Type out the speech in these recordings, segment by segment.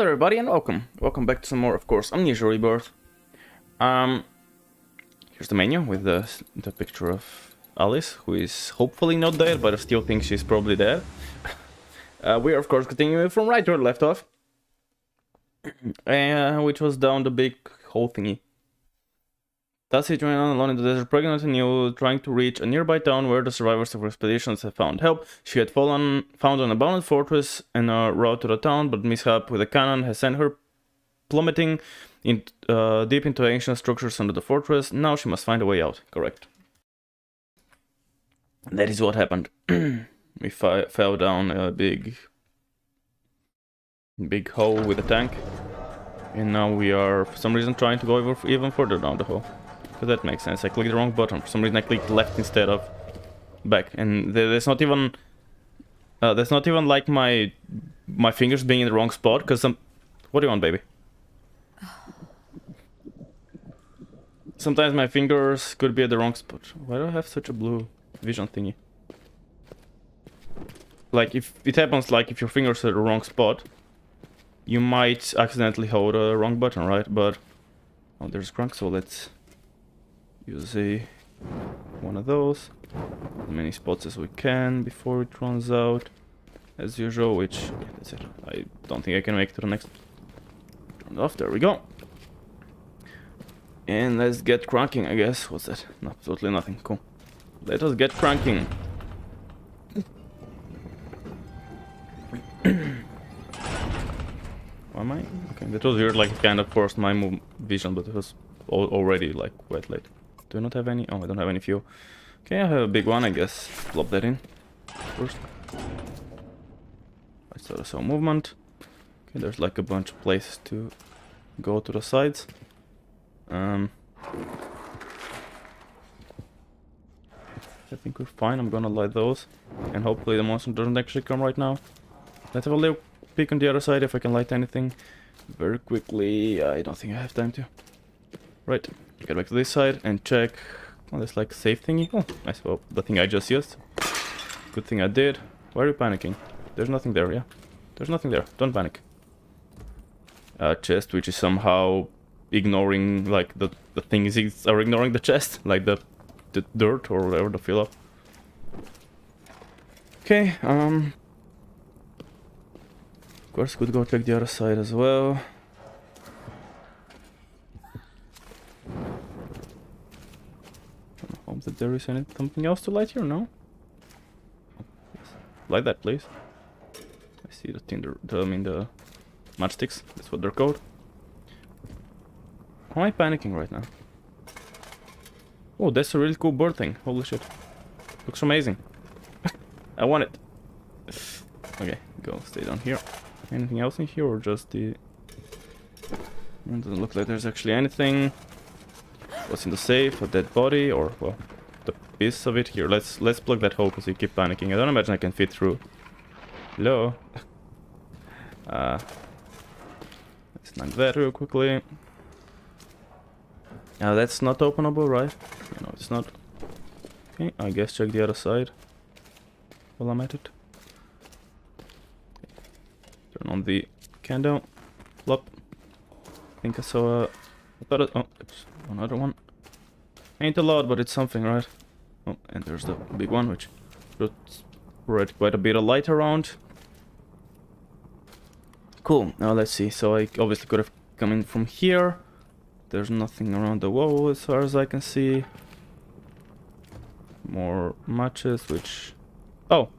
Hello everybody and welcome. Welcome back to some more, of course, Amnesia Rebirth. Here's the menu with the picture of Alice, who is hopefully not dead, but I still think she's probably dead. We are, of course, continuing from right where we left off. Which was down the big hole thingy. Tassie joined on alone in the desert, pregnant and new, trying to reach a nearby town where the survivors of her expeditions had found help. She had found an abandoned fortress en route to the town, but mishap with a cannon has sent her plummeting deep into ancient structures under the fortress. Now she must find a way out. Correct. That is what happened. We fell down a big hole with a tank, and now we are, for some reason, trying to go even further down the hole. So that makes sense. I clicked the wrong button. For some reason I clicked left instead of back. And there's not even like my fingers being in the wrong spot, because what do you want, baby? Sometimes my fingers could be at the wrong spot. Why do I have such a blue vision thingy? Like, if it happens, like, if your fingers are at the wrong spot, you might accidentally hold a wrong button, right? But oh, there's Crunk, so let's use one of those, as many spots as we can before it runs out, as usual, which, okay, that's it. I don't think I can make it to the next turn off. There we go. And let's get cranking, I guess. What's that? No, absolutely nothing. Cool. Let us get cranking. Am I? Okay, that was weird, like it kind of forced my vision, but it was already like quite late. Do I not have any? Oh, I don't have any fuel. Okay, I have a big one, I guess. Plop that in first. I saw some movement. Okay, there's like a bunch of places to go to the sides. I think we're fine. I'm gonna light those, and hopefully the monster doesn't actually come right now. Let's have a little peek on the other side if I can light anything very quickly. I don't think I have time to. Right, get back to this side and check. Oh, there's like a safe thingy. Oh, nice. Well, the thing I just used. Good thing I did. Why are you panicking? There's nothing there, yeah? There's nothing there. Don't panic. Chest, which is somehow ignoring, like, the things are ignoring the chest, like the dirt or whatever, the fill up. Okay, of course, could go check the other side as well. I hope that there is something else to light here, no? Oh, yes. Light that, please. I see the tinder, the matchsticks, that's what they're called. How am I panicking right now? Oh, that's a really cool bird thing. Holy shit. Looks amazing. I want it. Okay, go stay down here. Anything else in here or just the... It doesn't look like there's actually anything. What's in the safe? A dead body or, well, the piece of it here. Let's plug that hole because you keep panicking. I don't imagine I can fit through. Hello? Let's snag that real quickly. Now that's not openable, right? No, it's not. Okay, I guess check the other side while I'm at it. Turn on the candle. Plop. I think I saw a... oh, oops, another one. Ain't a lot, but it's something, right? Oh, and there's the big one, which puts quite a bit of light around. Cool, now let's see. So I obviously could have come in from here. There's nothing around the wall as far as I can see. More matches, which... oh!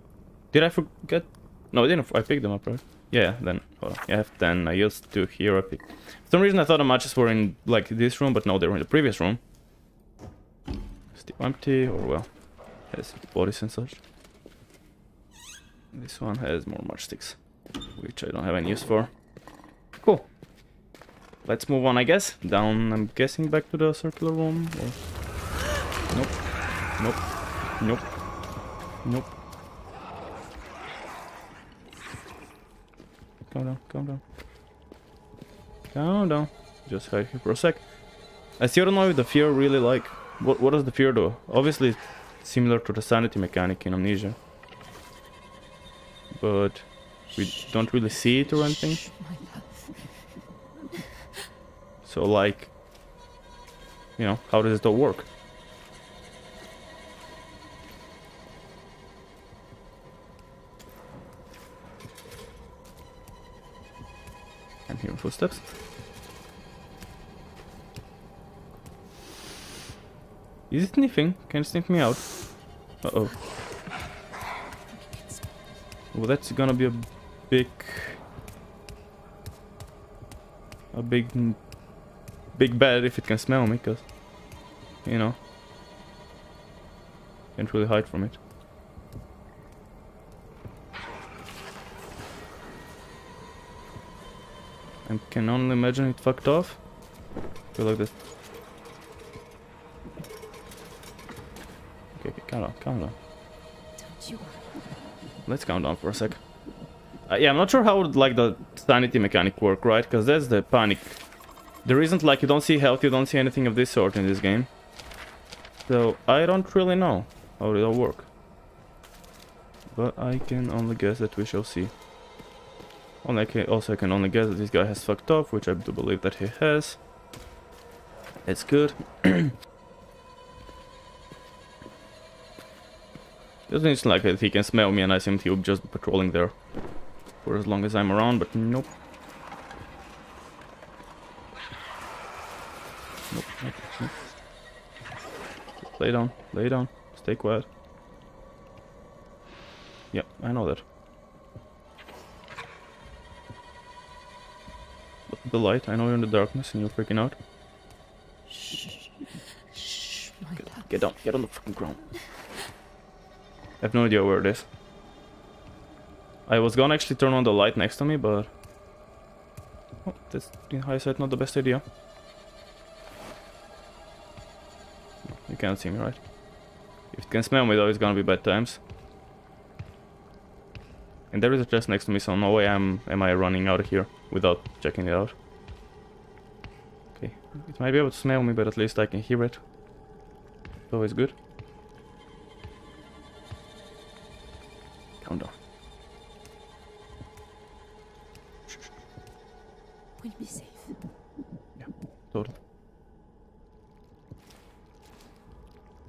Did I forget? No, I didn't. I picked them up, right? Yeah, then, hold on. Yeah, I have 10. I used to here. I picked. For some reason I thought the matches were in, like, this room, but no, they were in the previous room. Still empty, or well, has bodies and such. This one has more matchsticks, which I don't have any use for. Cool. Let's move on, I guess. Down, I'm guessing, back to the circular room. Or... nope. Nope. Nope. Nope. Calm down, calm down. Calm down. Just hide here for a sec. I still don't know if the fear really, like... What does the fear do? Obviously, similar to the sanity mechanic in Amnesia. But we don't really see it or anything. So like, you know, how does it all work? I'm hearing footsteps. Is it sniffing? Can it sniff me out? Uh-oh. Well, that's gonna be a big... big bad if it can smell me, because, you know, can't really hide from it. I can only imagine it fucked off. Feel like this. Okay, calm down, calm down. Let's calm down for a sec. Yeah, I'm not sure how would like the sanity mechanic work, right? Because that's the panic. There isn't like, you don't see health, you don't see anything of this sort in this game. So I don't really know how it'll work. But I can only guess that we shall see. Also I can only guess that this guy has fucked off, which I do believe that he has. It's good. Doesn't seem like he can smell me, and I assumed he'll just be patrolling there for as long as I'm around, but nope. Nope, nope, nope. Lay down, stay quiet. Yep, I know that. The light, I know you're in the darkness and you're freaking out. Shh. Shh. Get down, get on the fucking ground. I have no idea where it is. I was gonna actually turn on the light next to me, but... Oh, that's in hindsight not the best idea. You can't see me, right? If it can smell me though, it's gonna be bad times. And there is a chest next to me, so no way am I running out of here without checking it out. Okay, it might be able to smell me, but at least I can hear it. It's always good. Calm down. We'll be safe. Yeah, totally.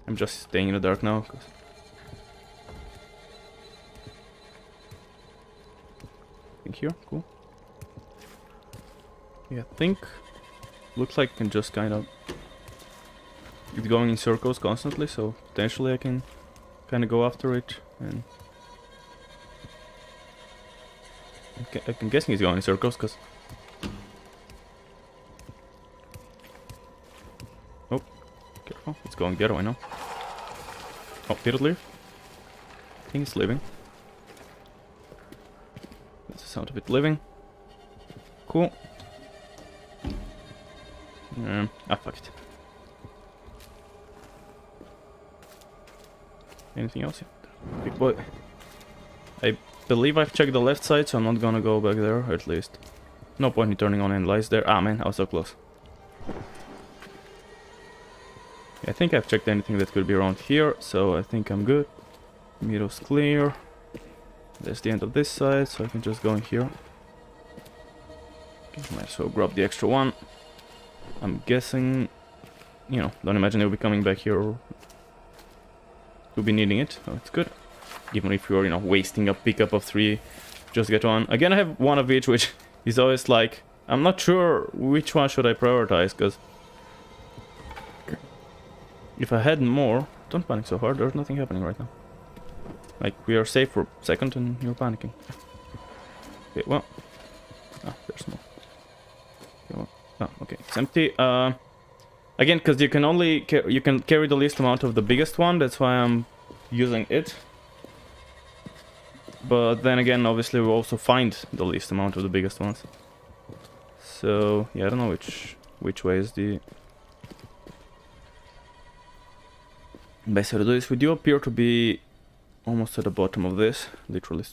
I'm just staying in the dark now, cause here, cool. Yeah, I think looks like I can just kind of it's going in circles constantly, so potentially I can kind of go after it, and I'm guessing he's going in circles because oh, careful, it's going the other way now. Oh, did it leave? I think it's leaving. That's the sound of it living. Cool. Fuck it. Anything else? Yeah. Big boy. I believe I've checked the left side, so I'm not gonna go back there, at least. No point in turning on any lights there. Ah man, I was so close. I think I've checked anything that could be around here, so I think I'm good. Middle's clear. There's the end of this side, so I can just go in here. Okay, might as well grab the extra one. I'm guessing, you know, don't imagine they'll be coming back here or we'll be needing it, so it's good. Even if you're, you know, wasting a pickup of 3, just get one. Again, I have one of each, which is always like, I'm not sure which one should I prioritize, because if I had more, don't panic so hard, there's nothing happening right now. Like, we are safe for a second and you're panicking. Okay, well. Ah, there's more. Okay, well. Oh, okay, it's empty. Again, because you can only you can carry the least amount of the biggest one, that's why I'm using it. But then again, obviously we also find the least amount of the biggest ones. So, yeah, I don't know which way is the best way to do this. We do appear to be almost at the bottom of this, literally.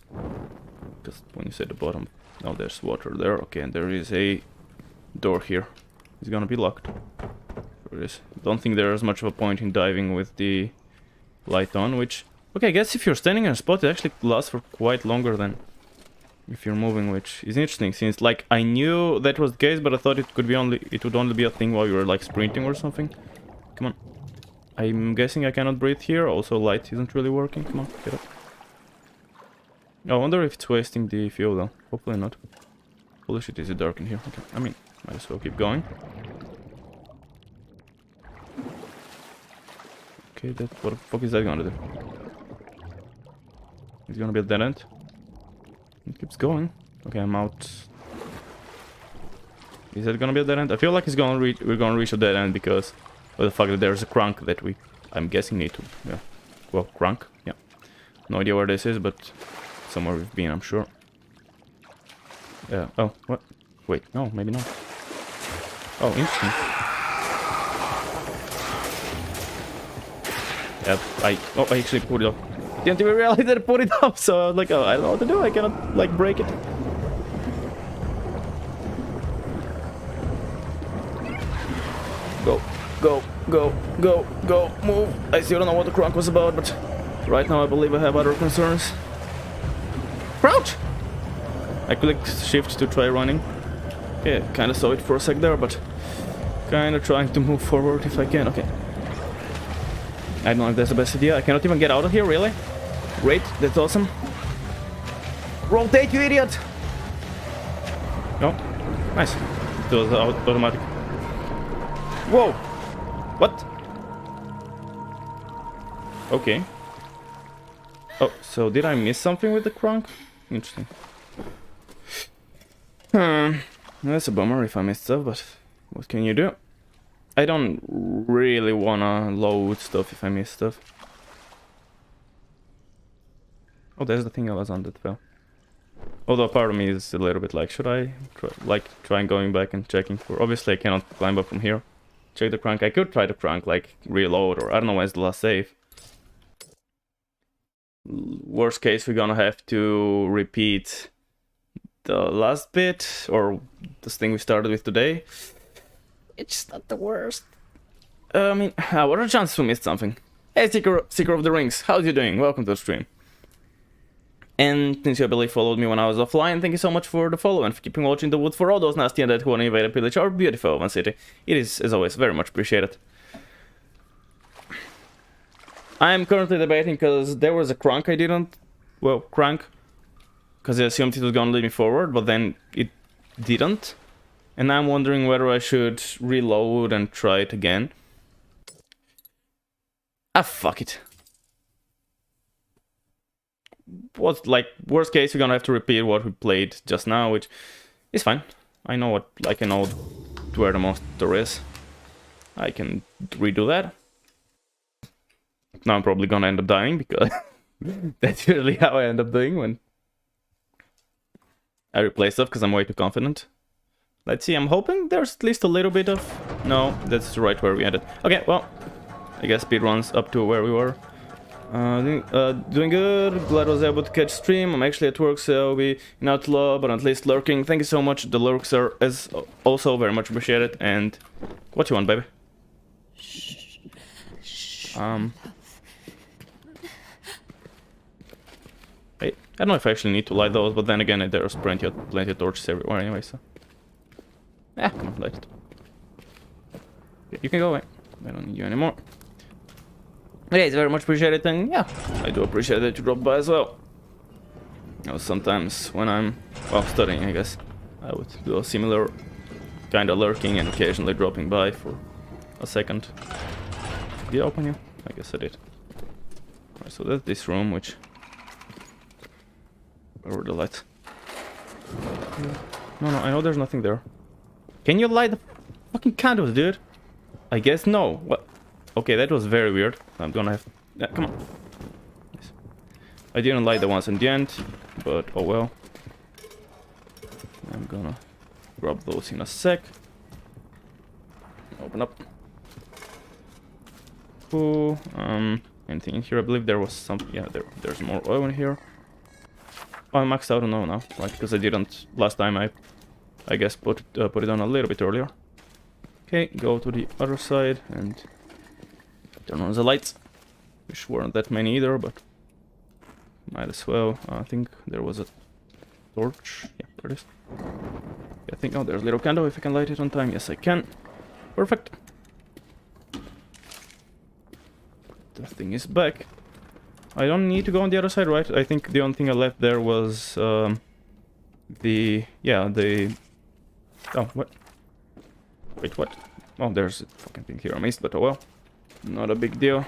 Because when you say the bottom, now there's water there. Okay, and there is a door here. It's gonna be locked. Sure it is. Don't think there's much of a point in diving with the light on, which... Okay, I guess if you're standing in a spot, it actually lasts for quite longer than if you're moving, which is interesting since like I knew that was the case, but I thought it would only be a thing while you were like sprinting or something. Come on. I'm guessing I cannot breathe here. Also, light isn't really working. Come on, get up. I wonder if it's wasting the fuel though. Hopefully not. Holy shit, is it dark in here? Okay, I mean, might as well keep going. Okay, what the fuck is that gonna do? It's gonna be a dead end. It keeps going. Okay, I'm out. Is that gonna be a dead end? I feel like we're gonna reach a dead end because of the fact that there's a crunk that I'm guessing need to, yeah. Well, crunk, yeah. No idea where this is, but somewhere we've been, I'm sure. Yeah, oh, what? Wait, no, maybe not. Oh, interesting. Yeah, I actually put it off. Didn't even realize that I put it up, so I was like, oh, I don't know what to do, I cannot, like, break it. Go, go, go, go, go, move. I still don't know what the crunk was about, but right now I believe I have other concerns. Crouch! I clicked shift to try running. Yeah, kinda saw it for a sec there, but kinda trying to move forward if I can. Okay. I don't know if that's the best idea. I cannot even get out of here, really? Great, that's awesome. Rotate, you idiot! No. Nice. It was automatic. Whoa! What? Okay. Oh, so did I miss something with the crunk? Interesting. That's a bummer if I missed stuff, but what can you do? I don't really wanna load stuff if I miss stuff. Oh, there's the thing I was on that fell. Although part of me is a little bit like, should I try going back and checking for... Obviously I cannot climb up from here. Check the crunk. I could try the crunk, like reload, or I don't know when's the last save. Worst case, we're gonna have to repeat the last bit, or this thing we started with today. It's not the worst. I mean, what are the chances we missed something? Hey, Seeker of the Rings, how's you doing? Welcome to the stream. And since you, I believe, followed me when I was offline, thank you so much for the follow and for keeping watching the wood for all those nasty and dead who want to invade a pillage our beautiful Oven City. It is, as always, very much appreciated. I'm currently debating because there was a crunk I didn't... Well, crunk. Because I assumed it was gonna lead me forward, but then it didn't. And I'm wondering whether I should reload and try it again. Ah, fuck it. What's like worst case we're gonna have to repeat what we played just now, which is fine. I know what, like, I know where the monster is. I can redo that. Now I'm probably gonna end up dying because that's usually how I end up doing when I replay stuff because I'm way too confident. Let's see, I'm hoping there's at least a little bit of... No, that's right where we ended. Okay, well, I guess speedruns up to where we were. Doing good, glad I was able to catch stream. I'm actually at work, so I'll be in outlaw, but at least lurking. Thank you so much, the lurks are as also very much appreciated. And what you want, baby? I don't know if I actually need to light those, but then again, there's plenty of torches everywhere anyway, so... Yeah, come on, light it. Okay, you can go away. I don't need you anymore. Okay, it's very much appreciated, and yeah, I do appreciate that you dropped by as well. You know, sometimes when I'm, well, studying, I guess, I would do a similar kind of lurking and occasionally dropping by for a second. Did I open you? I guess I did. Alright, so that's this room, which... Where were the lights? No, I know there's nothing there. Can you light the fucking candles, dude? I guess no. What? Okay, that was very weird. I'm gonna have... Yeah, come on. Yes. I didn't light the ones in the end, but oh well. I'm gonna grab those in a sec. Open up. Cool. Anything in here? I believe there was some... Yeah, there's more oil in here. Oh, I'm maxed out on oil now, right? Because I didn't last time. I guess put it on a little bit earlier. Okay, go to the other side and turn on the lights, which weren't that many either, but might as well. I think there was a torch. Yeah, there it is. I think, oh, there's a little candle. If I can light it on time. Yes, I can. Perfect. The thing is back. I don't need to go on the other side, right? I think the only thing I left there was the... Oh, what? Wait, what? Oh, there's a fucking thing here I missed, but oh well. Not a big deal.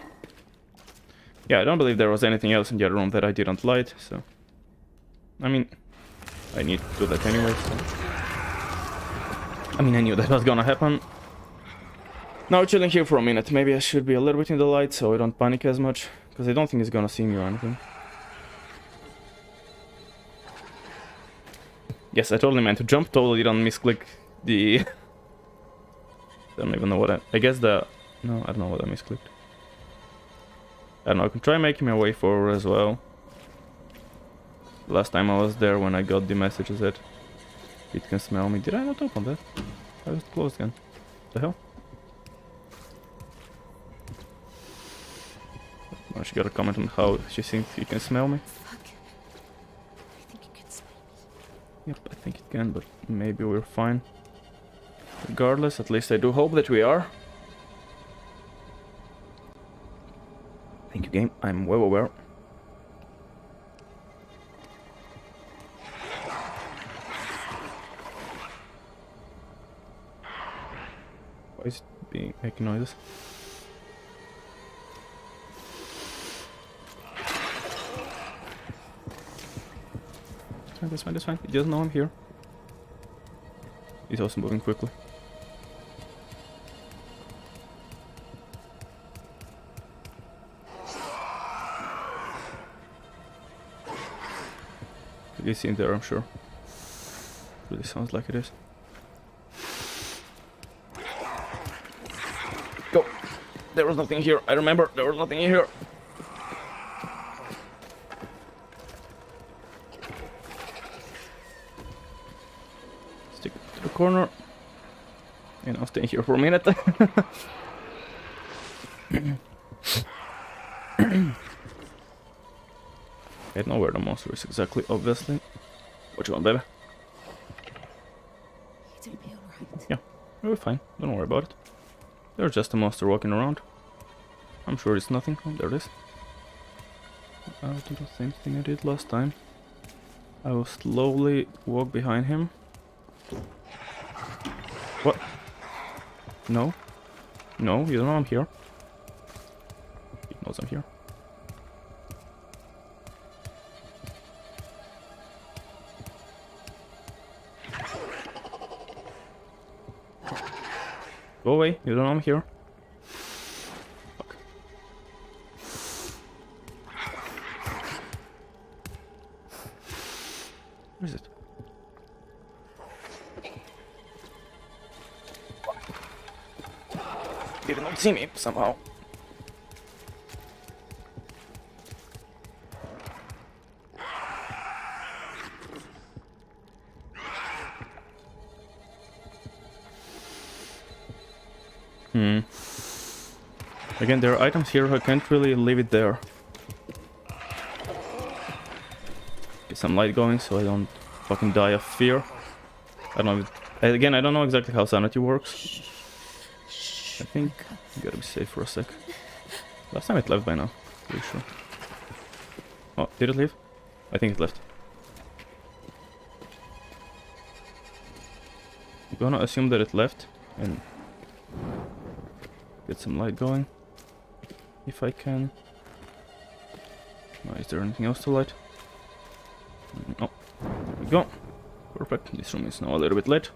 Yeah, I don't believe there was anything else in the other room that I didn't light, so... I mean, I need to do that anyway, so... I mean, I knew that was gonna happen. Now chilling here for a minute. Maybe I should be a little bit in the light so I don't panic as much. Because I don't think it's gonna see me or anything. Yes, I totally meant to jump. Totally don't misclick the... I don't even know what I guess the... No, I don't know what I misclicked. I don't know, I can try making my way forward as well. Last time I was there when I got the messages that it can smell me. Did I not open that? I was closed again. What the hell? Oh, she got a comment on how she thinks you can smell me. Fuck. I think you can smell me. Yep, I think it can, but maybe we're fine. Regardless, at least I do hope that we are. Thank you, game. I'm well aware. Why is it making noises? That's fine, that's fine. He doesn't know I'm here. He's also moving quickly. He's in there, I'm sure. Really sounds like it is. Go! There was nothing here. I remember there was nothing in here. Stick it to the corner. And I'll stay here for a minute. I don't know where the monster is exactly, obviously. What you want, baby? It'll be alright. Yeah, we're fine. Don't worry about it. There's just a monster walking around. I'm sure it's nothing. Oh, there it is. I'll do the same thing I did last time. I will slowly walk behind him. What? No. No, you don't know I'm here. He knows I'm here. Go away, you don't know I'm here. Fuck. Where is it? He did not see me, somehow. Again, there are items here, I can't really leave it there. Get some light going so I don't fucking die of fear. I don't know if again, I don't know exactly how sanity works. I think you gotta be safe for a sec. Last time it left by now, pretty sure. Oh, did it leave? I think it left. I'm gonna assume that it left and get some light going. If I can. Is there anything else to light? Oh, there we go. Perfect. This room is now a little bit lit.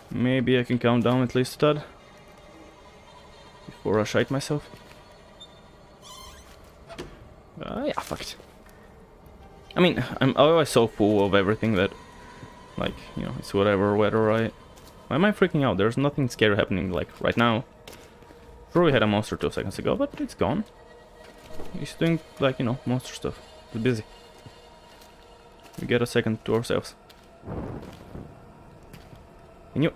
Maybe I can count down at least a tad before I shite myself. Yeah, fuck it. I mean, I'm always so full of everything that, like, you know, it's whatever, whether I... Why am I freaking out? There's nothing scary happening, like, right now. Sure, we had a monster 2 seconds ago, but it's gone. He's doing, like, you know, monster stuff. He's busy. We get a second to ourselves. And you...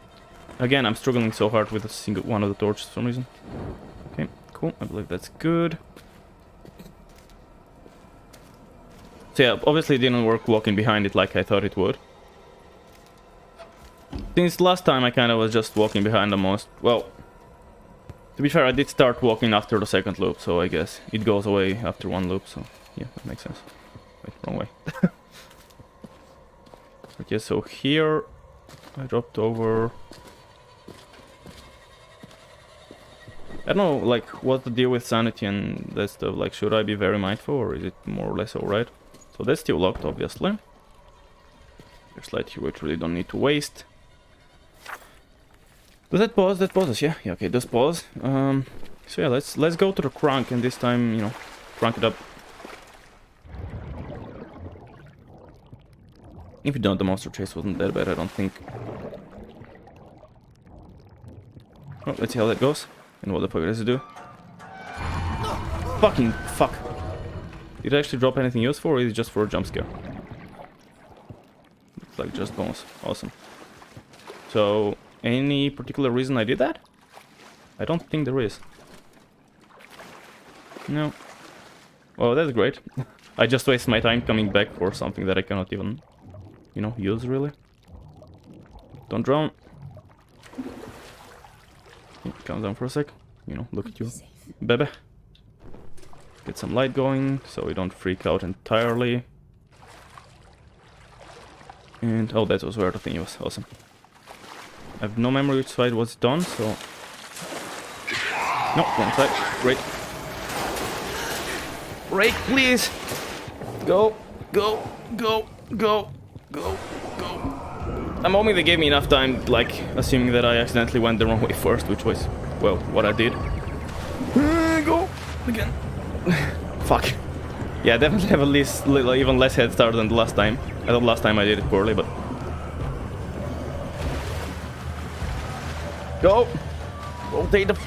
Again, I'm struggling so hard with a single one of the torches for some reason. Okay, cool. I believe that's good. So yeah, obviously it didn't work walking behind it like I thought it would. Since last time I kind of was just walking behind the most. Well, to be fair, I did start walking after the second loop, so I guess it goes away after one loop, so yeah, that makes sense. Wait, wrong way. Okay, so here I dropped over. I don't know, like, what's the deal with sanity and that stuff? Like, should I be very mindful, or is it more or less alright? So that's still locked, obviously. There's light here, which really don't need to waste. Does that pause? That pauses, yeah. Yeah, okay, it does pause. So yeah, let's go to the crunk, and this time, you know, crank it up. If you don't, the monster chase wasn't that bad, I don't think. Oh, let's see how that goes. And what the fuck does it do? Fucking fuck. Did it actually drop anything useful, or is it just for a jump scare? Looks like just bones. Awesome. So, any particular reason I did that? I don't think there is. No. Well, that's great. I just waste my time coming back for something that I cannot even, you know, use really. Don't drown. Calm down for a sec. You know, look at you, baby. Get some light going so we don't freak out entirely. And oh, that was where the thing was. Awesome. I have no memory which side was it on, so. No, wrong side. Great. Break, please. Go, go, go, go, go, go. I'm hoping they gave me enough time, like, assuming that I accidentally went the wrong way first, which was, well, what I did. Go! Again. Fuck. Yeah, I definitely have at least even less head start than the last time. I thought last time I did it poorly, but... Go! Rotate the...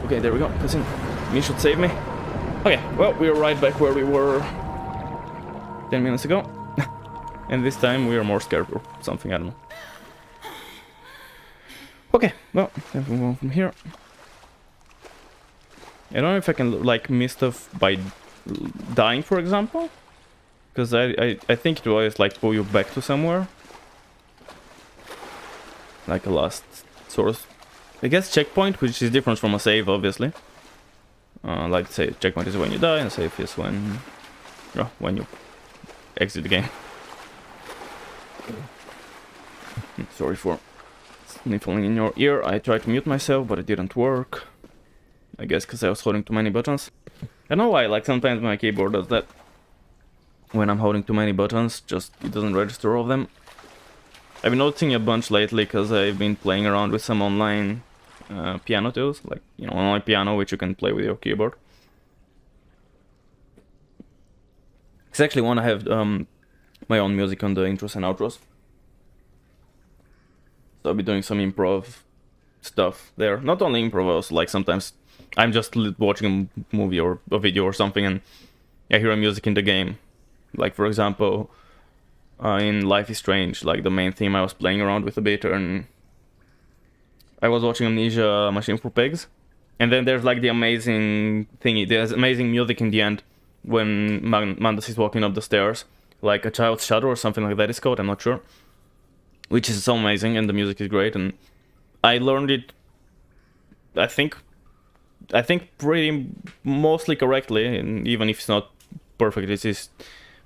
Okay, there we go. Cutscene. Me should save me. Okay, well, we are right back where we were 10 minutes ago. And this time we are more scared or something, I don't know. Okay, well, then we move on from here. I don't know if I can, like, miss stuff by dying, for example. Because I think it will always, like, pull you back to somewhere. Like a last sort of, I guess, checkpoint, which is different from a save, obviously. Like, say, checkpoint is when you die, and save is when you exit the game. Sorry for sniffling in your ear. I tried to mute myself, but it didn't work. I guess because I was holding too many buttons. I don't know why, like, sometimes my keyboard does that. When I'm holding too many buttons, just it doesn't register all of them. I've been noticing a bunch lately because I've been playing around with some online piano tools. Like, you know, online piano, which you can play with your keyboard. It's actually when I have my own music on the intros and outros. So I'll be doing some improv stuff there. Not only improv, also, like, sometimes I'm just watching a movie or a video or something and I hear a music in the game. Like, for example, in Life is Strange, like, the main theme I was playing around with a bit, and I was watching Amnesia, Machine for Pigs. And then there's, like, the amazing thingy, there's amazing music in the end when Mandas is walking up the stairs. Like A Child's Shadow or something like that it's called, I'm not sure. Which is so amazing, and the music is great, and I learned it, I think pretty mostly correctly, and even if it's not perfect, it is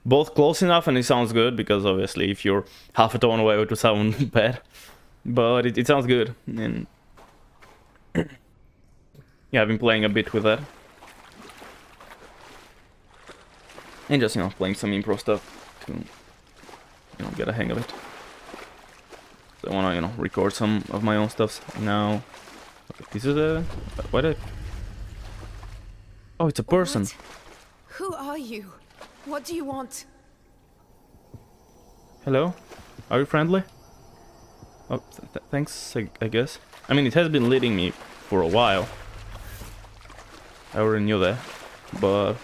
both close enough and it sounds good, because obviously if you're half a tone away it would sound bad, but it sounds good, and yeah, I've been playing a bit with that. And just, you know, playing some improv stuff to, you know, get a hang of it. So I wanna, you know, record some of my own stuff now. Okay, this is a... what? Oh, it's a person. What? Who are you? What do you want? Hello? Are you friendly? Oh, thanks, I guess. I mean, it has been leading me for a while. I already knew that, but...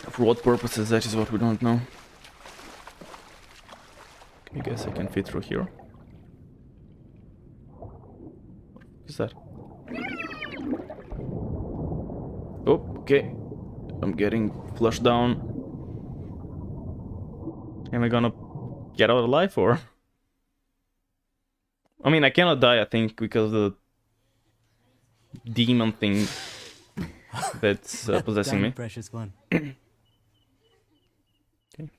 for what purposes, that is what we don't know. I guess I can fit through here. What is that? Oh, okay. I'm getting flushed down. Am I gonna get out alive, or... I mean, I cannot die, I think, because the demon thing that's possessing me. Precious one. Okay,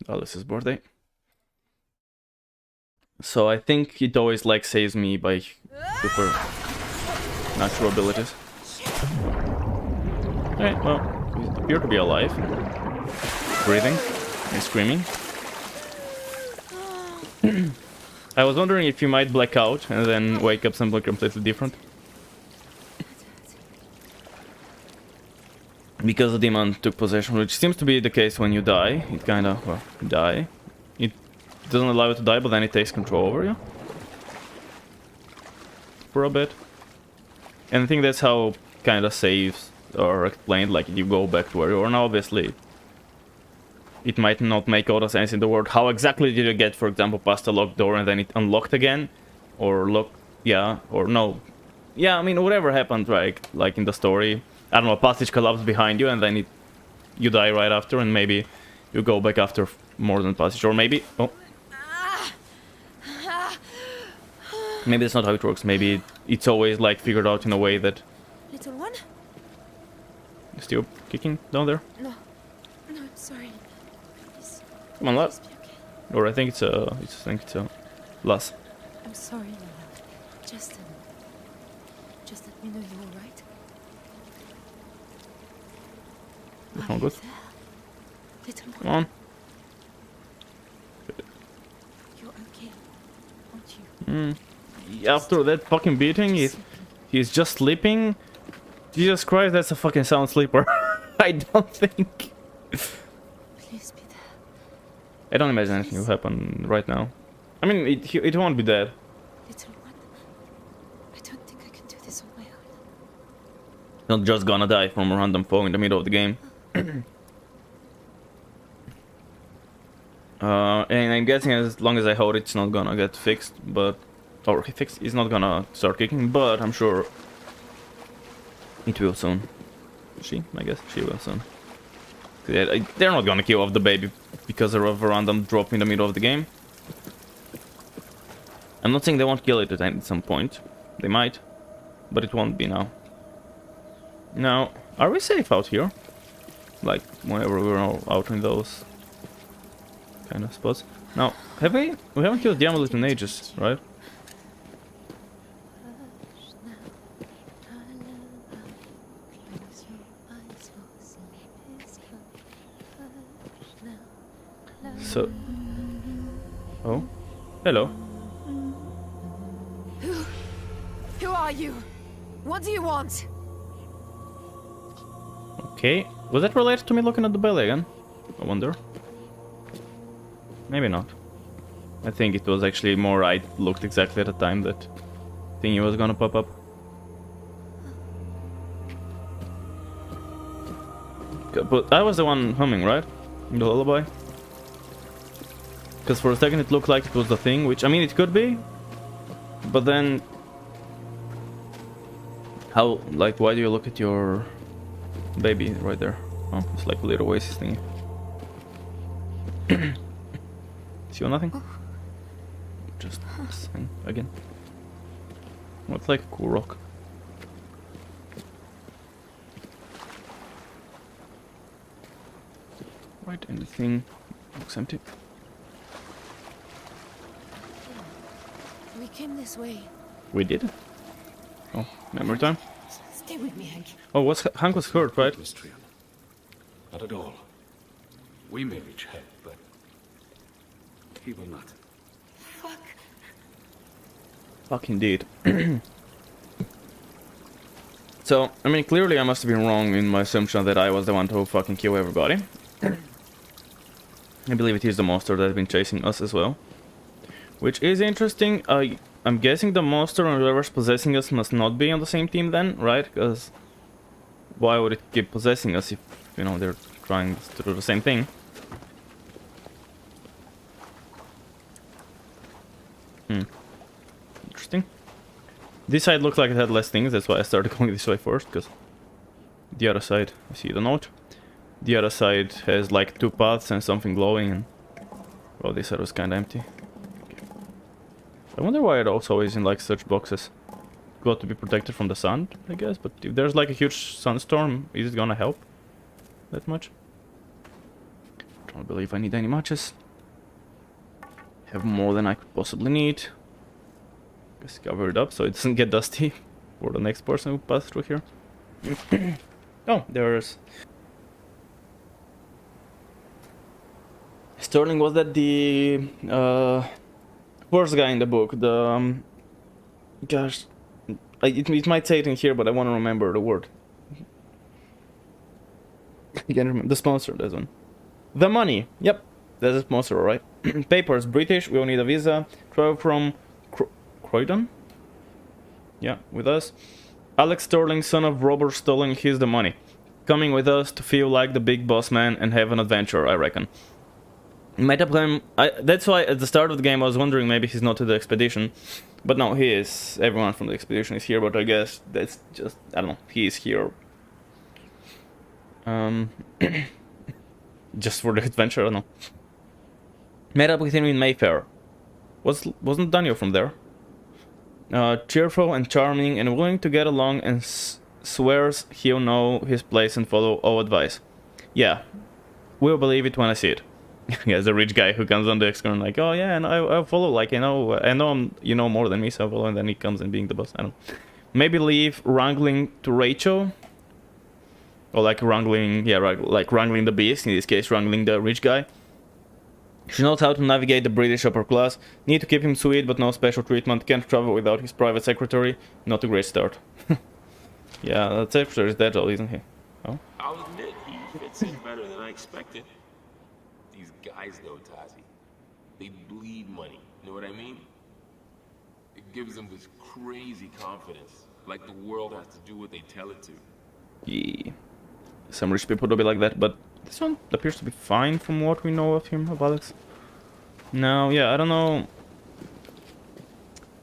Alice's birthday. So I think it always like saves me by super natural abilities. Okay, well, we appear to be alive, breathing and screaming. I was wondering if you might black out and then wake up something completely different. Because the demon took possession, which seems to be the case when you die. It kinda, well, die. It doesn't allow you to die, but then it takes control over you. For a bit. And I think that's how kinda saves are explained, like you go back to where you are now, obviously. It might not make all the sense in the world. How exactly did you get, for example, past a locked door and then it unlocked again? Or yeah, or no. Yeah, I mean, whatever happened, right? Like in the story. I don't know, a passage collapsed behind you and then you die right after, and maybe you go back after more than passage. Or maybe... Oh. Maybe that's not how it works. Maybe it's always like figured out in a way that... Little one? Still kicking down there? No. No, I'm sorry. Please. Come on, lad. Please be okay. Or I think it's a Lass. I'm sorry, Lila. Just let me know you're alright. That's not good. Little one. Come on. You're okay, aren't you? After that fucking beating, he's just sleeping. Jesus Christ, that's a fucking sound sleeper. I don't think. Please be there. I don't imagine anything will happen right now. I mean, it won't be dead. Little one. I don't think I can do this on my own. Not just gonna die from a random foe in the middle of the game. And I'm guessing as long as I hold it, it's not gonna get fixed, but... Or fixed, it's not gonna start kicking, but I'm sure it will soon. I guess she will soon. They're not gonna kill off the baby because of a random drop in the middle of the game. I'm not saying they won't kill it at some point. They might, but it won't be now. Now, are we safe out here? Like, whenever we're out in those kind of spots. Now, we haven't killed the amulet in ages, right? So... Oh? Hello. Who are you? What do you want? Okay. Was that related to me looking at the belly again? I wonder. Maybe not. I think it was actually more I looked exactly at the time that thingy was gonna pop up. But I was the one humming, right? The lullaby? Because for a second it looked like it was the thing, which, I mean, it could be. But then... How, like, why do you look at your baby right there? Oh, it's like a little oasis thingy. See nothing? Just sing again. Oh, it's like a cool rock. Right, anything looks empty. We came this way. We did? Oh, memory time? Stay with me, Hank. Oh, Hank was hurt, right? Not at all. We may reach help, but he will not. Fuck. Fuck indeed. So, I mean, clearly I must have been wrong in my assumption that I was the one to fucking kill everybody. I believe it is the monster that has been chasing us as well. Which is interesting. I'm guessing the monster and whoever's possessing us must not be on the same team then, right? Because why would it keep possessing us if, you know, they're trying to do the same thing? Interesting. This side looked like it had less things, that's why I started going this way first, because the other side, I see the note. The other side has like 2 paths and something glowing, and well, this side was kinda empty. I wonder why it also is in like such boxes. Got to be protected from the sun, I guess. But if there's like a huge sunstorm, is it gonna help that much? Don't believe I need any matches. Have more than I could possibly need. Just cover it up so it doesn't get dusty for the next person who passes through here. Oh, there's... Sterling, was that the first guy in the book? The gosh, it might say it in here, but I want to remember the word. I can't remember the sponsor. That's one. The money. Yep, that's a sponsor, all right. Papers, British. We will need a visa. Travel from Croydon. Yeah, with us. Alex Sterling, son of Robert Sterling. He's the money. Coming with us to feel like the big boss man and have an adventure, I reckon. Metaplan, that's why at the start of the game I was wondering maybe he's not to the expedition. But no, he is. Everyone from the expedition is here, but I guess that's just, I don't know, he is here. Just for the adventure, I don't know. Met up with him in Mayfair. Wasn't Daniel from there? Cheerful and charming and willing to get along and swears he'll know his place and follow all advice. Yeah, we'll believe it when I see it. Yeah, the rich guy who comes on the excursion like, oh yeah, and I'll follow, like, I know you know more than me, so I'll follow, and then he comes and being the boss. I don't know. Maybe leave wrangling to Rachel, or like wrangling, yeah, right, like wrangling the beast, in this case wrangling the rich guy. She knows how to navigate the British upper class. Need to keep him sweet, but no special treatment. Can't travel without his private secretary. Not a great start. Yeah, that secretary is dead, isn't he? Oh. I'll admit, he fits in better than I expected. These guys, though, Tazi, they bleed money. You know what I mean? It gives them this crazy confidence, like the world has to do what they tell it to. Yeah. Some rich people do be like that, but this one appears to be fine from what we know of him, of Alex. No, yeah, I don't know.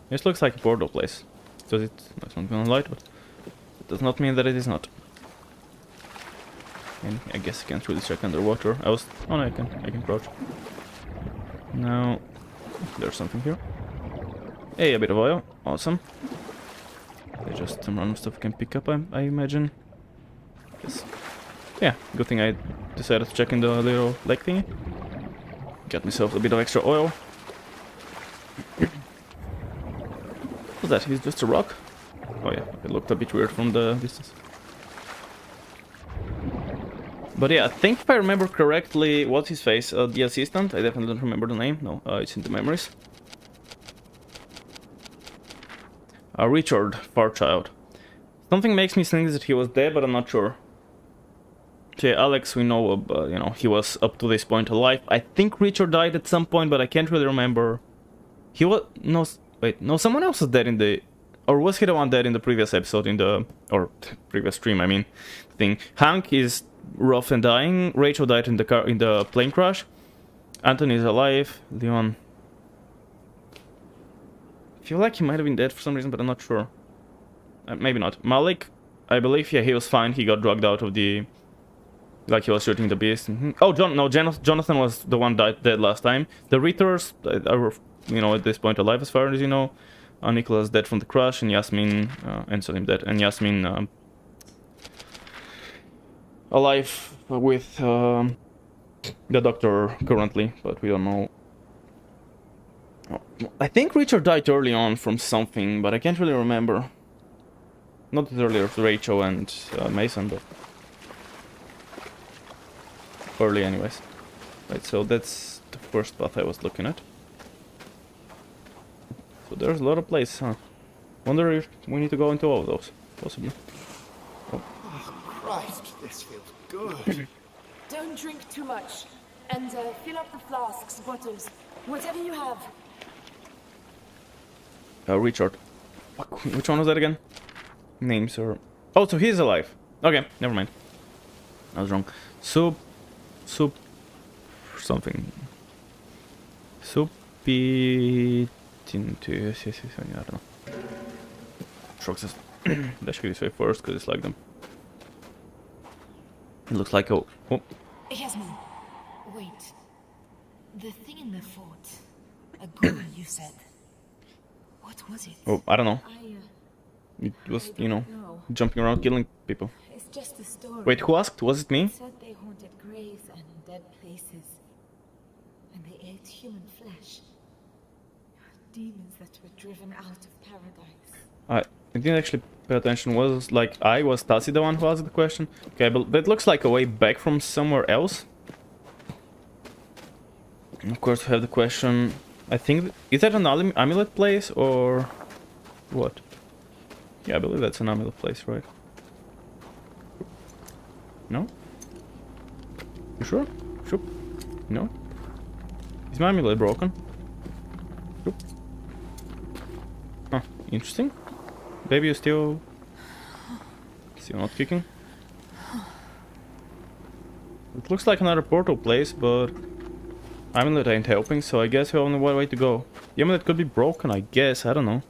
This looks like a portal place. Does it? That's not gonna light, but it does not mean that it is not. And I guess I can't really check underwater. Oh no, I can crouch. Now, there's something here. Hey, a bit of oil. Awesome. There's just some random stuff I can pick up, I imagine. Yes. Yeah, good thing I decided to check in the little lake thingy. Got myself a bit of extra oil. What's that? He's just a rock? Oh yeah, it looked a bit weird from the distance. But yeah, I think if I remember correctly, what's his face? The assistant? I definitely don't remember the name. No, it's in the memories. Richard Fairchild. Something makes me think that he was dead, but I'm not sure. So yeah, Alex, we know, you know, he was up to this point alive. I think Richard died at some point, but I can't really remember. He was... No, wait, no, someone else was dead in the... Or was he the one dead in the previous episode, in the... Or previous stream, I mean, thing. Hank is rough and dying. Rachel died in the car, in the plane crash. Anthony is alive. Leon... I feel like he might have been dead for some reason, but I'm not sure. Maybe not. Malik, I believe, yeah, he was fine. He got drugged out of the... Like he was shooting the beast. Oh, Jonathan was the one dead last time. The Ritters are, you know, at this point alive as far as you know. Nicholas dead from the crash, and Yasmin, and Salim dead, and Yasmin alive with the doctor currently, but we don't know. I think Richard died early on from something, but I can't really remember. Not as early as Rachel and Mason, but early anyways. Right, so that's the first path I was looking at. So there's a lot of places, huh? Wonder if we need to go into all of those, possibly. Oh, Christ, this feels good. Don't drink too much. And fill up the flasks, bottles, whatever you have. Richard. Which one was that again? Names or... Oh, so he's alive. Okay, never mind. I was wrong. Soup... something. Soupy... I don't know. Trucks is... Let's go this way first, because it's like them. It looks like a... Oh. Yasmin, wait. The thing in the fort. A ghoul, you said. was it? Oh, I don't know. I It was, I you know, don't know. jumping around killing people. It's just a story. Wait, who asked? Was it me? It said they haunted graves and dead places. And they ate human flesh. Demons that were driven out of paradise. I didn't actually pay attention. Was like was Tassi the one who asked the question? Okay, but that looks like a way back from somewhere else. And of course, we have the question. I think is that an amulet place or what? Yeah, I believe that's an amulet place, right? No? You sure? Sure. No? Is my amulet broken? Sure. Huh, interesting. Baby, you still not kicking? It looks like another portal place, but amulet ain't helping, so I guess we have only one way to go. The amulet could be broken, I guess, I don't know.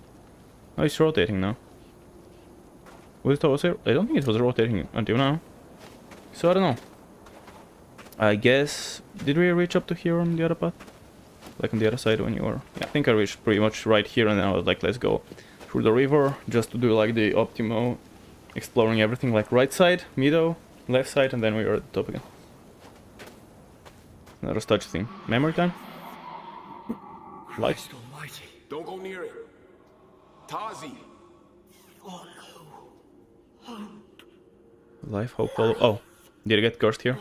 Oh, it's rotating now. Was it? I don't think it was rotating until now. So I don't know. I guess... Did we reach up to here on the other path? Like on the other side when you were... Yeah, I think I reached pretty much right here and then I was like, let's go through the river just to do like the optimal exploring everything, like right side, middle, left side, and then we were at the top again. Another touch thing. Memory time? Light. Christ almighty. Don't go near it. Tazi! Life, hope, follow. Oh, did I get cursed here?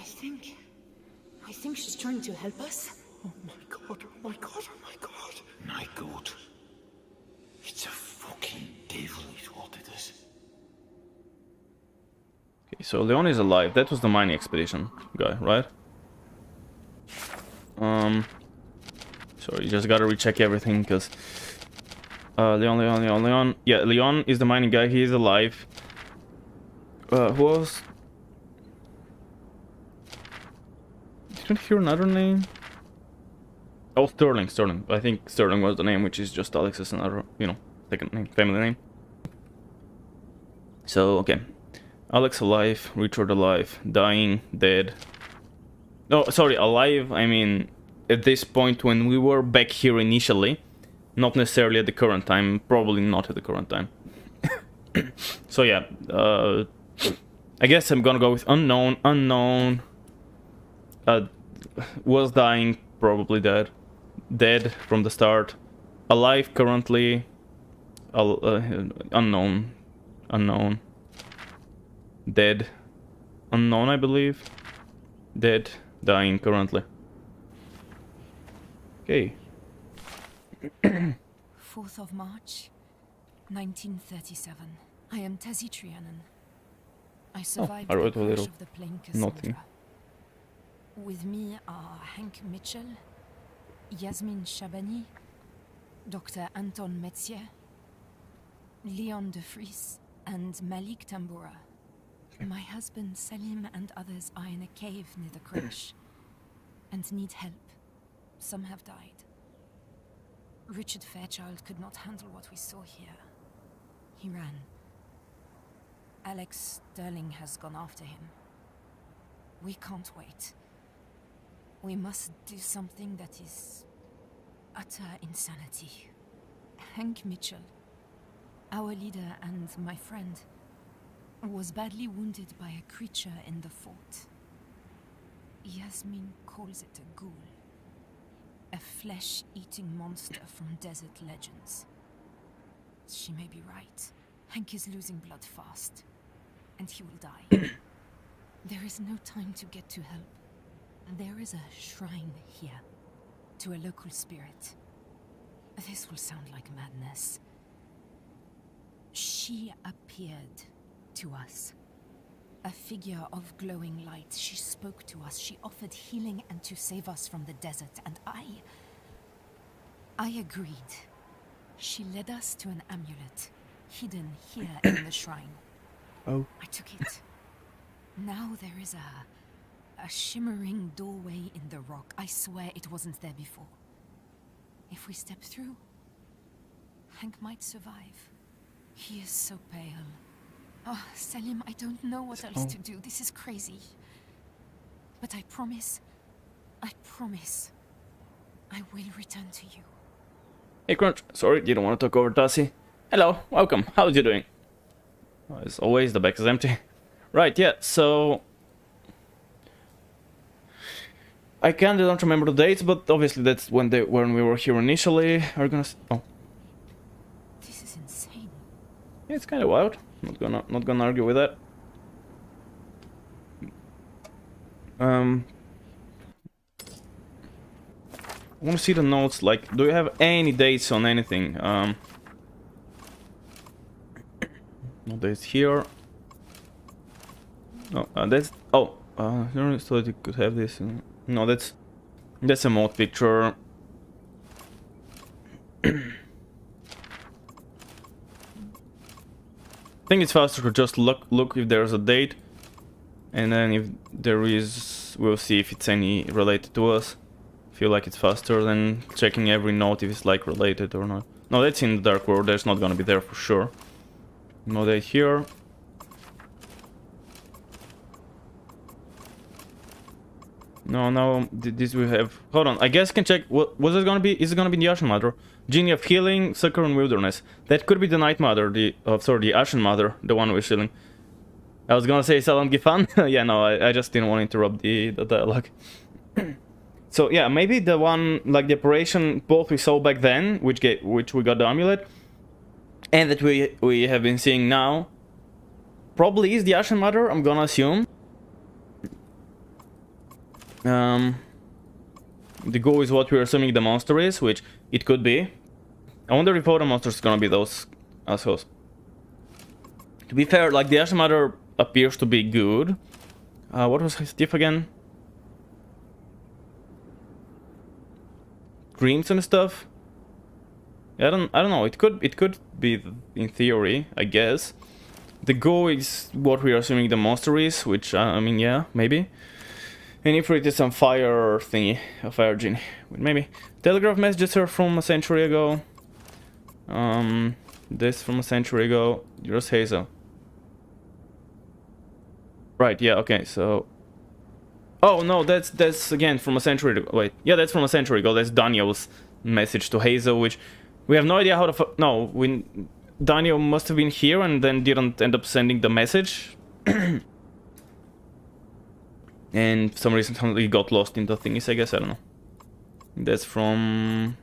I think she's trying to help us. Oh my god, oh my god, oh my god. My god. It's a fucking devil is what it is. Okay, so Leon is alive. That was the mining expedition guy, right? Sorry, you just gotta recheck everything, because... Leon. Yeah, Leon is the mining guy. He is alive. Who else? Did you hear another name? Oh, Sterling. I think Sterling was the name, which is just Alex's another, you know, second name, family name. So, okay. Alex alive, Richard alive, dying, dead. No, sorry, alive, I mean, at this point when we were back here initially. Not necessarily at the current time, probably not at the current time. So yeah, I guess I'm gonna go with unknown. Was dying, probably dead. Dead from the start. Alive currently. Unknown. Dead. Unknown, I believe. Dead. Dying currently. Okay. 4th of March, 1937. I am Tassi Trianon. I survived I wrote the a crash little of the plane nothing. Cassandra. With me are Hank Mitchell, Yasmin Shabani, Dr. Anton Metzier, Leon de Vries, and Malik Tambura. My husband Salim and others are in a cave near the crash and need help. Some have died. Richard Fairchild could not handle what we saw here. He ran. Alex Sterling has gone after him. We can't wait. We must do something that is utter insanity. Hank Mitchell, our leader and my friend, was badly wounded by a creature in the fort. Yasmin calls it a ghoul. A flesh-eating monster from desert legends. She may be right. Hank is losing blood fast, and he will die. There is no time to get to help. There is a shrine here, to a local spirit. This will sound like madness. She appeared to us. A figure of glowing light. She spoke to us. She offered healing and to save us from the desert. And I agreed. She led us to an amulet, hidden here in the shrine. Oh. I took it. Now there is a shimmering doorway in the rock. I swear it wasn't there before. If we step through, Hank might survive. He is so pale. Oh, Salim, I don't know what else to do. This is crazy. But I promise, I will return to you. Hey Crunch, sorry, didn't want to talk over Tassie. Hello, welcome, how's you doing? As always, the back is empty. Right, yeah, so... I kinda don't remember the dates, but obviously that's when we were here initially. Are gonna... Oh. This is insane. Yeah, it's kinda wild. Not gonna argue with that. I want to see the notes, like, do you have any dates on anything? No dates here. No, that's... Oh, I never thought you could have this. No, that's a mod picture. I think it's faster to just look if there's a date. And then if there is, we'll see if it's any related to us. Feel like it's faster than checking every note if it's like related or not. No, that's in the Dark World, that's not gonna be there for sure. No date here. No, this we have. Hold on, I guess I can check. What was it gonna be? Is it gonna be the Ashen Mother? Genie of Healing, Succor and Wilderness. That could be the Night Mother, the Ashen Mother, the one we're stealing. I was gonna say Salam Gifan. Yeah, no, I just didn't want to interrupt the dialogue. So yeah, maybe the one, like the operation both we saw back then, which we got the amulet, and that we have been seeing now, probably is the Ashen Mother, I'm gonna assume. The goal is what we're assuming the monster is, which it could be. I wonder if all the monsters is gonna be those assholes. To be fair, like the Ashen Mother appears to be good. What was his diff again? Dreams and stuff. Yeah, I don't know. It could be in theory, I guess. The go is what we are assuming the monster is, which I mean, yeah, maybe. And if it is some fire thingy, a fire genie, maybe. Telegraph messages are from a century ago. This from a century ago. Yours Hazel. Right, yeah, okay, so... Oh, no, that's again from a century ago. Wait, yeah, that's from a century ago. That's Daniel's message to Hazel, which... We have no idea how to... No, Daniel must have been here and then didn't end up sending the message. And for some reason he got lost in the thingies, I guess, I don't know. That's from...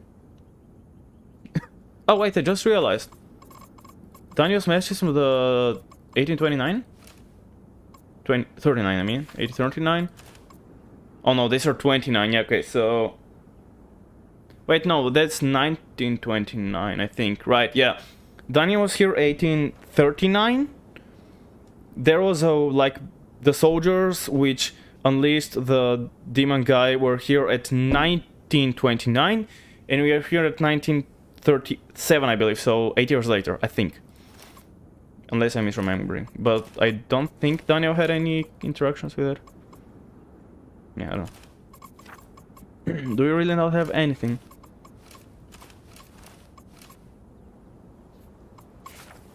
Oh, wait, I just realized. Daniel's message is from the 1829? 39, I mean. 1839? Oh no, these are 29, yeah, okay, so... Wait, no, that's 1929, I think. Right, yeah. Daniel was here 1839. There was like, the soldiers which unleashed the demon guy were here at 1929. And we are here at 1937, I believe, so 8 years later, I think. Unless I'm misremembering. But I don't think Daniel had any interactions with it. Yeah, I don't know. Do we really not have anything?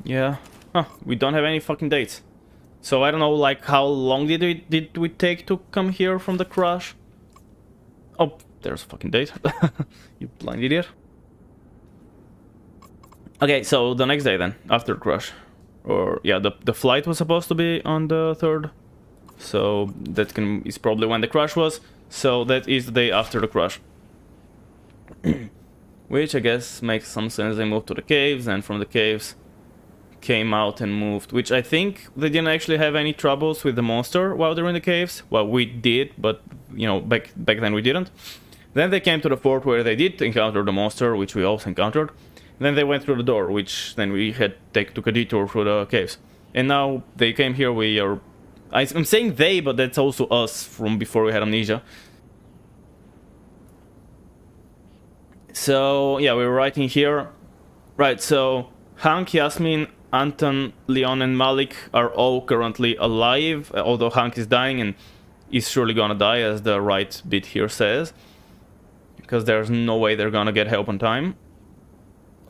Yeah. Huh, we don't have any fucking dates. So I don't know, like, how long did we take to come here from the crash? Oh, there's a fucking date. You blind idiot. Okay, so the next day then, after the crash. Or, yeah, the flight was supposed to be on the 3rd. So that is probably when the crash was. So that is the day after the crash. Which I guess makes some sense. They moved to the caves, and from the caves came out and moved. Which I think they didn't actually have any troubles with the monster while they were in the caves. Well, we did, but, you know, back then we didn't. Then they came to the fort where they did encounter the monster, which we also encountered. Then they went through the door, which then we took a detour through the caves. And now they came here, we are... I'm saying they, but that's also us from before we had Amnesia. So, yeah, we were right in here. Right, so Hank, Yasmin, Anton, Leon, and Malik are all currently alive, although Hank is dying and is surely gonna die, as the right bit here says. Because there's no way they're gonna get help on time.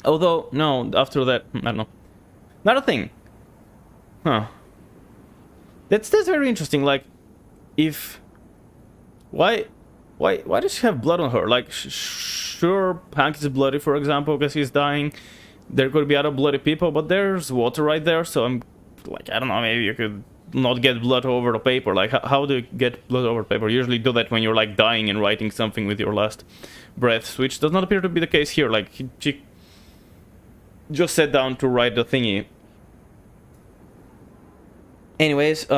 Although, no, after that, I don't know. Another thing. Huh. That's very interesting, like, if... Why... Why does she have blood on her? Like, sure, Hank is bloody, for example, because he's dying. There could be other bloody people, but there's water right there, so I'm like, I don't know, maybe you could not get blood over the paper. Like, how do you get blood over paper? You usually do that when you're like dying and writing something with your last breaths, which does not appear to be the case here. Like, she just sat down to write the thingy. Anyways,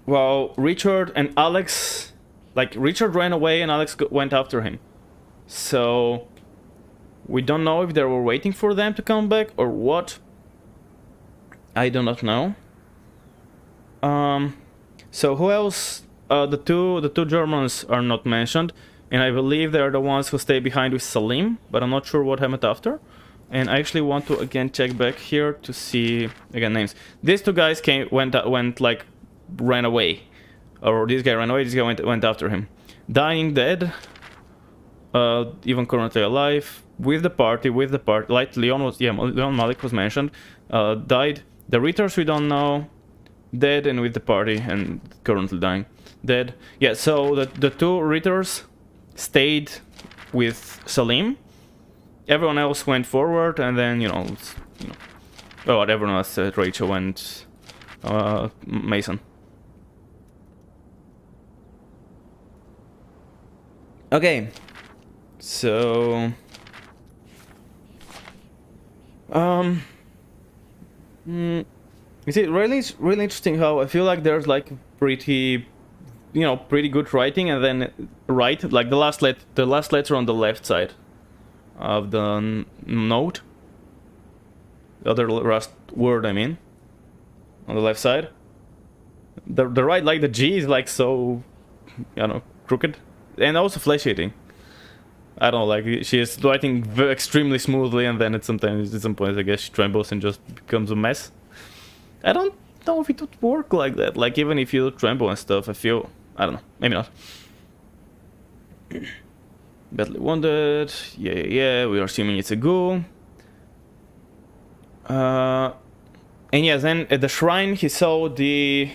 well, Richard and Alex, like, Richard ran away and Alex went after him. So we don't know if they were waiting for them to come back or what. I do not know. So who else? The two Germans are not mentioned, and I believe they are the ones who stay behind with Salim, but I'm not sure what happened after. And I actually want to again check back here to see again names. These two guys went like ran away, or this guy ran away. This guy went after him. Dying, dead. Even currently alive. With the party. Like Leon Malik was mentioned. Died. The Ritters we don't know. Dead and with the party and currently dying. Dead. Yeah. So the two Ritters stayed with Salim. Everyone else went forward, and then well, everyone else, Rachel and Mason. Okay, so you see, really interesting how I feel like there's like pretty good writing, and then like the last letter on the left side of the note, the other last word, I mean, on the left side. The right, like the G is like so, crooked, and also flesh eating. I don't know, like she is writing extremely smoothly, and then at some point I guess she trembles and just becomes a mess. I don't know if it would work like that. Like even if you tremble and stuff, I feel, I don't know, maybe not. Badly wounded. Yeah, we are assuming it's a ghoul. And yeah, then at the shrine he saw the...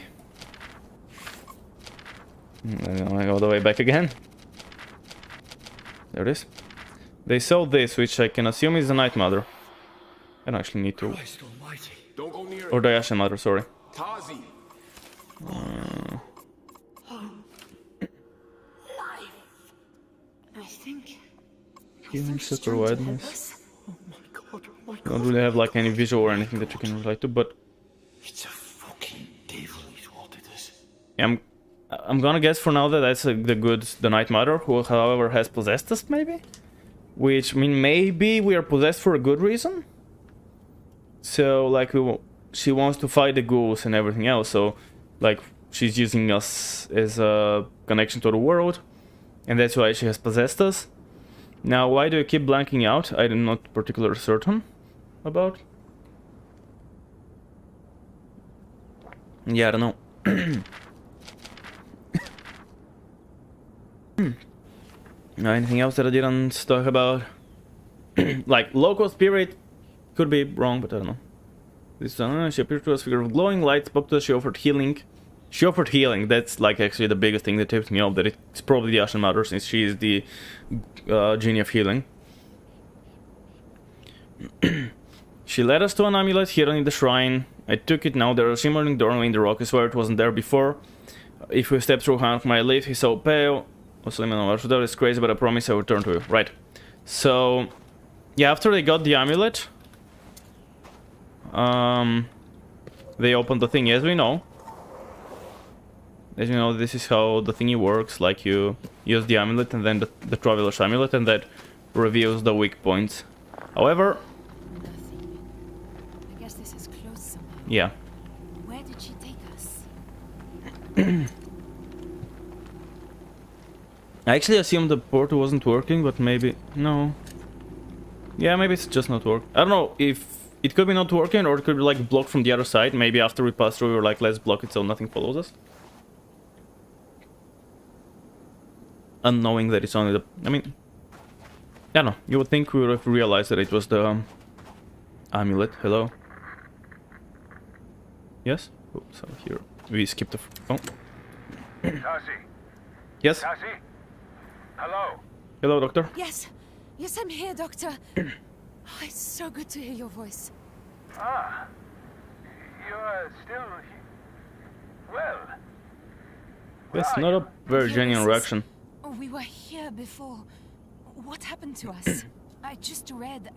I'm gonna go the way back again. There it is. They saw this, which I can assume is the Night Mother. I don't actually need to... Christ almighty. Don't go near Or the Ashen Mother, sorry. Tazi. I think. Healing Sucker Wideness. Oh my god, oh my god. Don't really have like any visual or anything that you can relate to, but... It's a fucking devil is what it is. Yeah, I'm gonna guess for now that that's the Night Mother, who however has possessed us, maybe? Which, I mean, maybe we are possessed for a good reason? So, like, she wants to fight the ghouls and everything else, so, like, she's using us as a connection to the world, and that's why she has possessed us. Now, why do you keep blanking out? I'm not particularly certain about. Yeah, I don't know. Anything else that I didn't talk about? Like, local spirit could be wrong, but I don't know. This she appeared to us, figure of glowing light, spoke to us, she offered healing. She offered healing. That's like actually the biggest thing that tipped me off, that it's probably the Ashen Mother, since she is the genie of healing. She led us to an amulet hidden in the shrine. I took it. Now there is a shimmering doorway in the rock. I swear it wasn't there before. If we step through Hank might leave. He's so pale. Also, it's crazy, but I promise I will return to you. Right. So, yeah, after they got the amulet, they opened the thing, as we know. As you know, this is how the thingy works. Like, you use the amulet and then the Traveler's Amulet, and that reveals the weak points. However... Nothing. I guess this is closed somehow. Yeah. Where did she take us? I actually assumed the portal wasn't working, but maybe... No. Yeah, maybe it's just not working. I don't know if... It could be not working, or it could be like blocked from the other side. Maybe after we pass through, we're like, let's block it so nothing follows us. Unknowing that it's only the... I mean... I don't know. You would think we would have realized that it was the... amulet. Hello? Yes? Oh, so here... We skipped the... Oh. Tazi, Yes? Cassie? Hello? Hello, doctor. Yes. Yes, I'm here, Doctor. Oh, it's so good to hear your voice. Ah. You are still he well. That's not a very genuine reaction. We were here before. What happened to us? I just read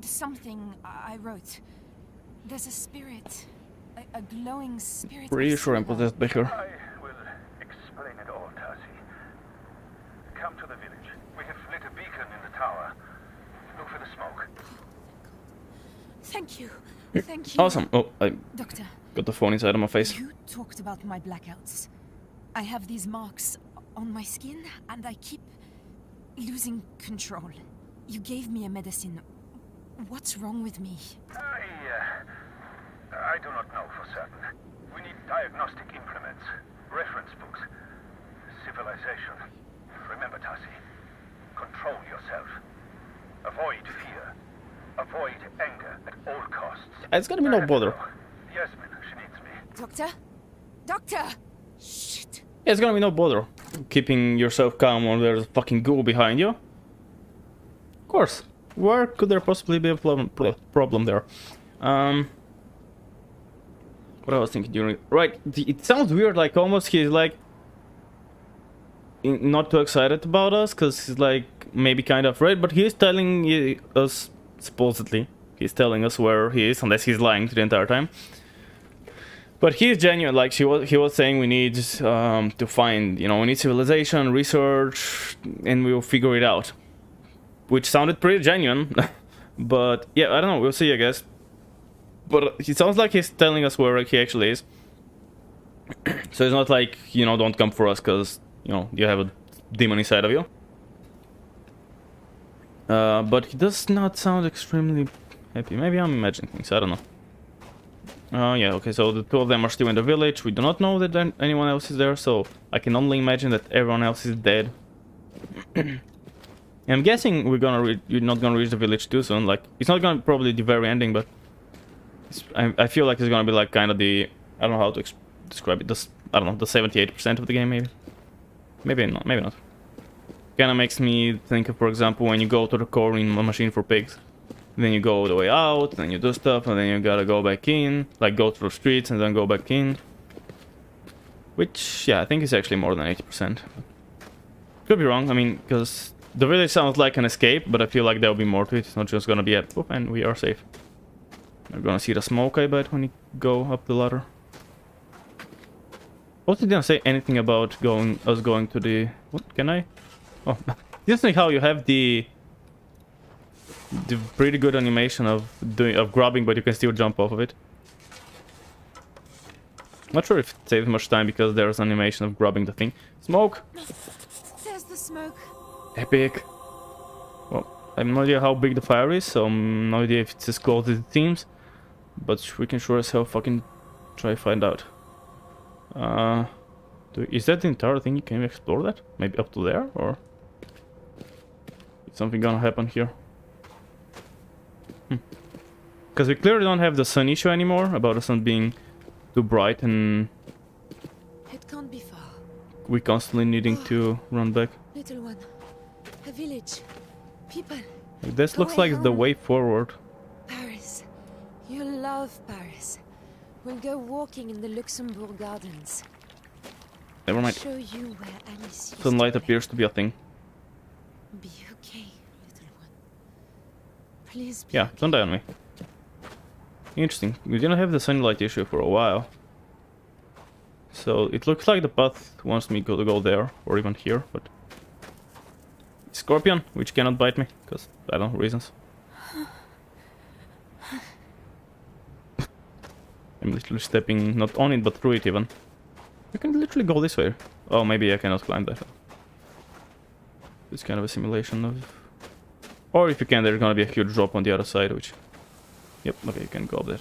something I wrote. There's a spirit, a glowing spirit. Pretty sure I'm possessed by her. I will explain it all, Tassie. Come to the village. We have lit a beacon in the tower. Look for the smoke. Thank you. Thank you. Awesome. Oh, I Doctor, got the phone inside of my face. you talked about my blackouts. I have these marks on my skin, and I keep losing control. You gave me a medicine. What's wrong with me? I do not know for certain. We need diagnostic implements, reference books, civilization. Remember, Tassie, control yourself. Avoid fear. Avoid anger at all costs. It's gonna be no bother. Yasmin, she needs me. Doctor? Doctor! Shit. Yeah, it's gonna be no bother keeping yourself calm when there's a fucking ghoul behind you. Of course. Where could there possibly be a problem there? What I was thinking during... Right, it sounds weird, like almost he's like... not too excited about us, because he's like maybe kind of afraid, but he's telling us, supposedly, he's telling us where he is, unless he's lying the entire time. But he's genuine, like he was saying we need to find, you know, we need civilization, research, and we'll figure it out. Which sounded pretty genuine, but yeah, I don't know, we'll see, I guess. But it sounds like he's telling us where he actually is. So it's not like, you know, don't come for us because, you know, you have a demon inside of you. But he does not sound extremely happy. Maybe I'm imagining things, I don't know. Yeah, okay, so the two of them are still in the village. We do not know that anyone else is there, so I can only imagine that everyone else is dead. I'm guessing you're not gonna reach the village too soon. Like, it's not gonna probably the very ending, but I feel like it's gonna be like kind of the, I don't know how to describe it. I don't know, the 78% of the game, maybe. Maybe not. Maybe not. Kind of makes me think of, for example, when you go to the core in a machine for pigs. Then you go the way out, then you do stuff, and then you gotta go back in. Like, go through streets and then go back in. Which, yeah, I think is actually more than 80%. Could be wrong, I mean, because the village sounds like an escape, but I feel like there'll be more to it. It's not just gonna be a... Oh, and we are safe. We're gonna see the smoke, I bet, when you go up the ladder. Also didn't say anything about us going to the... What, can I? Oh, just like how you have the pretty good animation of grabbing, but you can still jump off of it. Not sure if it saves much time because there's animation of grabbing the thing. Smoke! There's the smoke. Epic! Well, I have no idea how big the fire is, so no idea if it's as close as it seems. But we can sure as hell fucking try to find out. Is that the entire thing? Can you explore that? Maybe up to there? Or is something gonna happen here? Because we clearly don't have the sun issue anymore, about the sun being too bright and It can't be far. we constantly needing to run back. Little one. A village. People. This looks like the way forward. Paris. You love Paris. We'll go walking in the Luxembourg gardens. Never mind. Show you where Alice used Sunlight to appears to be a thing. Be okay, little one. Please be Yeah, okay. don't die on me. Interesting. We didn't have the sunlight issue for a while. So it looks like the path wants me to go there, or even here, but... Scorpion, which cannot bite me, because, I don't know, reasons. I'm literally stepping not on it, but through it even. You can literally go this way. Oh, maybe I cannot climb that. It's kind of a simulation of... Or if you can, there's gonna be a huge drop on the other side, which... Yep, okay, you can go up there.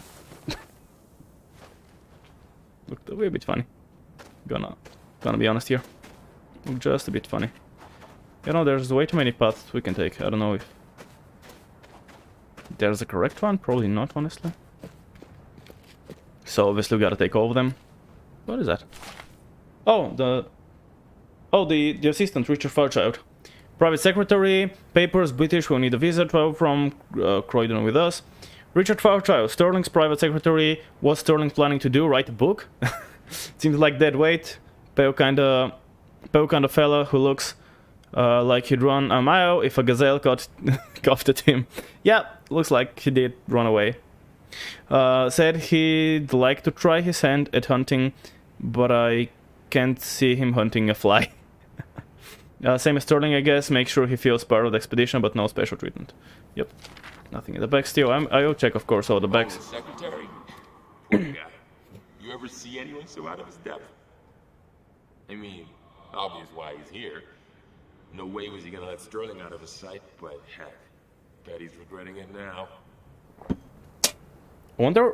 Looked a bit funny. Gonna be honest here. Just a bit funny. You know, there's way too many paths we can take. I don't know if there's a correct one. Probably not, honestly. So obviously we gotta take all of them. What is that? Oh, Oh, the assistant, Richard Fairchild. Private secretary, papers, British, we need a visa travel from Croydon with us. Richard Fairchild, Sterling's private secretary. What's Sterling planning to do? Write a book? Seems like dead weight. Pale kind of fella who looks like he'd run a mile if a gazelle coughed at him. Yeah, looks like he did run away. Said he'd like to try his hand at hunting, but I can't see him hunting a fly. Same as Sterling, I guess. Make sure he feels part of the expedition, but no special treatment. Yep. Nothing in the back still. I'll check, of course, all the backs. The secretary? Poor guy. You ever see anyone so out of his depth? I mean, obvious why he's here. No way was he gonna let Sterling out of his sight, but heck, bet he's regretting it now. I wonder,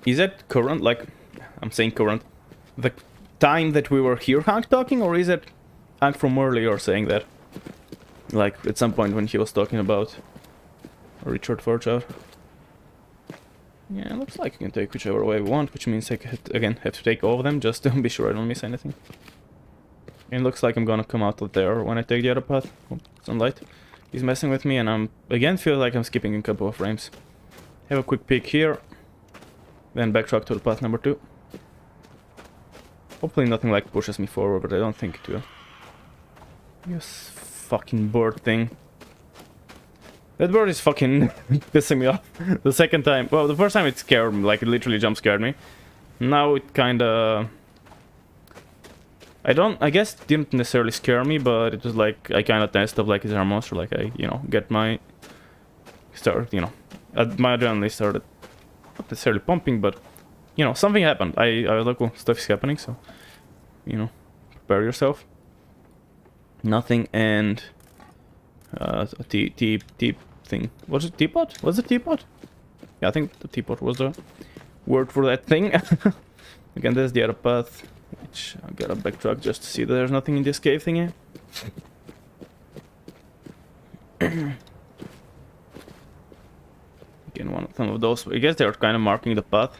is it current, like, I'm saying current, the time that we were here Hank talking, or is it Hank from earlier saying that? Like, at some point when he was talking about Richard Fairchild. Yeah, looks like you can take whichever way we want, which means I could, again, have to take all of them just to be sure I don't miss anything. And it looks like I'm gonna come out of there when I take the other path. Oh, sunlight. He's messing with me and I'm, again, feel like I'm skipping a couple of frames. Have a quick peek here. Then backtrack to the path number 2. Hopefully nothing like pushes me forward, but I don't think it will. This fucking bird thing. That bird is fucking pissing me off. The second time, well, the first time it scared me, like it literally jump scared me. Now it kinda... I guess it didn't necessarily scare me, but it was like, I kinda tensed up like it's a monster, like I, you know, get my... my adrenaline started not necessarily pumping, but, you know, something happened. I was like, well, stuff is happening, so, you know, prepare yourself. Nothing, and tea thing. Was it teapot? Was it teapot? Yeah, I think the teapot was the word for that thing. Again, there's the other path, which I gotta backtrack just to see that there's nothing in this cave thingy. Again, some of those. I guess they're kind of marking the path.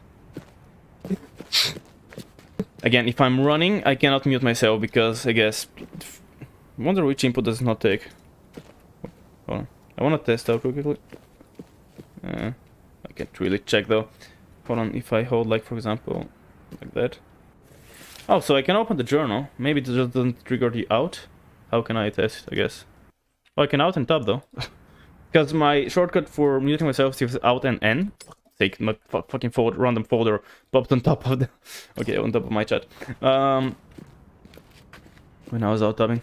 Again, if I'm running, I cannot mute myself because I guess. I wonder which input does not take. Hold on. I want to test out real quickly. I can't really check though. Hold on, if I hold, like, for example, like that. Oh, so I can open the journal. Maybe it just doesn't trigger the out. How can I test, I guess? Oh, I can out and tab though. Because my shortcut for muting myself is out and N. Take my fucking random folder popped on top of the... Okay, on top of my chat. When I was out tabbing.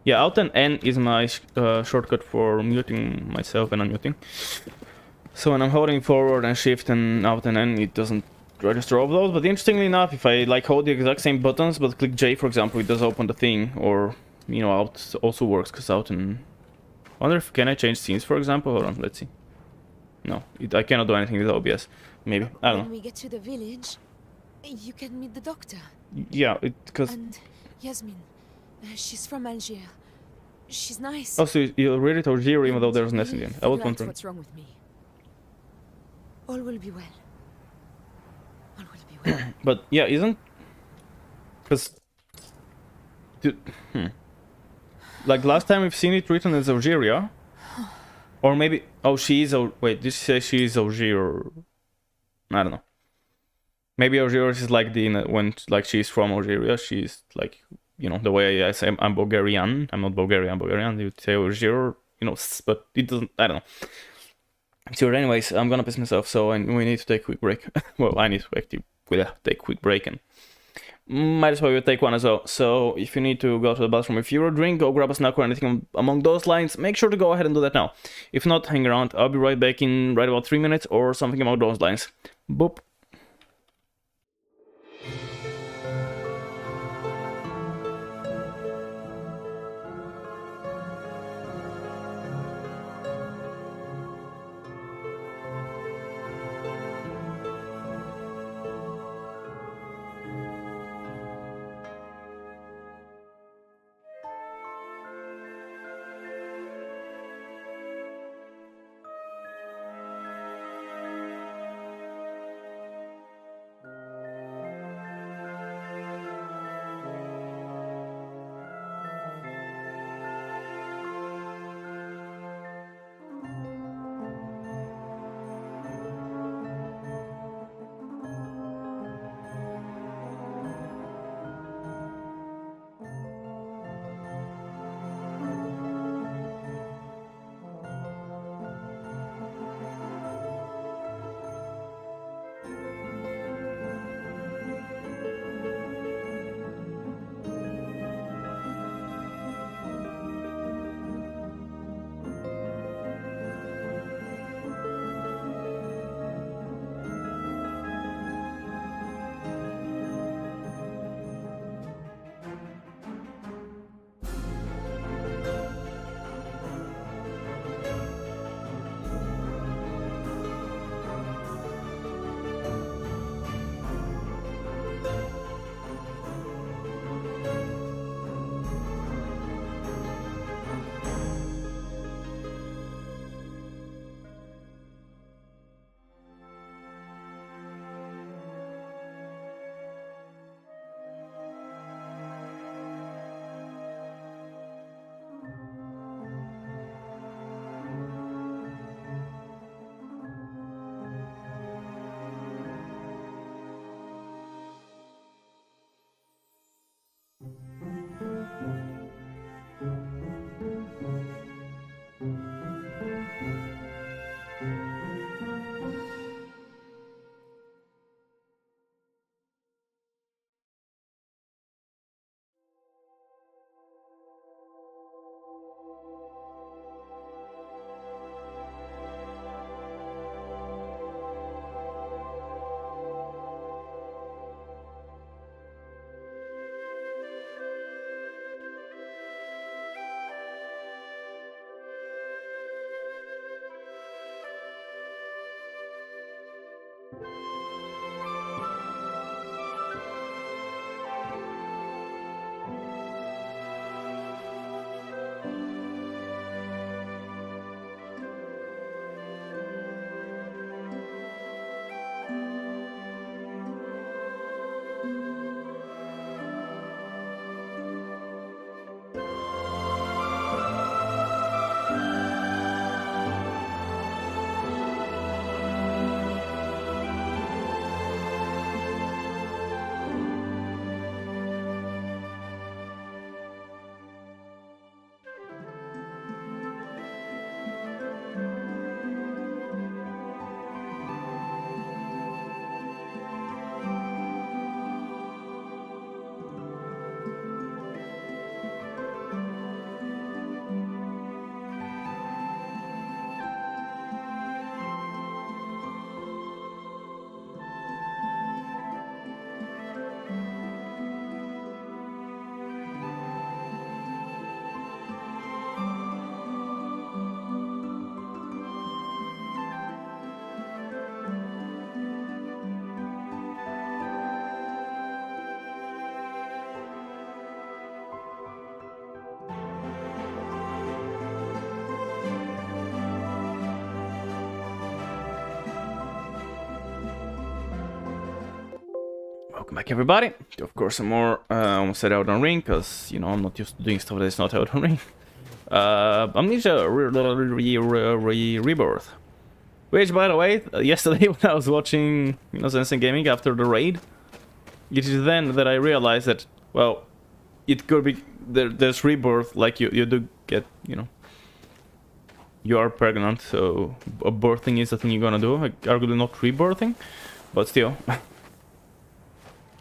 Yeah, Alt and N is my shortcut for muting myself and unmuting. So when I'm holding forward and shift and Alt and N, it doesn't register all of those. But interestingly enough, if I like hold the exact same buttons, but click J, for example, it does open the thing. Or, you know, Alt also works, because Alt and... I wonder if, can I change scenes, for example? Hold on, let's see. No, I cannot do anything with OBS. Maybe, I don't know. When we get to the village, you can meet the doctor. Yeah, because... And Yasmin. She's from Algiers. She's nice. Oh, so you read it Algiers even though there's an S in the end. I was wondering. What's wrong with me? All will be well. All will be well. But yeah, isn't... Because... Like last time we've seen it written as Algeria. Or maybe... Oh, she is... Wait, did she say she is Algiers? I don't know. Maybe Algiers is like the... When like she's from Algeria, she's like... You know, the way I say I'm Bulgarian. I'm not Bulgarian, I'm Bulgarian. You would say Algiers, you know, but it doesn't... I don't know. So anyways, I'm gonna piss myself, so we need to take a quick break. Well, I need to actually take a quick break, and might as well take one as well. So if you need to go to the bathroom, if you're a drink, go grab a snack or anything among those lines, make sure to go ahead and do that now. If not, hang around. I'll be right back in right about 3 minutes or something along those lines. Boop. Welcome back, everybody. Of course, some more almost at Elden Ring, because, you know, I'm not used to doing stuff that's not Elden Ring. Amnesia Rebirth. Which, by the way, yesterday when I was watching, you know, Zensen Gaming after the raid, it is then that I realized that, well, it could be, there's Rebirth, like you do get, you know, you are pregnant, so birthing is the thing you're gonna do, like, arguably not rebirthing, but still.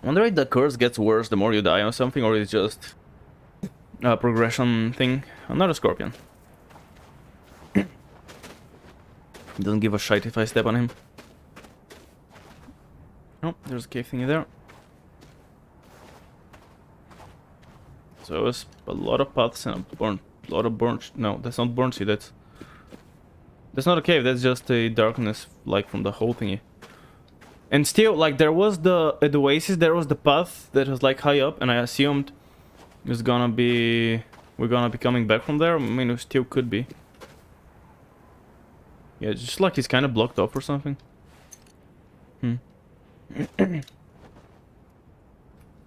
I wonder if the curse gets worse the more you die or something, or it's just a progression thing. Another scorpion. Doesn't give a shit if I step on him. Oh, there's a cave thingy there. So it's a lot of paths and a lot of burnt. No, that's not burnt seed. That's not a cave. That's just a darkness, like from the whole thingy. And still, like, there was the oasis, there was the path that was like high up, and I assumed it's gonna be, we're gonna be coming back from there. I mean, it still could be. Yeah, just like it's kind of blocked off or something.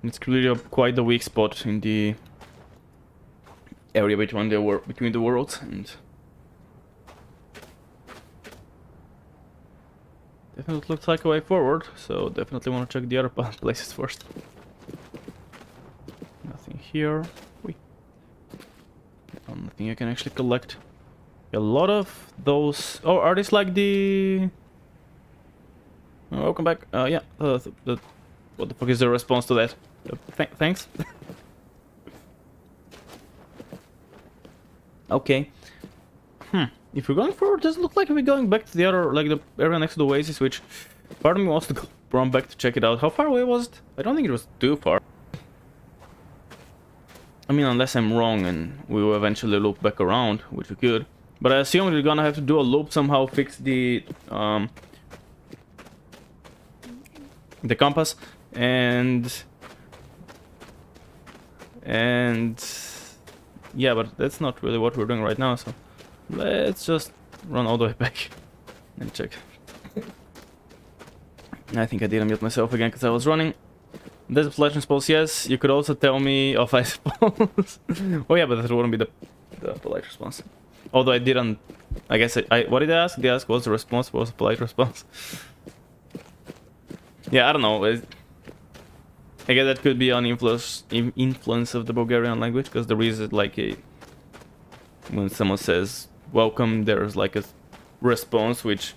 It's clearly quite the weak spot in the area between the worlds, and definitely looks like a way forward, so definitely want to check the other places first. Nothing here. Nothing I can actually collect. A lot of those... Oh, are these like the... Oh, welcome back. Yeah, what the fuck is the response to that? Thanks. Okay. If we're going forward, does it look like we're going back to the other, like the area next to the oasis, which part of me wants to run back to check it out. How far away was it? I don't think it was too far. I mean, unless I'm wrong and we will eventually loop back around, which we could. But I assume we're gonna have to do a loop somehow, fix the compass, and yeah, but that's not really what we're doing right now, so let's just run all the way back and check. I think I did unmute myself again because I was running. There's a polite response, yes. You could also tell me off, I suppose. Oh yeah, but that wouldn't be the polite response. Although I didn't... I guess what did I ask? They asked what's the response, what was the polite response? Yeah, I don't know. I guess that could be an influence of the Bulgarian language, because there is like a... When someone says welcome, there's like a response, which...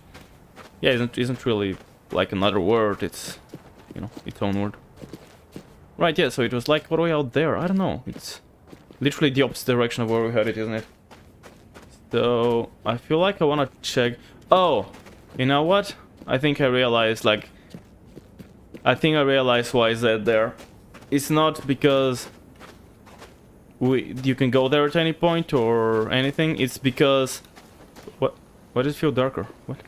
Yeah, isn't really like another word, it's... You know, its own word. Right, yeah, so it was like all the way out there. I don't know. It's literally the opposite direction of where we had it, isn't it? So I feel like I want to check. Oh, you know what? I think I realized, like, I think I realized why is that there. It's not because you can go there at any point or anything. It's because... What? Why does it feel darker? What?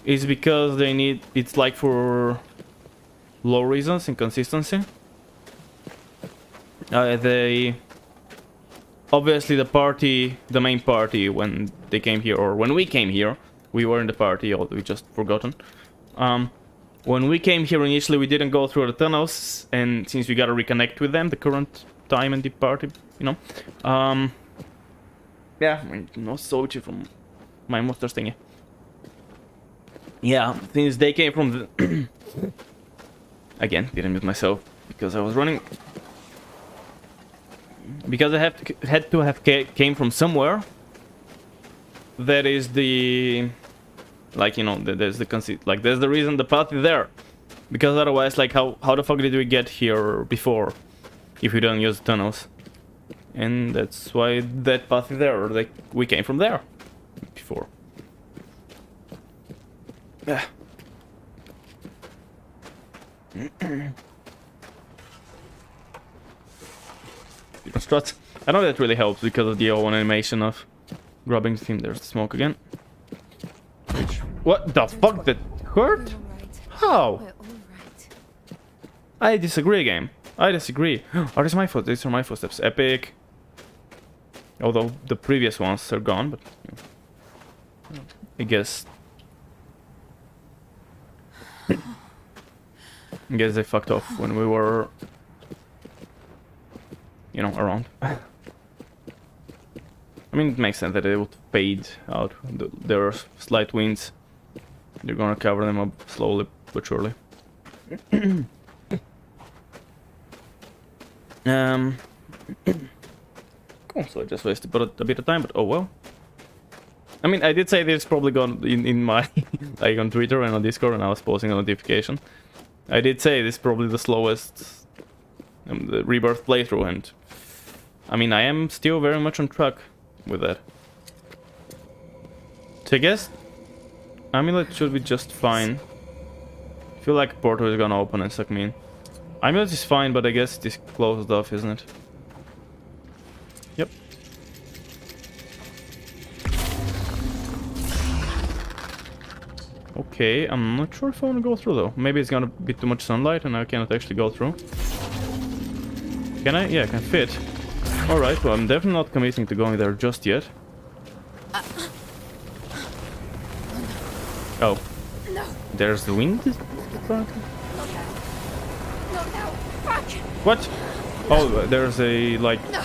is because they need, it's like for low reasons, inconsistency. They obviously the main party when they came here, or when we came here, we were in the party, or we just forgotten. When we came here initially, we didn't go through the tunnels, and since we gotta reconnect with them, the current time in the party, you know. Yeah, no soldier from my monsters thingy. Yeah, since they came from the again, didn't mute myself because I was running. Because I had to have came from somewhere. That is the, like, you know, there's the conceit, like there's the reason the path is there. Because otherwise, like, how the fuck did we get here before if we don't use the tunnels? And that's why that path is there. Like, we came from there before. Yeah. Struts. I know that really helps because of the O1 animation of grabbing the thing. There's the smoke again. Which, what the fuck? That hurt? How? I disagree, game. I disagree. Are these my footsteps? These are my footsteps. Epic. Although the previous ones are gone, but you know, I guess they fucked off when we were, you know, around. I mean, it makes sense that they would fade out. There are slight winds. They're gonna cover them up slowly but surely. Cool, so I just wasted a bit of time, but oh well. I mean, I did say this probably gone in my like on Twitter and on Discord, and I was posting a notification. I did say this is probably the slowest the Rebirth playthrough, and I mean, I am still very much on track with that. So I guess Amulet should be just fine. I feel like Portal is gonna open and suck me in. Amulet is fine, but I guess it is closed off, isn't it? Yep. Okay, I'm not sure if I want to go through though. Maybe it's gonna be too much sunlight and I cannot actually go through. Can I? Yeah, I can fit. Alright, well, I'm definitely not committing to going there just yet. Oh. No. There's the wind? No, fuck. What? Oh, there's a, like... No.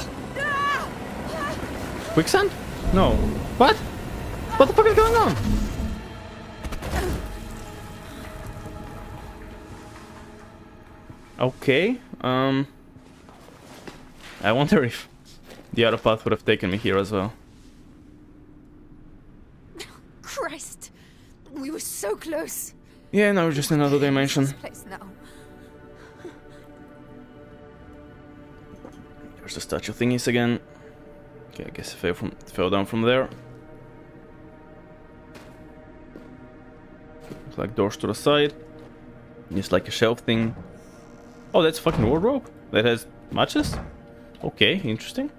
Quicksand? No. What? What the fuck is going on? Okay, I wonder if the other path would have taken me here as well. Christ, we were so close. Yeah, now we're just in another dimension. This place now. There's the statue thingies again. Okay, I guess I fell down from there. Looks like doors to the side. It's like a shelf thing. Oh, that's a fucking wardrobe that has matches? Okay, interesting.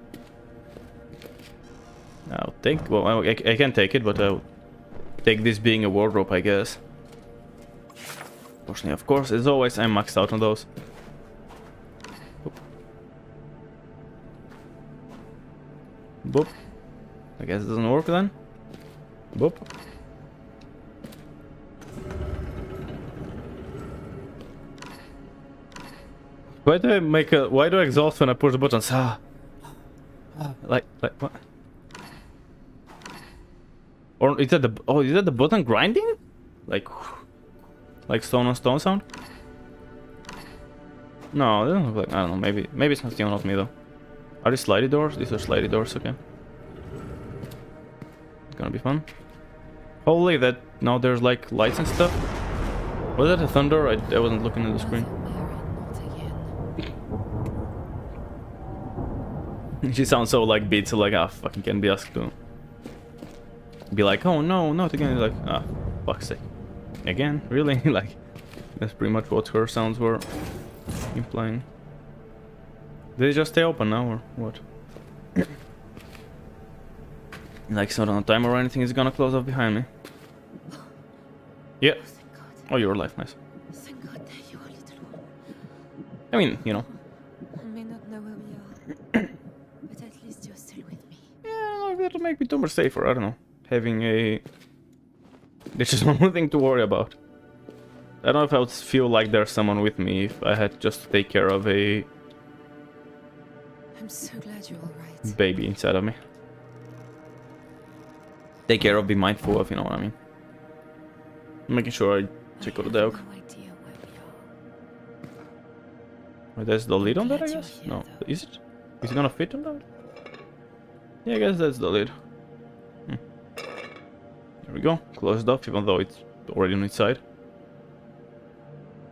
I'll take... Well, I can take it, but I'll take this being a wardrobe, I guess. Fortunately, of course, as always, I'm maxed out on those. Boop. Boop. I guess it doesn't work then. Boop. Why do I make a... Why do I exhaust when I push the buttons? Like what? Or is that the... Oh, is that the button grinding? Like stone on stone sound? No, they don't look like... I don't know, maybe it's not still not me though. Are these slidey doors? These are slidey doors, okay. It's gonna be fun. Holy, that... Now there's like lights and stuff. Was that a thunder? I wasn't looking at the screen. She sounds so like beat, so like, ah, fucking can't be asked to be like, oh no, not again. Like, ah, fuck's sake. Again? Really? Like, that's pretty much what her sounds were implying. Did they just stay open now, or what? Like, it's not on a timer or anything, it's gonna close off behind me. Yeah. Thank God. Oh, you're alive. Nice. Thank God that you are, little one. I mean, you know. I may not know where we are, but at least you're still with me. Yeah, that'll make me too much safer. I don't know. Having a... This is one more thing to worry about. I don't know if I would feel like there's someone with me if I had just to take care of a I'm so glad you're alright. baby inside of me. Take care of, be mindful of, you know what I mean. Making sure I check out the dog. No idea where we are. Wait, there's the lid on that, I glad you're guess? here, No. though. Is it? Is it gonna fit on that? Yeah, I guess that's the lid. There we go. Closed off, even though it's already on its side.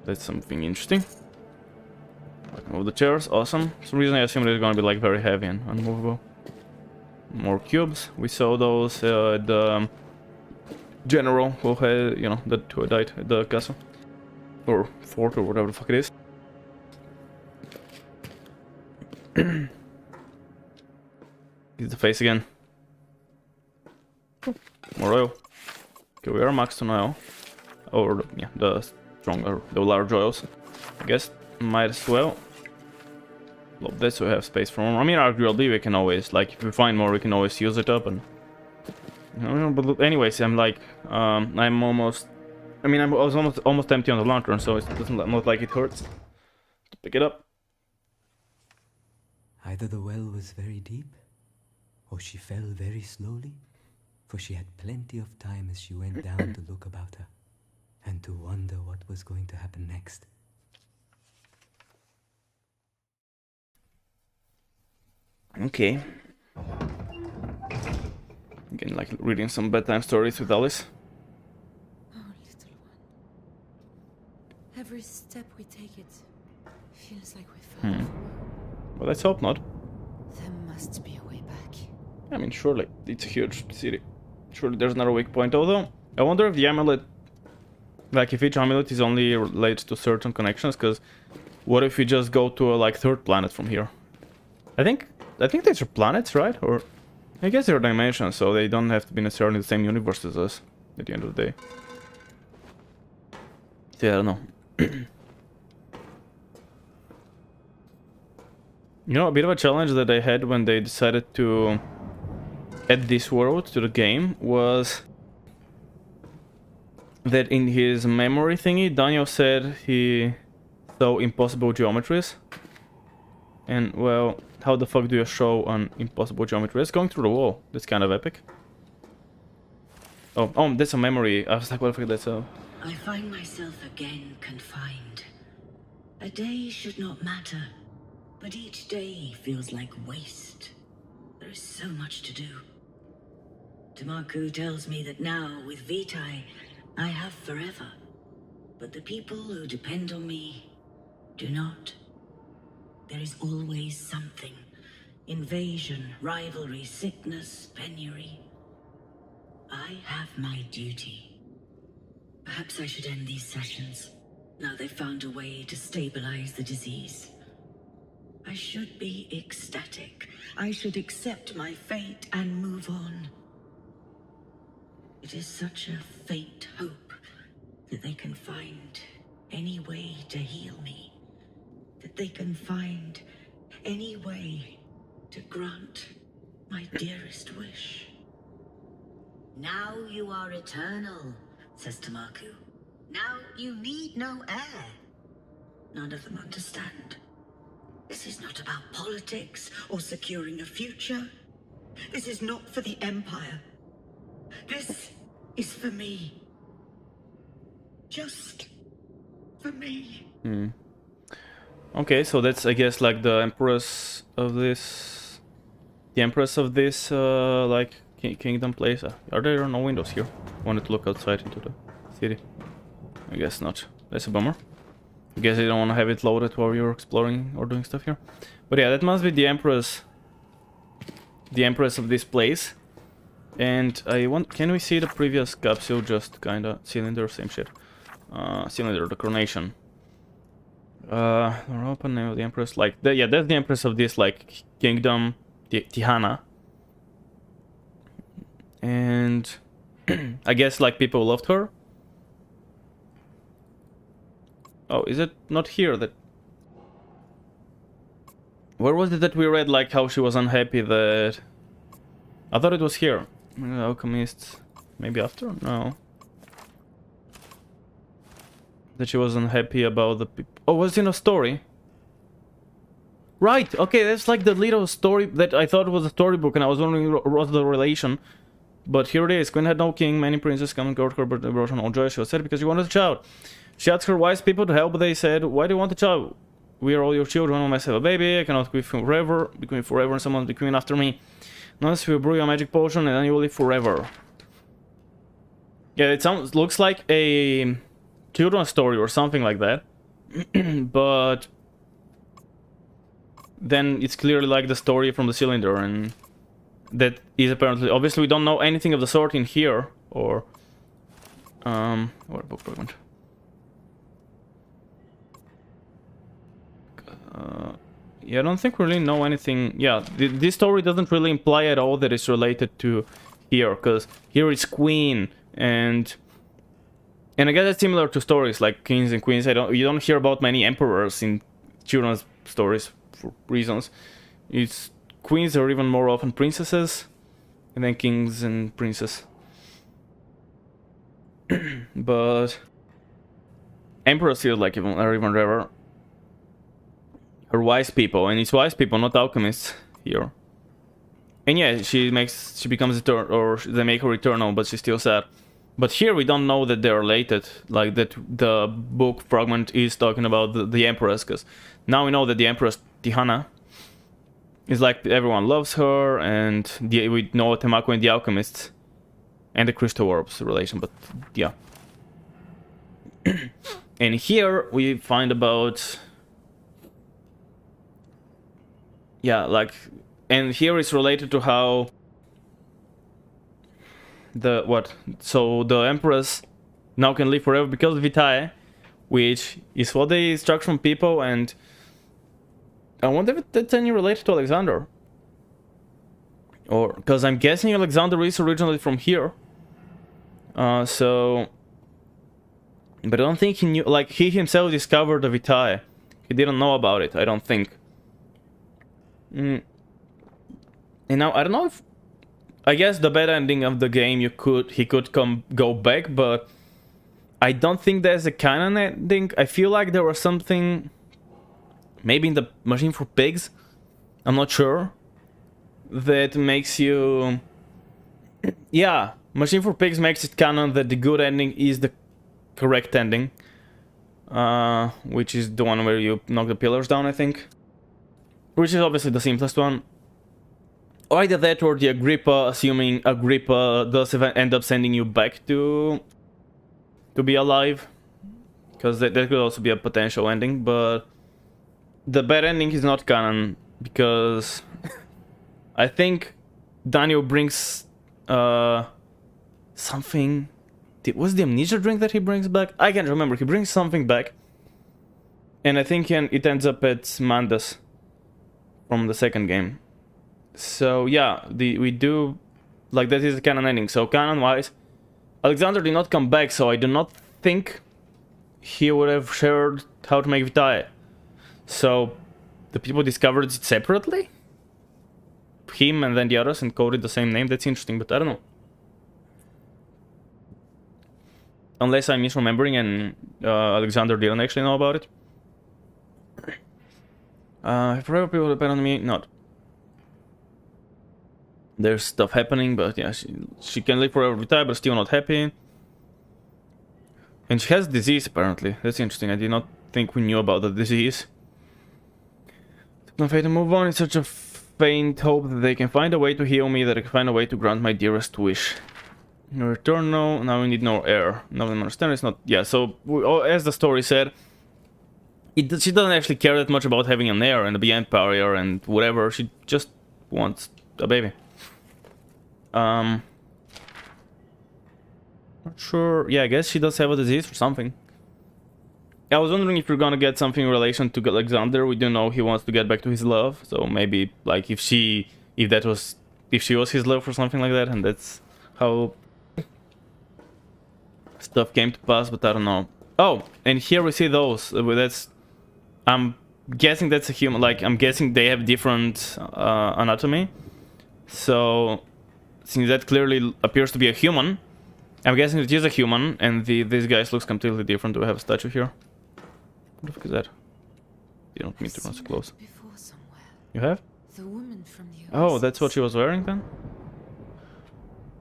That's something interesting. I can move the chairs, awesome. For some reason I assume they're gonna be like very heavy and unmovable. More cubes. We saw those at the general who had, you know, that who died at the castle. Or fort or whatever the fuck it is. Here's the face again. More oil. Okay, we are maxed on oil. Or, yeah, the stronger, the large oils. I guess might as well. Love this, so we have space for more. I mean, arguably, we can always, like, if we find more, we can always use it up. And, you know, but anyways, I'm like, I'm almost. I mean, I was almost empty on the lantern, so it doesn't not like it hurts to pick it up. Either the well was very deep, or she fell very slowly, for she had plenty of time as she went down to look about her, and to wonder what was going to happen next. Okay. Again, like reading some bedtime stories with Alice. Oh, little one. Every step we take, it feels like we're further forward. But let's hope not. There must be a way back. I mean, surely. It's a huge city. Surely there's another weak point. Although, I wonder if the amulet... Like, if each amulet is only related to certain connections, because... What if we just go to a, like, third planet from here? I think these are planets, right? Or... I guess they're dimensions, so they don't have to be necessarily the same universe as us, at the end of the day. Yeah, I don't know. You know, a bit of a challenge that I had when they decided to add this world to the game was that in his memory thingy, Daniel said he saw impossible geometries. And, well, how the fuck do you show an impossible geometry? It's going through the wall. That's kind of epic. Oh, that's a memory. I was like, what the fuck, that's a... I find myself again confined. A day should not matter, but each day feels like waste. There is so much to do. Tamaku tells me that now, with Vitae, I have forever. But the people who depend on me do not. There is always something. Invasion, rivalry, sickness, penury. I have my duty. Perhaps I should end these sessions. Now they've found a way to stabilize the disease. I should be ecstatic. I should accept my fate and move on. It is such a faint hope that they can find any way to heal me. That they can find any way to grant my dearest wish. Now you are eternal, says Tamaku. Now you need no heir. None of them understand. This is not about politics or securing a future. This is not for the Empire. This is for me. Just for me. Okay, so that's, I guess, like the Empress of this... The Empress of this, like, kingdom place. Are there no windows here? Wanted to look outside into the city. I guess not. That's a bummer. I guess they don't want to have it loaded while you're exploring or doing stuff here. But yeah, that must be the Empress... The Empress of this place. And I want... Can we see the previous capsule? Just kinda... Cylinder, same shit. Cylinder, the coronation. Open name of the Empress, like, yeah, that's the Empress of this, like, kingdom, Tihana. And I guess, like, people loved her. Oh, is it not here that... Where was it that we read, like, how she was unhappy that... I thought it was here. Alchemists... Maybe after? No. That she was unhappy about the people... Oh, was it in a story? Right, okay, that's like the little story that I thought was a storybook, and I was wondering what's the relation. But here it is. Queen had no king, many princes come and court her, but they brought her no joy. She was sad because she wanted a child. She asked her wise people to help, but they said, why do you want a child? We are all your children. I must have a baby. I cannot be queen forever, and someone will be queen after me. Unless we brew a magic potion, and then you will live forever. Yeah, it looks like a children's story or something like that. But then it's clearly like the story from the cylinder, and that is apparently... Obviously, we don't know anything of the sort in here, or... What book fragment? Yeah, I don't think we really know anything... Yeah, this story doesn't really imply at all that it's related to here, because here it's queen, and I guess it's similar to stories like kings and queens. You don't hear about many emperors in children's stories for reasons. It's queens are even more often princesses, and then kings and princes. But emperors here like are even rarer. Are wise people, and it's wise people, not alchemists here. And yeah, she becomes eternal, or they make her eternal, but she's still sad. But here we don't know that they're related, like that the book fragment is talking about the Empress, because now we know that the Empress Tihana is like everyone loves her, and we know Temako and the Alchemists and the Crystal Orbs relation, but yeah. And here we find about... Yeah, like... And here it's related to how... So the Empress now can live forever because of Vitae, which is what they extract from people, and I wonder if that's any related to Alexander. Or, because I'm guessing Alexander is originally from here. So... But I don't think he knew, like, he himself discovered the Vitae. He didn't know about it, I don't think. And now, I don't know if... I guess the bad ending of the game, he could go back, but I don't think there's a canon ending. I feel like there was something, maybe in the Machine for Pigs, I'm not sure, that makes you... Yeah, Machine for Pigs makes it canon that the good ending is the correct ending, which is the one where you knock the pillars down, I think, which is obviously the simplest one. Or either that or the Agrippa, assuming Agrippa does end up sending you back to be alive. Because that could also be a potential ending, but the bad ending is not canon, because I think Daniel brings something... Was the Amnesia drink that he brings back? I can't remember. He brings something back, and I think it ends up at Mandas from the second game. So yeah, we do, like, that is the canon ending. So canon-wise, Alexander did not come back, so I do not think he would have shared how to make Vitae. So the people discovered it separately, him and then the others, and coded the same name. That's interesting, but I don't know. Unless I'm misremembering and Alexander didn't actually know about it. Forever people depend on me, not. There's stuff happening, but yeah, she can live forever with time, but still not happy. And she has disease, apparently. That's interesting. I did not think we knew about the disease. No fate to move on. It's such a faint hope that they can find a way to heal me, that I can find a way to grant my dearest wish. No return, no. Now we need no heir. Now I understand it's not... Yeah, so, as the story said, she doesn't actually care that much about having an heir and the empire and whatever. She just wants a baby. Not sure. Yeah, I guess she does have a disease or something. I was wondering if you're gonna get something in relation to Alexander. We do know he wants to get back to his love, so maybe like if she was his love or something like that, and that's how stuff came to pass. But I don't know. Oh, and here we see those. That's... I'm guessing that's a human. Like, I'm guessing they have different anatomy. So, since that clearly appears to be a human, I'm guessing it is a human, and these guys looks completely different. Do we have a statue here? What the fuck is that? You don't mean to run so close. You have? The woman from the Oh, that's what she was wearing then?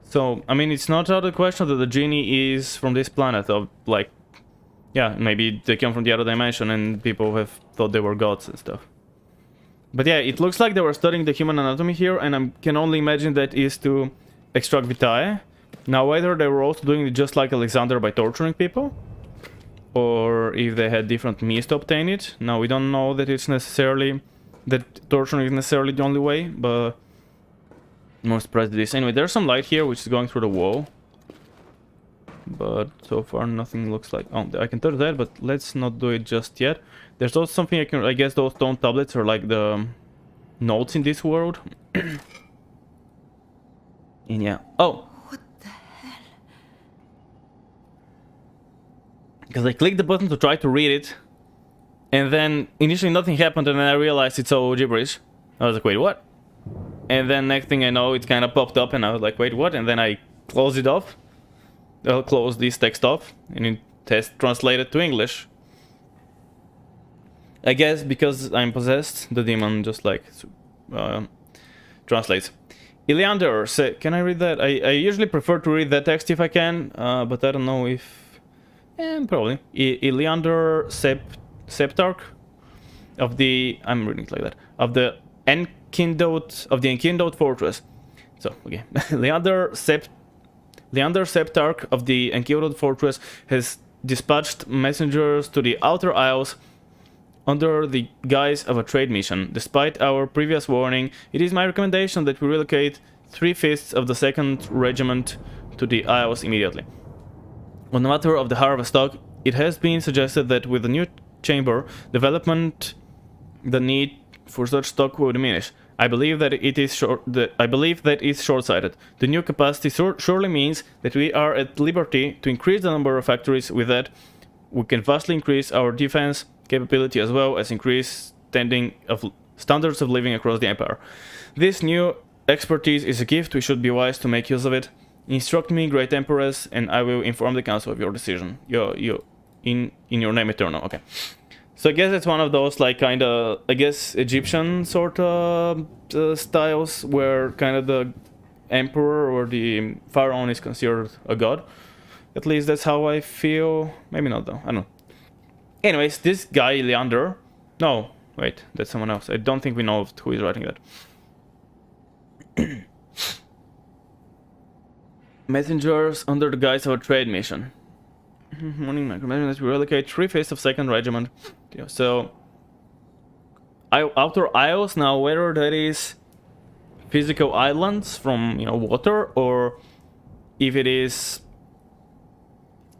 So, I mean, it's not out of the question that the genie is from this planet of, like... Yeah, maybe they come from the other dimension and people have thought they were gods and stuff. But yeah, it looks like they were studying the human anatomy here, and I can only imagine that is to extract vitae. Now, whether they were also doing it just like Alexander by torturing people, or if they had different means to obtain it. Now, we don't know that it's necessarily... that torturing is necessarily the only way, but... I'm more surprised at this. Anyway, there's some light here which is going through the wall. But so far nothing looks like... Oh, I can touch that, but let's not do it just yet. There's also something I can... I guess those stone tablets are like the notes in this world. And yeah. Oh! What the hell? Because I clicked the button to try to read it. And then initially nothing happened, and then I realized it's all gibberish. I was like, wait, what? And then next thing I know, it kind of popped up, and I was like, wait, what? And then I closed it off. I'll close this text off, and it has translated to English. I guess because I'm possessed, the demon just like translates. Iliander, can I read that? I usually prefer to read that text if I can, but I don't know if... probably. Iliander Septarch of the... I'm reading it like that. Of the Enkindled Fortress. So, okay. Leander Septarch of the Enkindled Fortress has dispatched messengers to the Outer Isles under the guise of a trade mission. Despite our previous warning, it is my recommendation that we relocate 3/5 of the 2nd Regiment to the Isles immediately. On the matter of the harvest stock, it has been suggested that with the new chamber development, the need for such stock will diminish. I believe that it is short-sighted. The new capacity surely means that we are at liberty to increase the number of factories. With that, we can vastly increase our defense capability as well as increase standards of living across the Empire. This new expertise is a gift. We should be wise to make use of it. Instruct me, Great Empress, and I will inform the Council of your decision. In your name, Eternal. Okay. So I guess it's one of those, like, kind of, I guess, Egyptian sort of styles where kind of the emperor or the pharaoh is considered a god. At least that's how I feel. Maybe not, though. I don't know. Anyways, this guy, Leander... No, wait, that's someone else. I don't think we know who is writing that. Messengers under the guise of a trade mission. Morning micromanagement that we relocate 3/5 of 2nd Regiment. Okay, so Outer Isles, now whether that is physical islands from, water, or if it is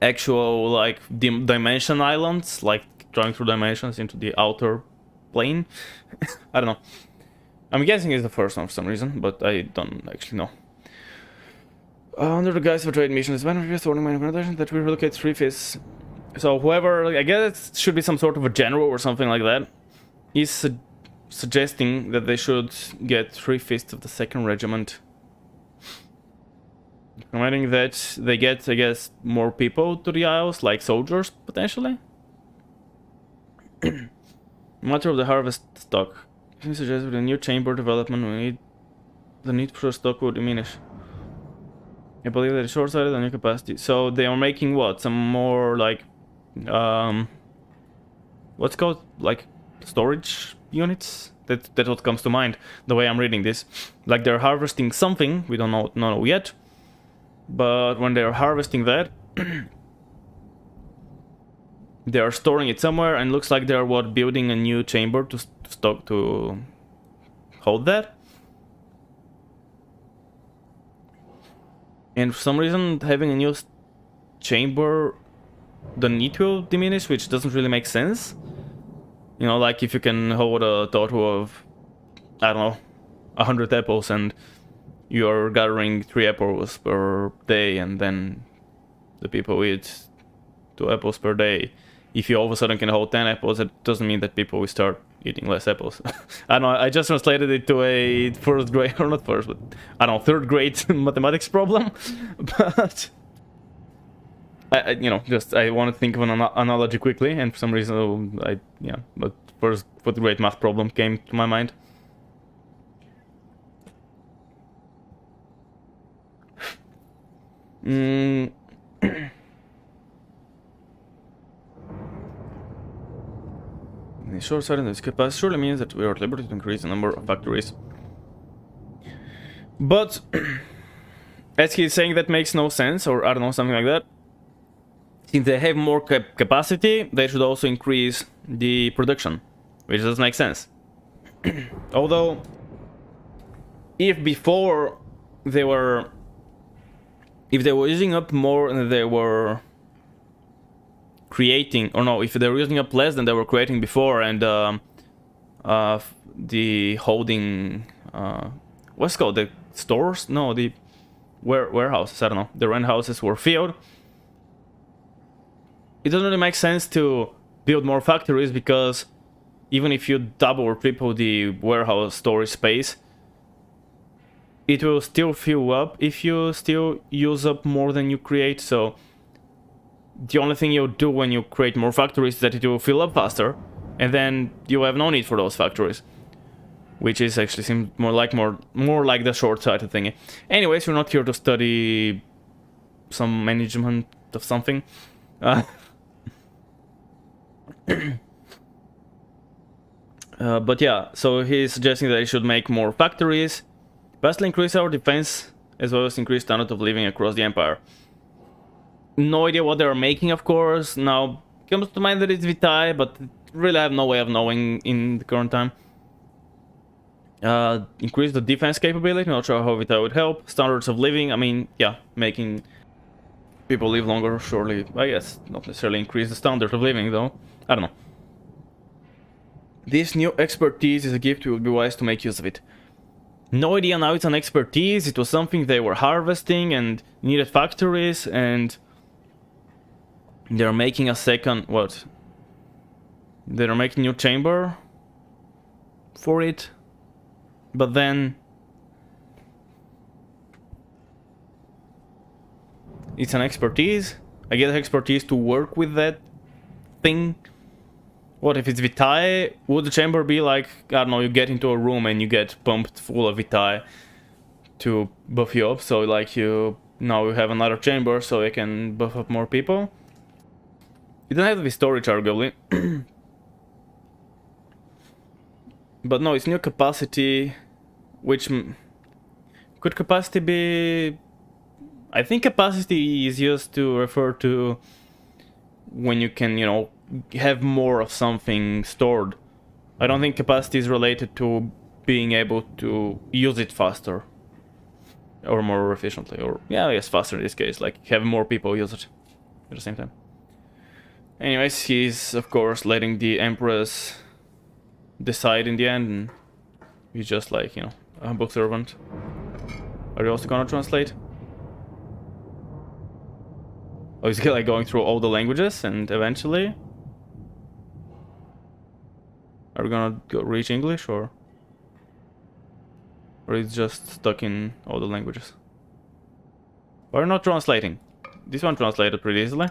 actual like dimension islands, like drawing through dimensions into the outer plane. I don't know. I'm guessing it's the first one for some reason, but I don't actually know. Under the guise of a trade mission, is one of your sorting my recommendation that we relocate 3/5. So whoever, I guess it should be some sort of a general or something like that, is suggesting that they should get 3/5 of the 2nd Regiment. Recommending that they get, I guess, more people to the Isles, like soldiers, potentially? Matter of the harvest stock. He suggests with a new chamber development, the need for stock will diminish. I believe that it's short-sighted and new capacity. So they are making what? Some more like what's called like storage units? That's what comes to mind the way I'm reading this. Like they're harvesting something, we don't know yet. But when they're harvesting that, they are storing it somewhere, and looks like they're building a new chamber to stock to hold that. And for some reason, having a new chamber, the need will diminish, which doesn't really make sense. Like if you can hold a total of, I don't know, 100 apples, and you're gathering 3 apples per day, and then the people eat 2 apples per day. If you all of a sudden can hold 10 apples, it doesn't mean that people will start eating less apples. I don't know, I just translated it to a first grade, or not first, but I don't know, third grade mathematics problem. But you know, just I want to think of an analogy quickly, and for some reason, but first grade math problem came to my mind. The short side of this capacity surely means that we are at liberty to increase the number of factories. But as he's saying, that makes no sense, or I don't know, something like that. Since they have more capacity, they should also increase the production, which doesn't make sense. Although, if before they were using up more than they were creating, or no, if they were using up less than they were creating before, and the holding, what's it called, the stores? No, the warehouses, I don't know, the rent houses were filled. It doesn't really make sense to build more factories, because even if you double or triple the warehouse storage space, it will still fill up if you still use up more than you create. So the only thing you'll do when you create more factories is that it will fill up faster, and then you have no need for those factories, which is actually seems more like the short-sighted thing. Anyways, we're not here to study some management of something. But yeah, so he's suggesting that he should make more factories, vastly increase our defense, as well as increase standard of living across the empire. No idea what they are making, of course. Now, comes to mind that it's Vitae, but really I have no way of knowing in the current time. Increase the defense capability, not sure how Vitae would help. Standards of living, I mean, yeah, making people live longer, surely, I guess, not necessarily increase the standard of living, though. I don't know. This new expertise is a gift, we would be wise to make use of it. No idea now it's an expertise, it was something they were harvesting and needed factories, and they're making a second, what? They're making a new chamber for it, but then it's an expertise. I get expertise to work with that thing. What if it's Vitae? Would the chamber be like, I don't know, you get into a room and you get pumped full of Vitae to buff you up, so like now you have another chamber so you can buff up more people? You don't have to be storage, arguably. But no, it's new capacity, which could capacity be... I think capacity is used to refer to when you can, you know, have more of something stored. I don't think capacity is related to being able to use it faster or more efficiently, or yeah, I guess faster in this case, like have more people use it at the same time. Anyways, he's of course letting the Empress decide in the end, and he's just like, you know, a book servant. Are you also gonna translate? Oh, he's like going through all the languages, and eventually are we gonna reach English, or it's just stuck in all the languages? Why are you not translating? This one translated pretty easily.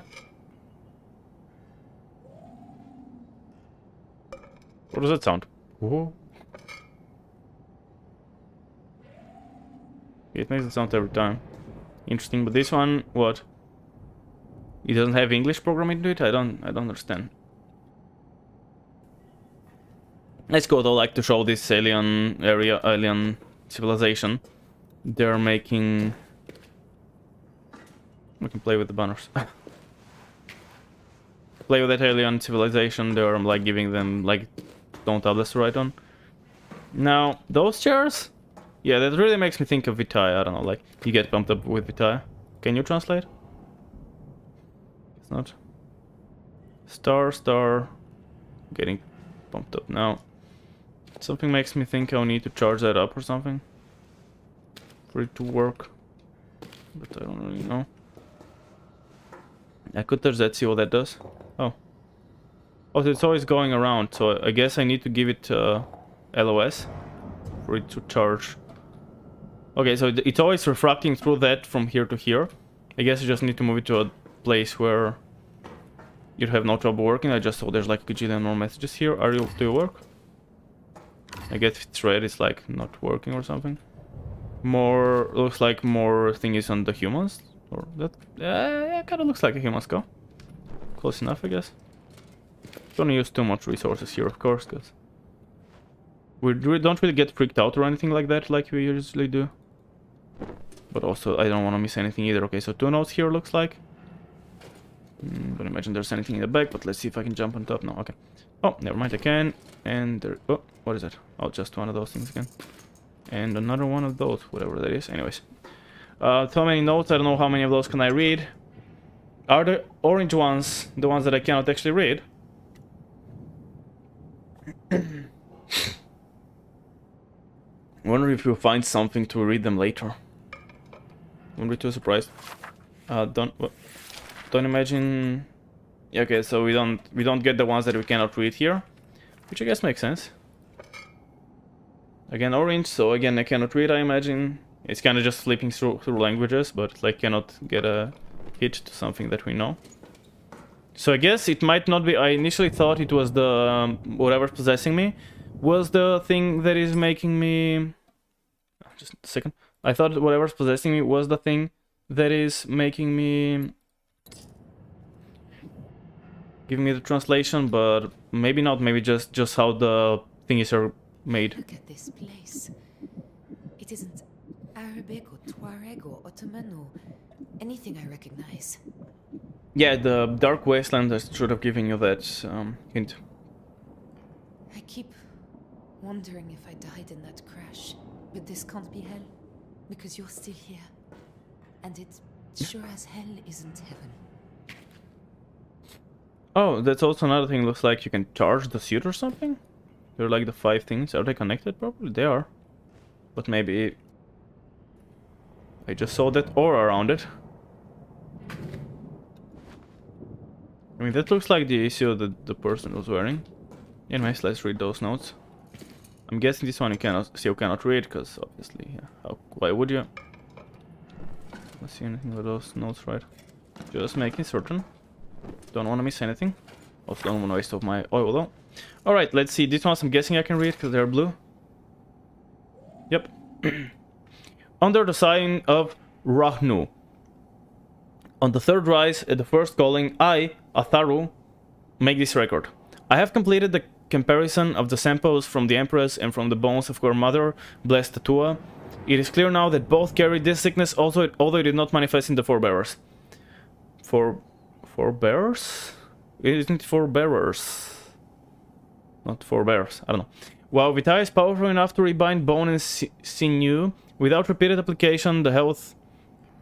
What does that sound? Whoa. It makes it sound every time. Interesting, but this one, what? It doesn't have English program into it? I don't understand. Let's go though, like to show this alien area, alien civilization. They're making... We can play with the banners. Play with that alien civilization. They're like giving them like stone tablets to write on. Now, those chairs? Yeah, that really makes me think of Vitae. I don't know, like you get pumped up with Vitae. Can you translate? It's not. Star. Getting pumped up now. Something makes me think I'll need to charge that up or something for it to work, but I don't really know. I could touch that, see what that does. Oh. Oh, so it's always going around, so I guess I need to give it LOS for it to charge. Okay, so it's always refracting through that from here to here. I guess I just need to move it to a place where you'd have no trouble working. I just saw there's like a gajillion more messages here. Do you work? I guess if it's red, it's like not working or something. More, looks like more thingies on the humans. Or that, yeah, kind of looks like a human skull. Close enough, I guess. Don't use too much resources here, of course, because we don't really get freaked out or anything like that, like we usually do. But also, I don't want to miss anything either. Okay, so 2 nodes here looks like. Don't imagine there's anything in the back, but let's see if I can jump on top. No, okay. Oh, never mind, I can. And there. Oh, what is that? Oh, just one of those things again. And another one of those, whatever that is. Anyways. So many notes, I don't know how many of those can I read. Are the orange ones the ones that I cannot actually read? I wonder if you'll find something to read them later. Won't be too surprised. Don't imagine. Yeah, okay, so we don't get the ones that we cannot read here, which I guess makes sense. Again, orange, so again I cannot read. I imagine it's kind of just flipping through languages, but like cannot get a hit to something that we know. So I guess it might not be. I initially thought it was the whatever's possessing me was the thing that is making me. Just a second. I thought whatever's possessing me was the thing that is making me. Giving me the translation, but maybe not. Maybe just how the thingies are made. Look at this place. It isn't Arabic or Tuareg or Ottoman or anything I recognize. Yeah, the Dark Wasteland, I should have given you that hint. I keep wondering if I died in that crash, but this can't be hell, because you're still here. And it sure as hell isn't heaven. Oh, that's also another thing. Looks like you can charge the suit or something. They're like the 5 things. Are they connected? Probably they are. But maybe I just saw that aura around it. I mean, that looks like the issue that the person was wearing. Anyways, let's read those notes. I'm guessing this one you still cannot read, because obviously, yeah, why would you? Let's see anything with those notes, right? Just making certain. Don't want to miss anything. Also don't want to waste of my oil though. Alright, let's see. These ones I'm guessing I can read because they're blue. Yep. Under the sign of Rahnu. On the 3rd rise at the first calling, I, Atharu, make this record. I have completed the comparison of the samples from the Empress and from the bones of her mother, blessed Tatua. It is clear now that both carried this sickness, although it did not manifest in the forebearers. Forebearers? Isn't it forebearers? Not forebearers, I don't know. While Vitae is powerful enough to rebind bone and sinew, without repeated application, the health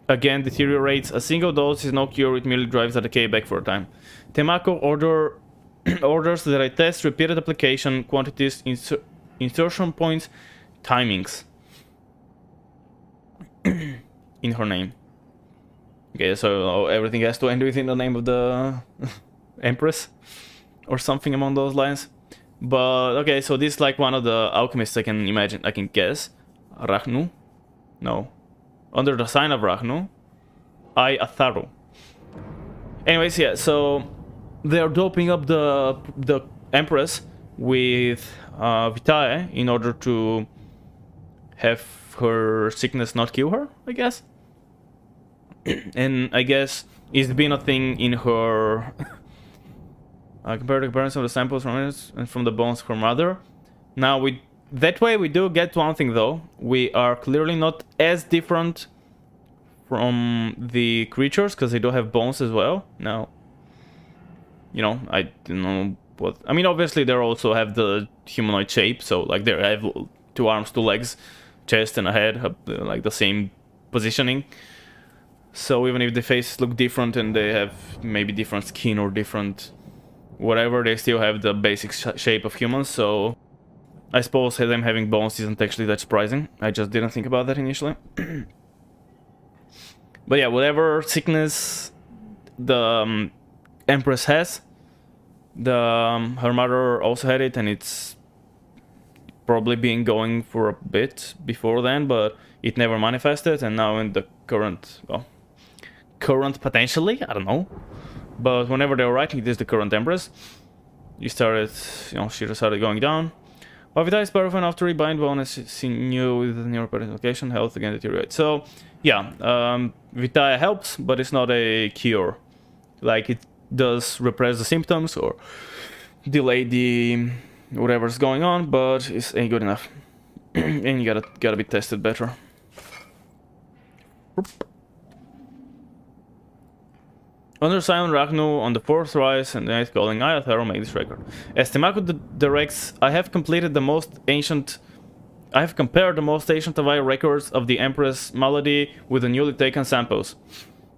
again deteriorates. A single dose is no cure, it merely drives the decay back for a time. Temako orders that I test repeated application, quantities, insertion points, timings. In her name. Okay, so everything has to end within the name of the Empress or something among those lines. But okay, so this is like one of the alchemists I can imagine, I can guess. Rahnu? No. Under the sign of Rahnu, I Atharu. Anyways, yeah, so they're doping up the Empress with Vitae in order to have her sickness not kill her, I guess. And I guess it's been a thing in her compared to appearance of the samples from it and from the bones of her mother. Now that way we do get one thing though. We are clearly not as different from the creatures because they do have bones as well. Now, you know, I don't know what. I mean, obviously they also have the humanoid shape, so like they have 2 arms, 2 legs, chest and a head, like the same positioning. So even if the faces look different and they have maybe different skin or different whatever, they still have the basic shape of humans. So I suppose them having bones isn't actually that surprising. I just didn't think about that initially. But yeah, whatever sickness the Empress has. Her mother also had it, and it's probably been going for a bit before then, but it never manifested, and now in the current, well, current potentially, I don't know, but whenever they were writing this, the current Empress, you started, you know, she started going down. While Vita is powerful enough to rebind bonus, she knew with the near location, health again deteriorates. So, yeah, Vita helps, but it's not a cure. Like, it does repress the symptoms or delay the whatever's going on, but it ain't good enough. And you gotta be tested better. Under Simon Ragnu on the 4th rise and the 8th calling, I Athero make this record. As Temaku directs, I have compared the most ancient of records of the Empress malady with the newly taken samples.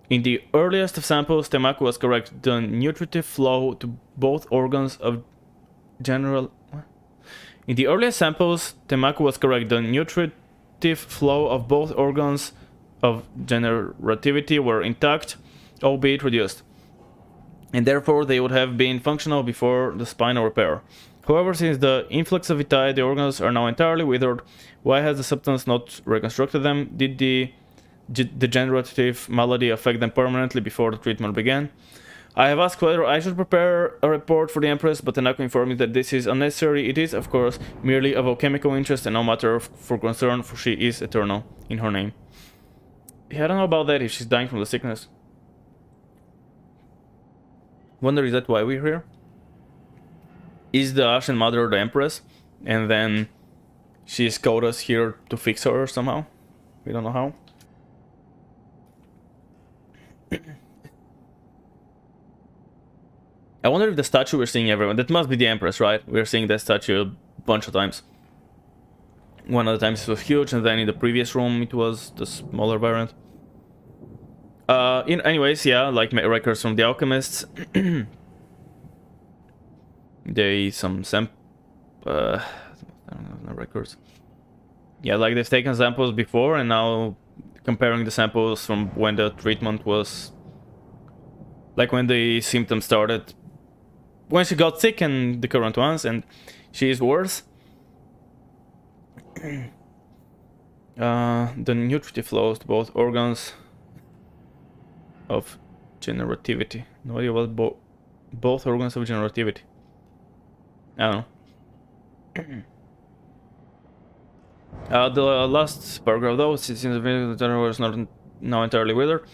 In the earliest of samples, Temaku was correct. The nutritive flow to both organs of general... In the earliest samples, Temaku was correct. The nutritive flow of both organs of generativity were intact, albeit reduced, and therefore they would have been functional before the spinal repair. However, since the influx of vitae, the organs are now entirely withered. Why has the substance not reconstructed them? Did the degenerative malady affect them permanently before the treatment began? I have asked whether I should prepare a report for the Empress, but Tanaka informed me that this is unnecessary. It is, of course, merely of a chemical interest and no matter for concern, for she is eternal in her name. Yeah, I don't know about that, if she's dying from the sickness. Wonder, is that why we're here? Is the Ashen Mother the Empress? And then she's called us here to fix her somehow? We don't know how. I wonder if the statue we're seeing everywhere... That must be the Empress, right? We're seeing that statue a bunch of times. One of the times it was huge, and then in the previous room it was the smaller variant. Anyways, yeah, like records from the alchemists. I don't know, records. Yeah, like they've taken samples before and now comparing the samples from when the treatment was, like when the symptoms started, when she got sick and the current ones, and she is worse. The nutritive flows to both organs of generativity. No idea what both organs of generativity. I don't know. The last paragraph though, since the general is not now entirely withered.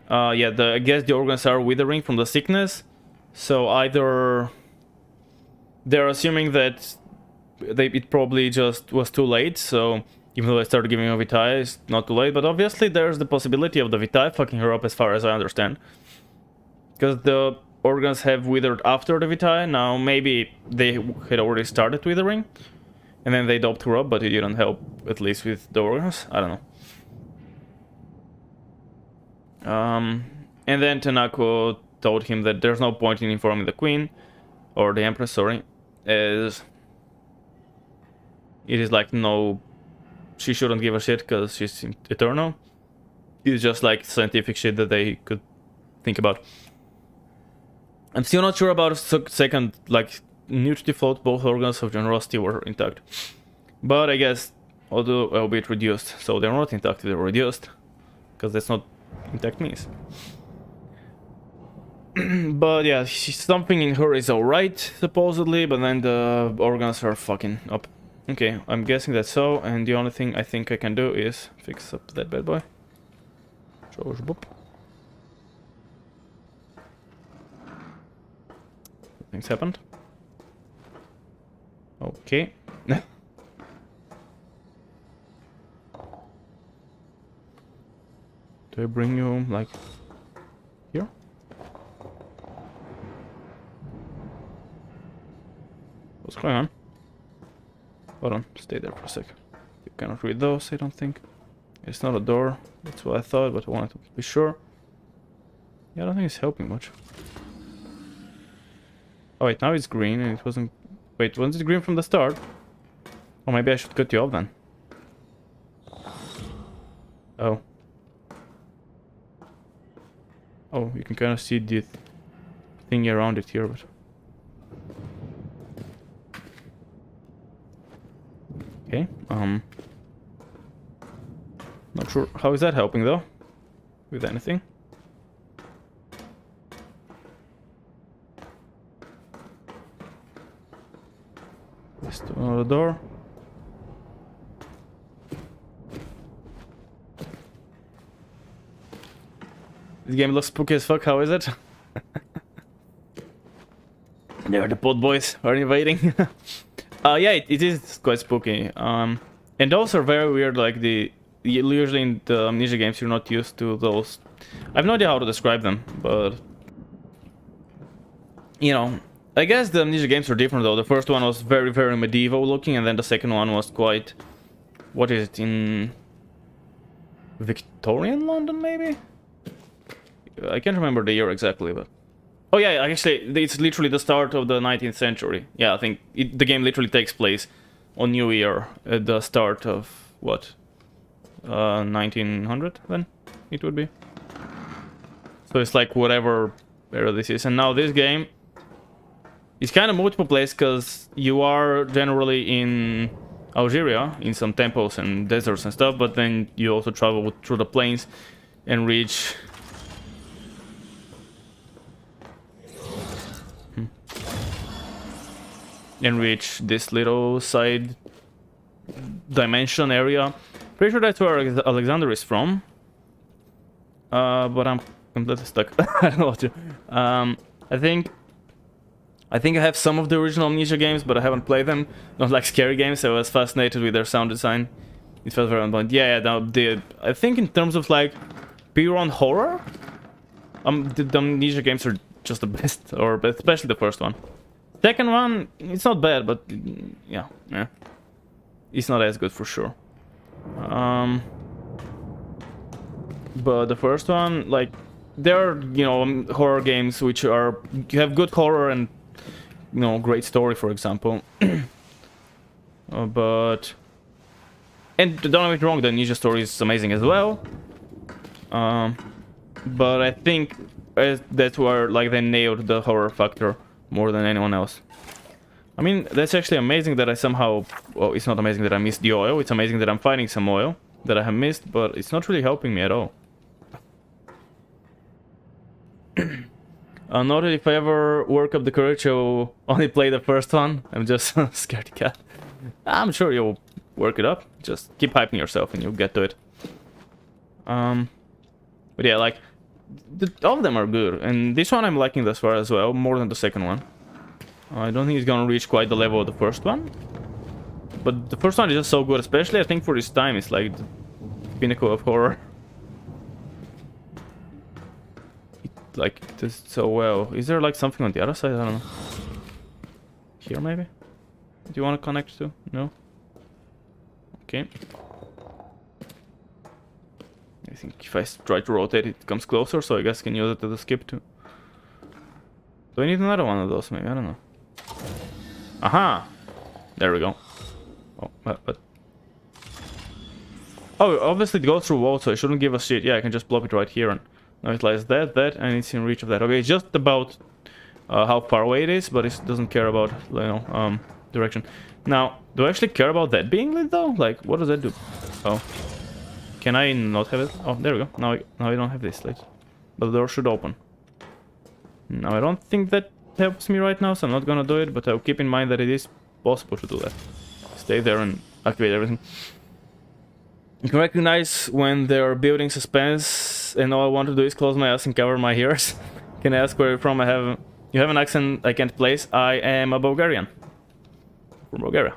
Yeah, I guess the organs are withering from the sickness. So either they're assuming that it probably just was too late. So even though I started giving her vitae, it's not too late. But obviously there's the possibility of the vitae fucking her up, as far as I understand. Because the organs have withered after the vitae. Now maybe they had already started withering, and then they doped her up, but it didn't help, at least with the organs. I don't know. And then Tanako told him that there's no point in informing the queen, or the empress, sorry, as it is like no, she shouldn't give a shit because she's eternal. It's just like scientific shit that they could think about. I'm still not sure about a second, like, nutritive flow, both organs of generosity were intact. But I guess, although albeit reduced, so they're not intact, they're reduced, because that's not intact means. But yeah, something in her is alright, supposedly, but then the organs are fucking up. Okay, I'm guessing that's so, and the only thing I think I can do is fix up that bad boy. Things happened. Okay. Do I bring you, like, here? What's going on? Hold on, stay there for a sec. You cannot read those, I don't think. It's not a door, that's what I thought, but I wanted to be sure. Yeah, I don't think it's helping much. Oh wait, now it's green and it wasn't... Wait, wasn't it green from the start? Or maybe I should cut you off then. Oh. Oh, you can kind of see the thing around it here, but... Okay, not sure how is that helping though, with anything. Just another door. This game looks spooky as fuck, how is it? There, the pod boys are invading. Yeah, it is quite spooky. And those are very weird, like usually in the Amnesia games you're not used to those. I have no idea how to describe them, but... You know, I guess the Amnesia games are different though. The first one was very, very medieval looking, and then the second one was quite... What is it, in... Victorian London, maybe? I can't remember the year exactly, but... Oh yeah, actually, it's literally the start of the 19th century. Yeah, I think the game literally takes place on New Year, at the start of, what? 1900, then? It would be. So it's like whatever era this is. And now this game is kind of multiple place, because you are generally in Algeria, in some temples and deserts and stuff, but then you also travel through the plains and reach... And reach this little side dimension area. Pretty sure that's where Alexander is from. But I'm completely stuck. I don't know what to. I think I have some of the original Amnesia games, but I haven't played them. Not like scary games. I was fascinated with their sound design. It felt very on point. Yeah, I think in terms of like pure on horror, the Amnesia games are just the best, or especially the first one. Second one, it's not bad, but yeah, it's not as good for sure. But the first one, like, there are, you know, horror games which are, you have good horror and, you know, great story, for example. But, and don't get me wrong, the Ninja story is amazing as well. But I think that's where, like, they nailed the horror factor more than anyone else. I mean, that's actually amazing that I somehow... Well, it's not amazing that I missed the oil. It's amazing that I'm finding some oil that I have missed, but it's not really helping me at all. Not if I ever work up the courage, I'll only play the first one. I'm just scared cat. I'm sure you'll work it up. Just keep hyping yourself and you'll get to it. But yeah, like... all of them are good, and this one I'm liking thus far as well, more than the second one. I don't think it's gonna reach quite the level of the first one, but the first one is just so good, especially I think for this time it's like the pinnacle of horror. It like does so well. Is there like something on the other side? I don't know. Here maybe? Do you want to connect to? No? Okay. I think if I try to rotate it comes closer, so I guess I can use it as a skip too. Do I need another one of those maybe? I don't know. Aha! There we go. Oh, but... Oh, obviously it goes through walls, so it shouldn't give us shit. Yeah, I can just plop it right here, and now it lies that, and it's in reach of that. Okay, it's just about how far away it is, but it doesn't care about, you know, direction. Now, do I actually care about that being lit though? Like, what does that do? Oh. Can I not have it? Oh, there we go. Now I don't have this lit. But the door should open. Now, I don't think that helps me right now, so I'm not gonna do it, but I'll keep in mind that it is possible to do that. Stay there and activate everything. You can recognize when they're building suspense, and all I want to do is close my eyes and cover my ears. Can I ask where you're from? You have an accent I can't place. I am a Bulgarian. From Bulgaria.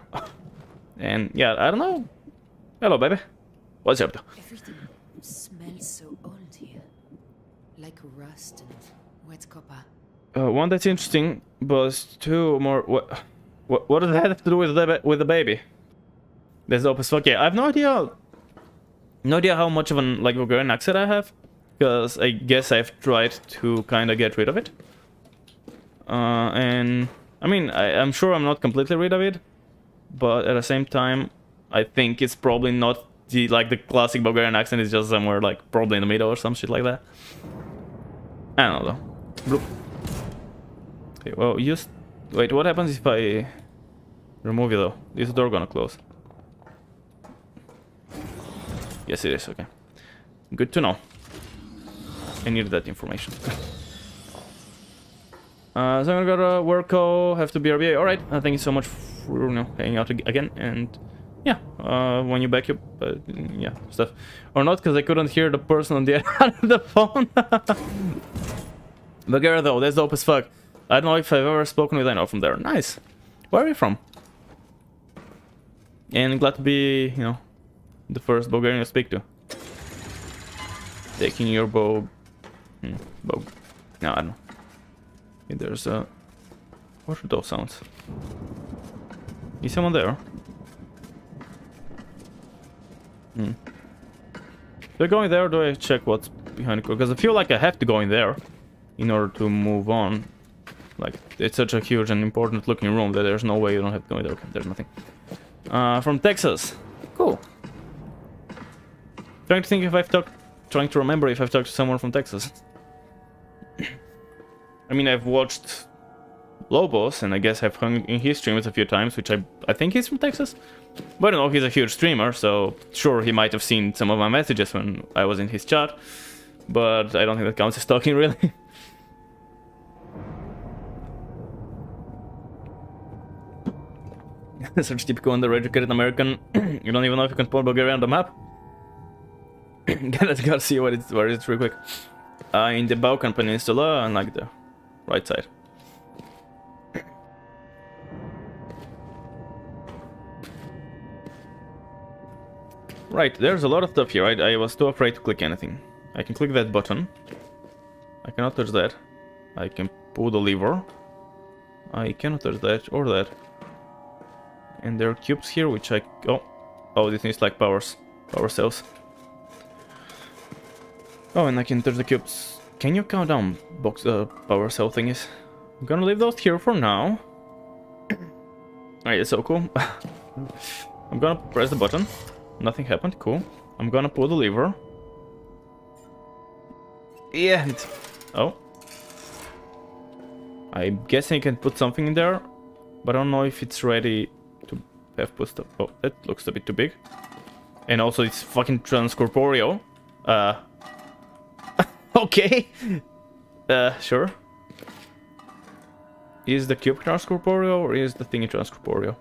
And yeah, I don't know. Hello, baby. What's up, though? Everything smells so old here. Like rust and wet copper. One that's interesting, but two more... What does that have to do with the baby? That's dope as fuck. Yeah, I have no idea how much of an, like, Bulgarian accent I have. Because I guess I've tried to kind of get rid of it. And... I mean, I'm sure I'm not completely rid of it. But at the same time, I think it's probably not... the classic Bulgarian accent is just somewhere, like, probably in the middle or some shit like that. I don't know though. Bloop. Okay, well, just wait. What happens if I remove it though? Is the door gonna close? Yes, it is. Okay, good to know. I needed that information. So I'm gonna go to Worko, have to BRBA. Alright, thank you so much for hanging out again, and yeah, when you back up, yeah, stuff. Or not, because I couldn't hear the person on the other end of the phone. Bulgaria though, that's dope as fuck. I don't know if I've ever spoken with anyone from there. Nice. Where are you from? And glad to be, you know, the first Bulgarian to speak to. Taking your bow. Bow. No, I don't know. Okay, there's a... What are those sounds? Is someone there? Do I go in there or do I check what's behind the door? Because I feel like I have to go in there in order to move on. Like, it's such a huge and important looking room that there's no way you don't have to go in there. Okay, there's nothing. From Texas. Cool. Trying to think if I've talked... Trying to remember if I've talked to someone from Texas. I mean, I've watched Lobos, and I guess I've hung in his streams a few times, which I think he's from Texas. But I don't know, he's a huge streamer, so sure, he might have seen some of my messages when I was in his chat. But I don't think that counts as talking, really. Such typical undereducated American. You don't even know if you can put Bulgaria on the map. Gotta see where it's real quick. In the Balkan Peninsula, and like the right side. Right, there's a lot of stuff here. I was too afraid to click anything. I can click that button. I cannot touch that. I can pull the lever. I cannot touch that or that. And there are cubes here, which I... Oh, this is like power cells. Oh, and I can touch the cubes. Can you count down power cell thingies? I'm gonna leave those here for now. Alright, it's so cool. I'm gonna press the button. Nothing happened, cool. I'm gonna pull the lever. Yeah, it's... Oh. I'm guessing I can put something in there, but I don't know if it's ready to have put stuff. Oh, that looks a bit too big. And also it's fucking transcorporeal. Okay. Sure. Is the cube transcorporeal or is the thingy transcorporeal?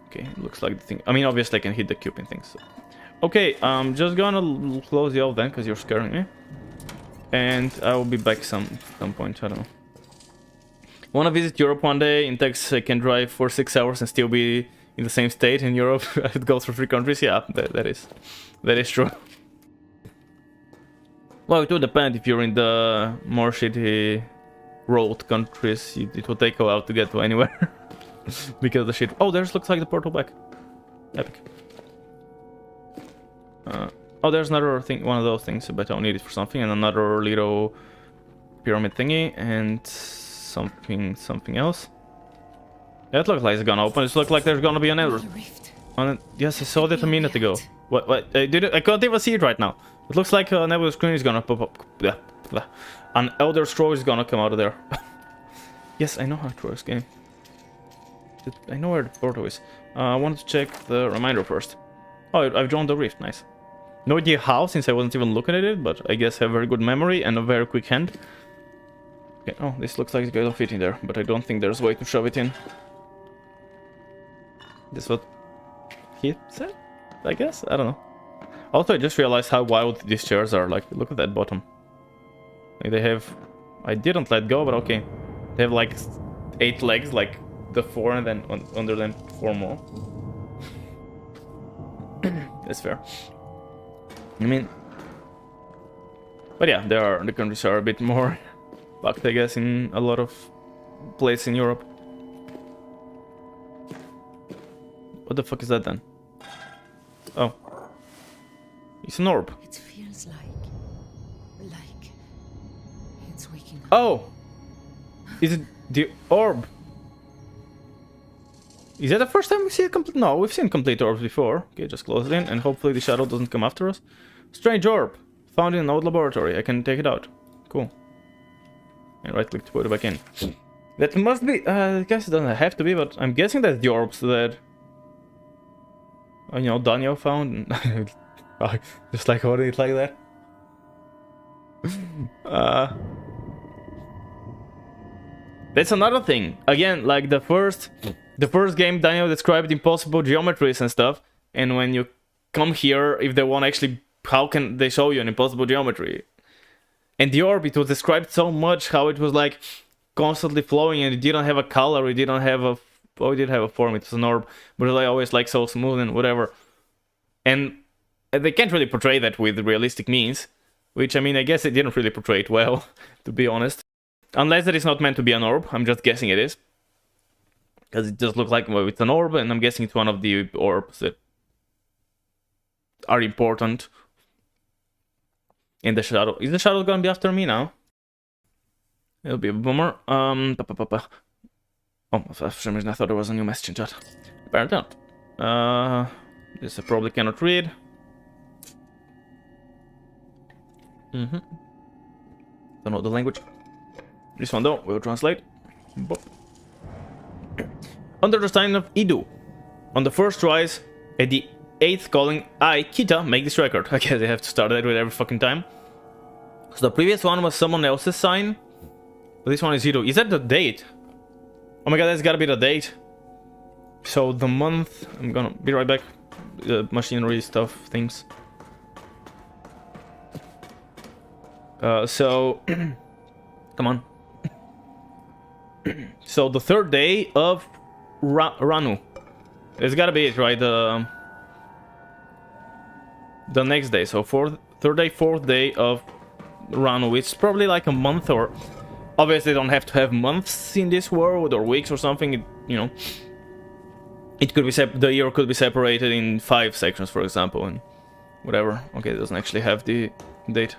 Okay, it looks like the thing. I mean, obviously I can hit the cube and things. So. Okay, I'm just gonna close you off then, because you're scaring me. And I will be back some point, I don't know. Wanna visit Europe one day? In Texas I can drive for 6 hours and still be in the same state. In Europe I would go through 3 countries. Yeah, that is true. Well, it would depend. If you're in the more shitty road countries, it will take a while to get to anywhere. Because the shit... Oh, there's looks like the portal back. Epic. Oh, there's another thing, one of those things, but I'll need it for something, and another little pyramid thingy, and something else. That looks like it's gonna open. It looks like there's gonna be another. Yes, I saw that a minute ago. What? I can't even see it right now. It looks like an elder screen is gonna pop up. An elder scroll is gonna come out of there. Yes, I know how to throw this game. I know where the portal is. I wanted to check the reminder first. Oh, I've drawn the rift. Nice. No idea how, since I wasn't even looking at it, but I guess I have very good memory and a very quick hand. Okay, oh, this looks like it's gonna fit in there, but I don't think there's a way to shove it in. This is what he said, I guess? I don't know. Also, I just realized how wild these chairs are. Like, look at that bottom. Like, they have... I didn't let go, but okay. They have like 8 legs, like the 4, and then under them 4 more. That's fair. I mean... But yeah, the countries are a bit more fucked, I guess, in a lot of places in Europe. What the fuck is that then? Oh. It's an orb. It feels like it's waking up. Oh! Is it the orb? Is that the first time we see a complete... No, we've seen complete orbs before. Okay, just close it in, and hopefully the shadow doesn't come after us. Strange orb. Found in an old laboratory. I can take it out. Cool. And right click to put it back in. That must be, I guess it doesn't have to be, but I'm guessing that's the orbs that, you know, Daniel found. Just like holding it like that. That's another thing. Again, like the first game, Daniel described impossible geometries and stuff. And when you come here, if they want actually, how can they show you an impossible geometry? And the orb, it was described so much how it was like constantly flowing and it didn't have a color, it didn't have a, oh, it did have a form, it was an orb, but it was like always like so smooth and whatever. And they can't really portray that with realistic means, which I mean, I guess they didn't really portray it well, to be honest. Unless that it's not meant to be an orb, I'm just guessing it is. Because it just looks like, well, it's an orb, and I'm guessing it's one of the orbs that are important in the shadow. Is the shadow gonna be after me now? It'll be a boomer. Oh, for some reason I thought there was a new message in chat. Apparently not. This I probably cannot read. Don't know the language. This one though, we'll translate. Boop. Under the sign of Idu, on the first rise, at the 8th calling, I, Kita, make this record. I guess I have to start that with every fucking time. So the previous one was someone else's sign. But this one is Idu. Is that the date? Oh my god, that's gotta be the date. So the month, I'm gonna be right back. Machinery stuff, things. So, come on. So the third day of Ranu. It's gotta be it, right? The next day. So third day, fourth day of Ranu. It's probably like a month, or obviously don't have to have months in this world or weeks or something. It, you know, it could be the year could be separated in 5 sections, for example, and whatever. Okay, it doesn't actually have the date.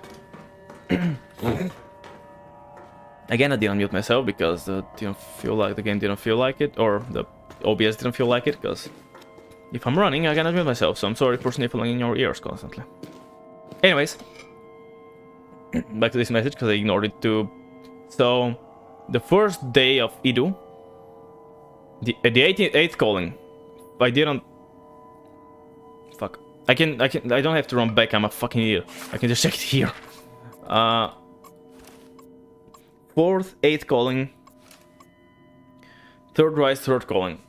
Again, I didn't mute myself because the game didn't feel like it, or the OBS didn't feel like it, because if I'm running, I cannot mute myself, so I'm sorry for sniffling in your ears constantly. Anyways, back to this message, because I ignored it too. So, the first day of Idu, the 8th calling, I didn't... Fuck. I don't have to run back, I'm a fucking idiot. I can just check it here. 4th, 8th calling. 3rd rise, 3rd calling.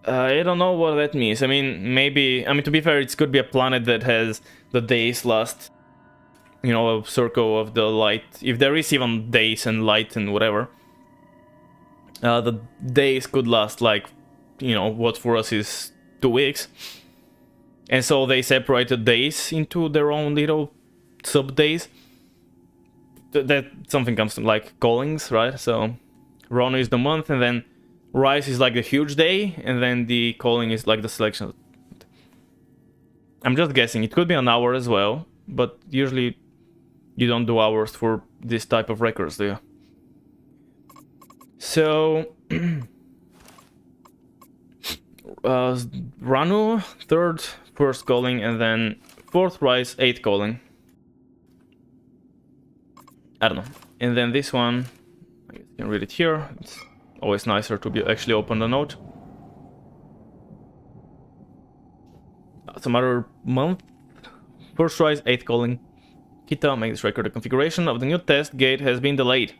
I don't know what that means. I mean, maybe... I mean, to be fair, it could be a planet that has the days last... You know, a circle of the light. If there is even days and light and whatever. The days could last like... You know, what for us is 2 weeks. And so they separated days into their own little sub-days. That something comes to like callings, right? So Ronu is the month, and then Rise is like the huge day, and then the calling is like the selection. I'm just guessing. It could be an hour as well, but usually you don't do hours for this type of records, do you? So Ranu, 3rd, 1st calling, and then 4th Rise, 8th calling. I don't know. And then this one, I guess you can read it here. It's always nicer to be actually open the note. Some other month. 1st rise, 8th calling. Kita, make this record. The configuration of the new test gate has been delayed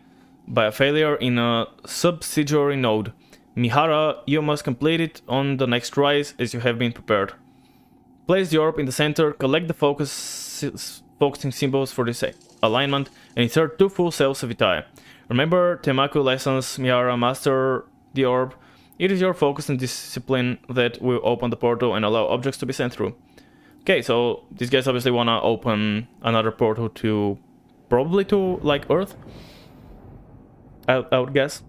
by a failure in a subsidiary node. Mihara, you must complete it on the next rise as you have been prepared. Place the orb in the center, collect the focusing symbols for this alignment, and insert 2 full cells of Itai. Remember Temaku lessons, Mihara, master the orb. It is your focus and discipline that will open the portal and allow objects to be sent through. Okay, so these guys obviously wanna open another portal to... probably to, like, Earth? I would guess.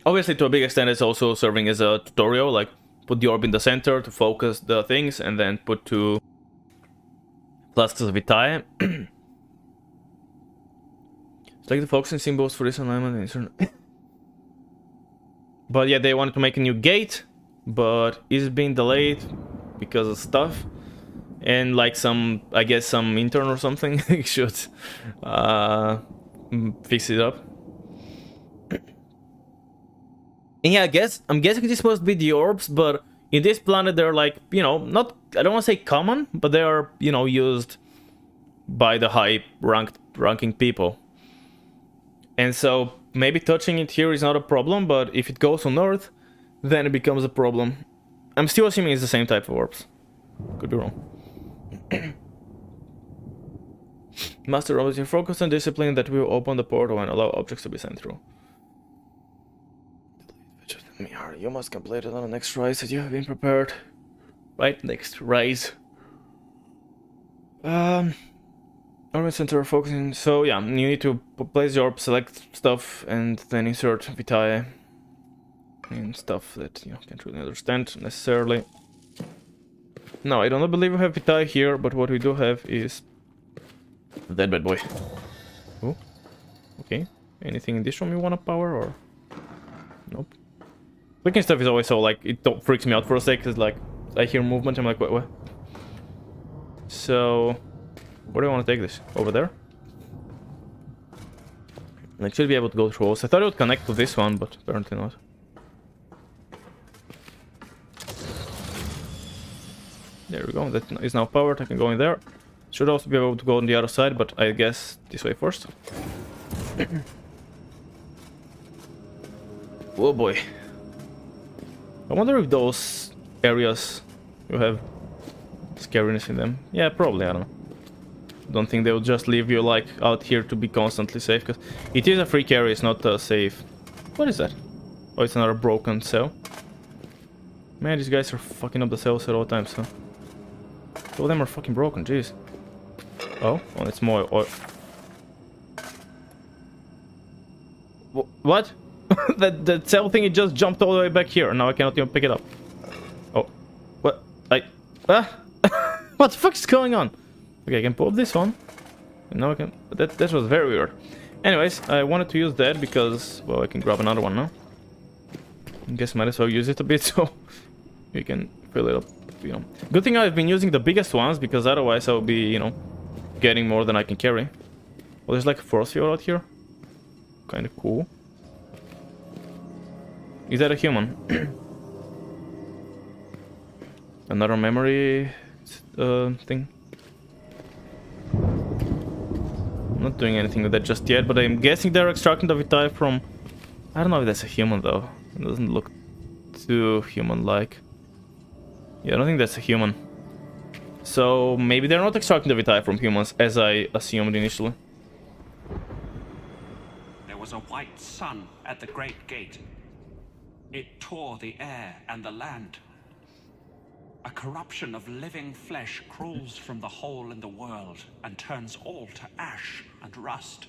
Obviously, to a big extent, it's also serving as a tutorial, like, put the orb in the center to focus the things, and then put 2 flasks of Itai. Select the focusing symbols for this alignment. But yeah, they wanted to make a new gate, but it's been delayed because of stuff. And like some, I guess some intern or something should fix it up. And yeah, I'm guessing this must be the orbs, but in this planet they're like, you know, not, I don't want to say common, but they are, you know, used by the high ranking people. And so maybe touching it here is not a problem, but if it goes on Earth, then it becomes a problem. I'm still assuming it's the same type of orbs. Could be wrong. Master always focus on discipline that will open the portal and allow objects to be sent through. You must complete it on the next rise that you have been prepared. Right, next rise. Ornament center focusing. So yeah, you need to place your orb, select stuff, and then insert vitae in stuff that you can't really understand necessarily. No, I don't believe we have vitae here, but what we do have is that bad boy. Oh, okay. Anything in this room you want to power or? Nope. Clicking stuff is always so like it freaks me out for a sec, cause like I hear movement, I'm like what? So, where do I want to take this? Over there? I should be able to go through walls. I thought it would connect to this one, but apparently not. There we go, that is now powered, I can go in there. Should also be able to go on the other side, but I guess this way first. Oh boy. I wonder if those areas you have scariness in them. Yeah, probably, I don't know. Don't think they will just leave you like out here to be constantly safe, because it is a freak area, it's not safe. What is that? Oh, it's another broken cell. Man, these guys are fucking up the cells at all times, huh? All of them are fucking broken, jeez. Oh, it's more oil. What? that cell thing, it just jumped all the way back here, and now I cannot even pick it up. Oh. What? What the fuck is going on? Okay, I can pull up this one. And now I can... That was very weird. Anyways, I wanted to use that because, well, I can grab another one now. I guess might as well use it a bit so you can fill it up, you know. Good thing I've been using the biggest ones, because otherwise I would be, you know, getting more than I can carry. Well, there's like a force field out here. Kind of cool. Is that a human? Another memory thing. I'm not doing anything with that just yet, but I'm guessing they're extracting the vitae from... I don't know if that's a human though. It doesn't look too human-like. Yeah, I don't think that's a human. So maybe they're not extracting the vitae from humans, as I assumed initially. There was a white sun at the great gate. It tore the air and the land. A corruption of living flesh crawls from the hole in the world and turns all to ash and rust.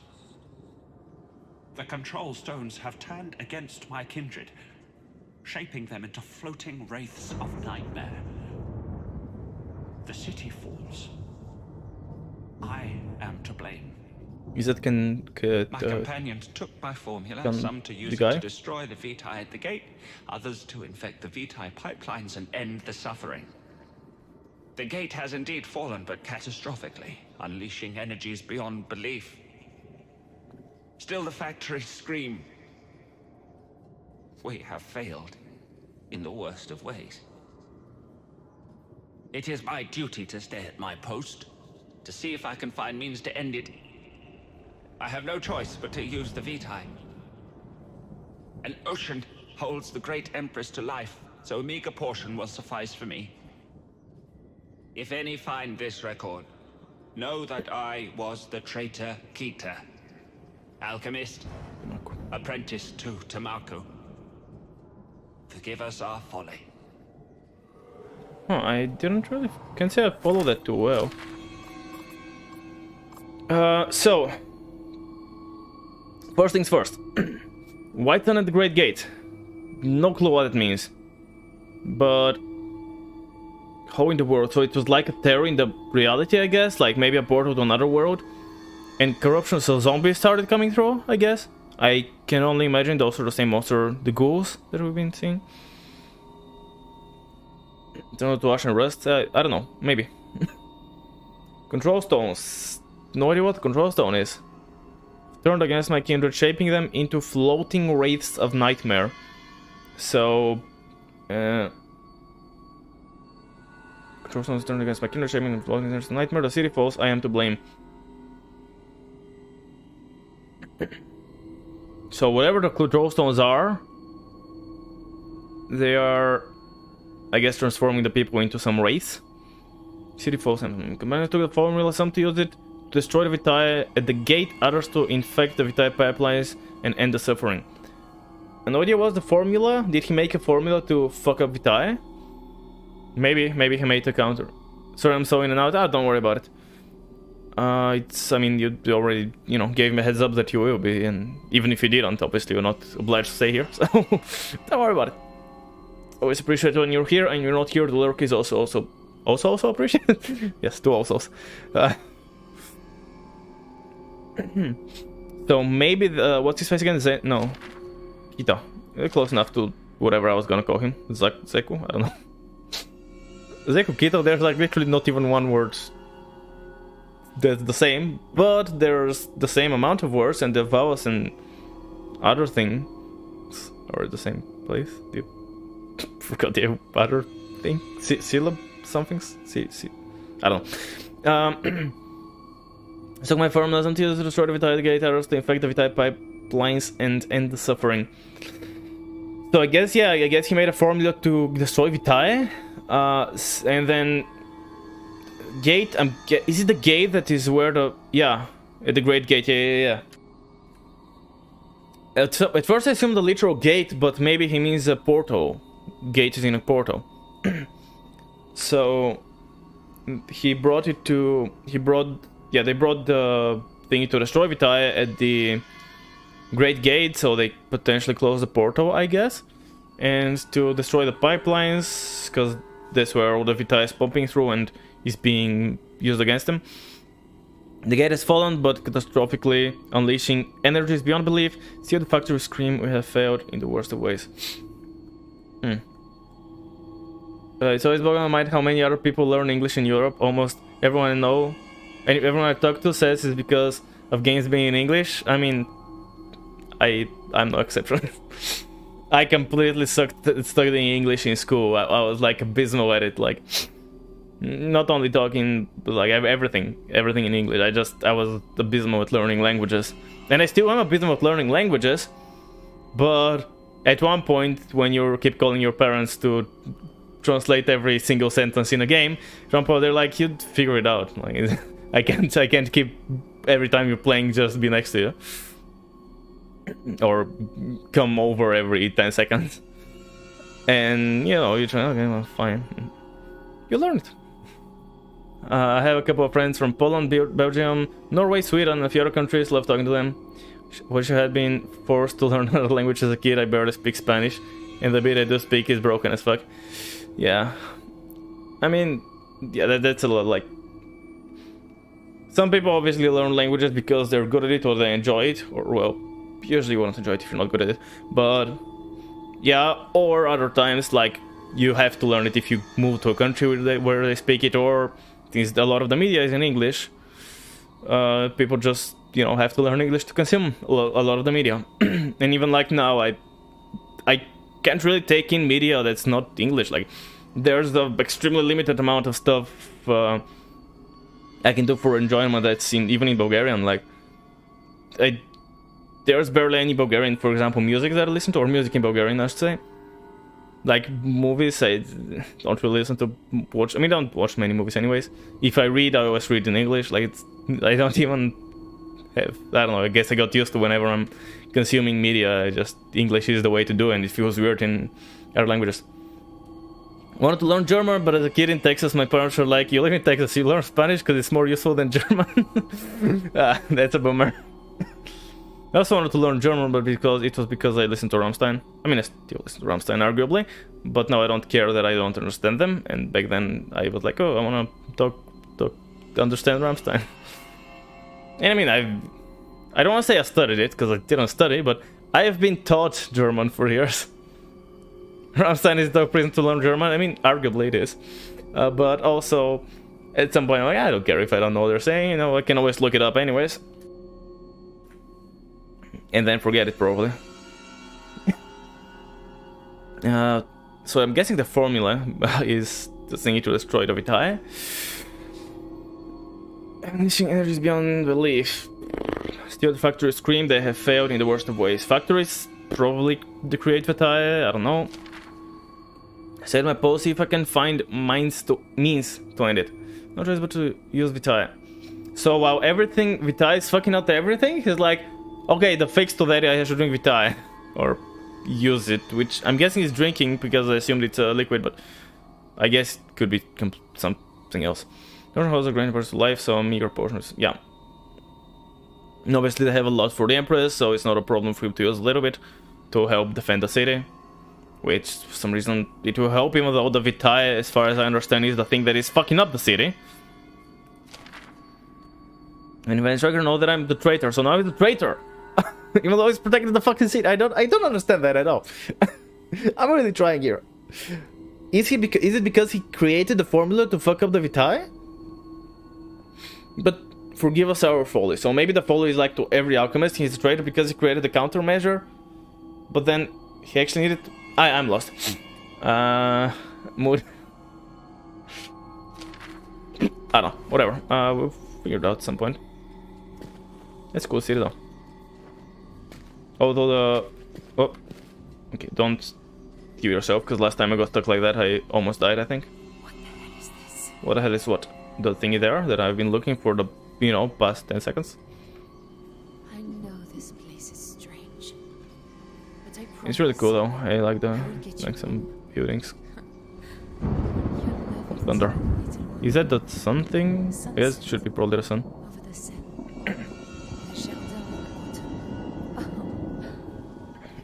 The control stones have turned against my kindred, shaping them into floating wraiths of nightmare. The city falls. I am to blame. Is that my companions took my formula, some to use it to destroy the vitae at the gate, others to infect the vitae pipelines and end the suffering. The gate has indeed fallen, but catastrophically, unleashing energies beyond belief. Still the factories scream. We have failed in the worst of ways. It is my duty to stay at my post, to see if I can find means to end it. I have no choice but to use the vitae. An ocean holds the great Empress to life, so a meager portion will suffice for me. If any find this record, know that I was the traitor Kita. Alchemist, apprentice to Tamaku. Forgive us our folly. Huh, I didn't really... Can't say I followed that too well. So... First things first. White Sun at the Great Gate. No clue what it means. But... How in the world? So it was like a terror in the reality, I guess? Like maybe a portal to another world? And corruption, so zombies started coming through, I guess? I can only imagine those are the same monster, the ghouls that we've been seeing. Turn to ash and rust. I don't know. Maybe. Control stones. No idea what control stone is. Turned against my kindred, shaping them into floating wraiths of nightmare. So, control stones turned against my kindred, shaping them floating into nightmare. The city falls. I am to blame. So whatever the control stones are, they are, I guess, transforming the people into some wraiths. City falls. Commander took the formula. Some to use it to destroy the Vitae at the gate, others to infect the Vitae pipelines and end the suffering. No idea what's the formula. Did he make a formula to fuck up Vitae? Maybe he made a counter. Sorry, I'm so in and out. Ah, don't worry about it. I mean, you already, you know, gave me a heads up that you will be, and even if you didn't, obviously you're not obliged to stay here, so don't worry about it. Always appreciate when you're here, and you're not here. The lurk is also appreciated. Yes, two alsos. So maybe the, what's his face again? No, Kita. Close enough to whatever I was gonna call him. Zeku? I don't know. Zeku, Kita. There's like literally not even one word that's the same, but there's the same amount of words, and the vowels and other things are the same place. Forgot the other thing. Syllab somethings. I don't know. So my formulas until to destroy the Vitae gate, others to infect the Vitae pipelines and end the suffering. So I guess he made a formula to destroy Vitae, and then gate. Is it the gate that is where the at the Great Gate? Yeah. At first I assumed the literal gate, but maybe he means a portal. Gate is in a portal. So they brought the thingy to destroy Vitae at the Great Gate, so they potentially close the portal, I guess, and to destroy the pipelines, because that's where all the Vitae is pumping through and is being used against them. The gate has fallen, but catastrophically unleashing energies beyond belief. Still the factory scream, we have failed in the worst of ways. It's always boggling my mind how many other people learn English in Europe. Almost everyone I know, and everyone I talk to says it's because of games being in English. I mean, I'm no exception. I completely studied English in school. I was like abysmal at it, like not only talking, but like everything in English. I was abysmal at learning languages, and I still am abysmal at learning languages. But at one point, when you keep calling your parents to translate every single sentence in a game, at one point they're like, "You'd figure it out." Like, I can't keep every time you're playing just be next to you. Or come over every 10 seconds. And, you know, you try, okay, well, fine. You learn it. I have a couple of friends from Poland, Belgium, Norway, Sweden, and a few other countries. Love talking to them. Wish I had been forced to learn another language as a kid. I barely speak Spanish. And the bit I do speak is broken as fuck. Yeah. I mean, yeah, that's a lot, like... Some people obviously learn languages because they're good at it or they enjoy it. Or, well... Usually you won't enjoy it if you're not good at it, but yeah, or other times like you have to learn it if you move to a country where they speak it, or since a lot of the media is in English, people just, you know, have to learn English to consume a lot of the media. And even like now, I can't really take in media that's not English. Like there's the extremely limited amount of stuff I can do for enjoyment that's even in Bulgarian. Like there's barely any Bulgarian, for example, music that I listen to, or music in Bulgarian, I should say. Like movies, I don't really listen to watch. I mean, I don't watch many movies anyways. If I read, I always read in English. Like I don't even have. I don't know. I guess I got used to whenever I'm consuming media. English is the way to do, and it feels weird in other languages. Wanted to learn German, but as a kid in Texas, my parents were like, "You live in Texas, you learn Spanish because it's more useful than German." That's a bummer. I also wanted to learn German, but because I listened to Rammstein. I mean, I still listen to Rammstein, arguably, but now I don't care that I don't understand them. And back then, I was like, oh, I want to understand Rammstein. And I mean, I don't want to say I studied it, because I didn't study, but I have been taught German for years. Rammstein is the prison to learn German. I mean, arguably it is. But also, at some point, I'm like, I don't care if I don't know what they're saying. You know, I can always look it up anyways. And then forget it, probably. So I'm guessing the formula is the thing to destroy the Vitae. Unleashing energies beyond belief. Still, the factories scream they have failed in the worst of ways. Factories probably the create Vitae, I don't know. Set my post, see if I can find means to end it. No choice but to use Vitae. So while everything Vitae is fucking out everything, he's like, okay, the fix to that I should drink Vitae. Or use it, which I'm guessing is drinking because I assumed it's a liquid, but I guess it could be something else. Don't house a grand person life, so meager portions. Yeah. And obviously they have a lot for the Empress, so it's not a problem for him to use a little bit to help defend the city. Which, for some reason, it will help, even though the Vitae, as far as I understand, is the thing that is fucking up the city. And when Striker know that I'm the traitor, so now I'm the traitor. Even though he's protecting the fucking city. I don't understand that at all. I'm really trying here. Is it because he created the formula to fuck up the Vitae? But forgive us our folly. So maybe the folly is like to every alchemist. He's a traitor because he created the countermeasure. But then he actually needed to... I'm lost. Mood. I don't know. Whatever. We'll figure it out at some point. It's a cool city though. Although the... Oh. Okay, don't kill yourself, because last time I got stuck like that, I almost died, I think. What the hell is this? What the hell is what? The thingy there that I've been looking for the, you know, past 10 seconds? I know this place is strange. But I It's really cool though. I like the... get like you some buildings. Your love Thunder. little Is that the sun thing? Yes, it should be probably the sun. over the Seine. The Jardin in autumn.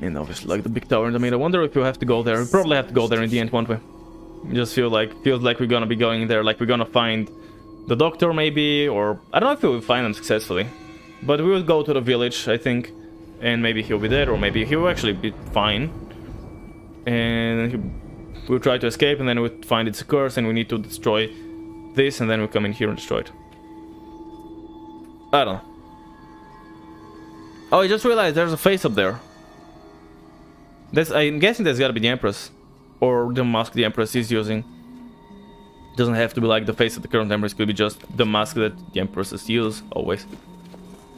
And obviously like the big tower in the middle. I wonder if we'll have to go there. We probably have to go there in the end, won't we? Just feels like we're gonna be going there, like we're gonna find the doctor maybe, or I don't know if we will find him successfully. But we will go to the village, I think, and maybe he'll be dead, or maybe he will actually be fine. And we'll try to escape, and then we'll find it's a curse, and we need to destroy this, and then we'll come in here and destroy it. I don't know. Oh, I just realized there's a face up there. I'm guessing that's gotta be the Empress. Or the mask the Empress is using. Doesn't have to be like the face of the current Empress, could be just the mask that the Empresses use, always.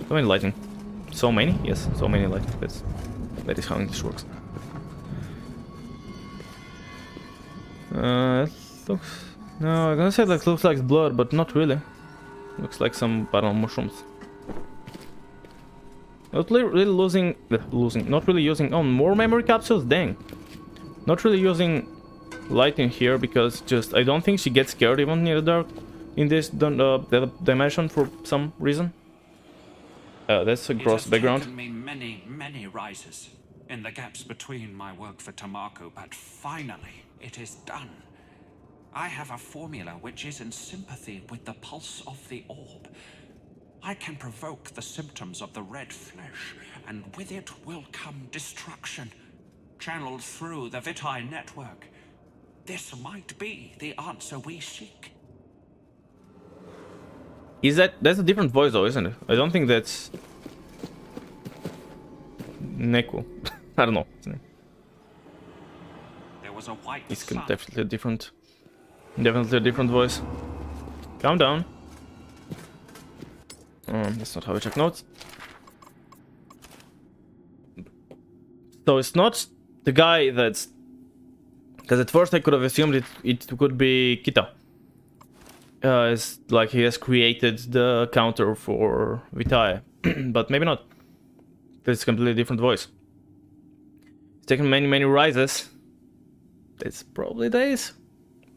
So many lighting. So many? Yes, so many lighting. That is how English works. It looks... No, I'm gonna say that looks like blood, but not really. Looks like some, I don't know, mushrooms. Not really not really using... Oh, more memory capsules? Dang. Not really using light in here because just... I don't think she gets scared even near the dark in this dimension for some reason. That's a gross background. It has taken me many rises in the gaps between my work for Tamako, but finally it is done. I have a formula which is in sympathy with the pulse of the orb. I can provoke the symptoms of the red flesh, and with it will come destruction, channeled through the Vitae network. This might be the answer we seek. That's a different voice though, isn't it? I don't think that's... Neko. I don't know. There was a white It's sun. definitely a different voice. Calm down. That's not how I check notes. So it's not the guy that's... Because at first I could have assumed it could be Kita. It's like he has created the counter for Vitae. But maybe not. It's a completely different voice. It's taken many rises. That's probably days.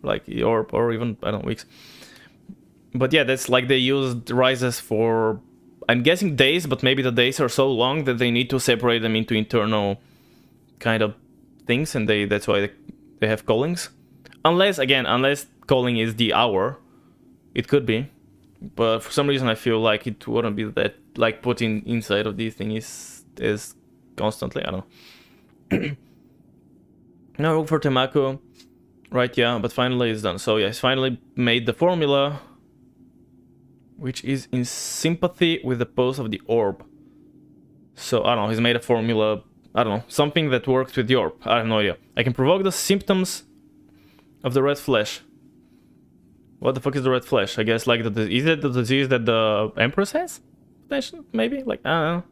Like, or even, I don't know, weeks. But yeah, that's like they used rises for, I'm guessing days, but maybe the days are so long that they need to separate them into internal kind of things, and that's why they have callings. Unless calling is the hour, it could be. But for some reason I feel like it wouldn't be that, like putting inside of these things is constantly, I don't know. Now work for Temako. Right, yeah, but finally it's done. So yeah, he's finally made the formula, which is in sympathy with the pose of the orb. So, I don't know, he's made a formula, I don't know, something that works with the orb. I have no idea. I can provoke the symptoms of the red flesh. What the fuck is the red flesh? I guess, like, is it the disease that the Empress has? Potentially, maybe? Like, I don't know.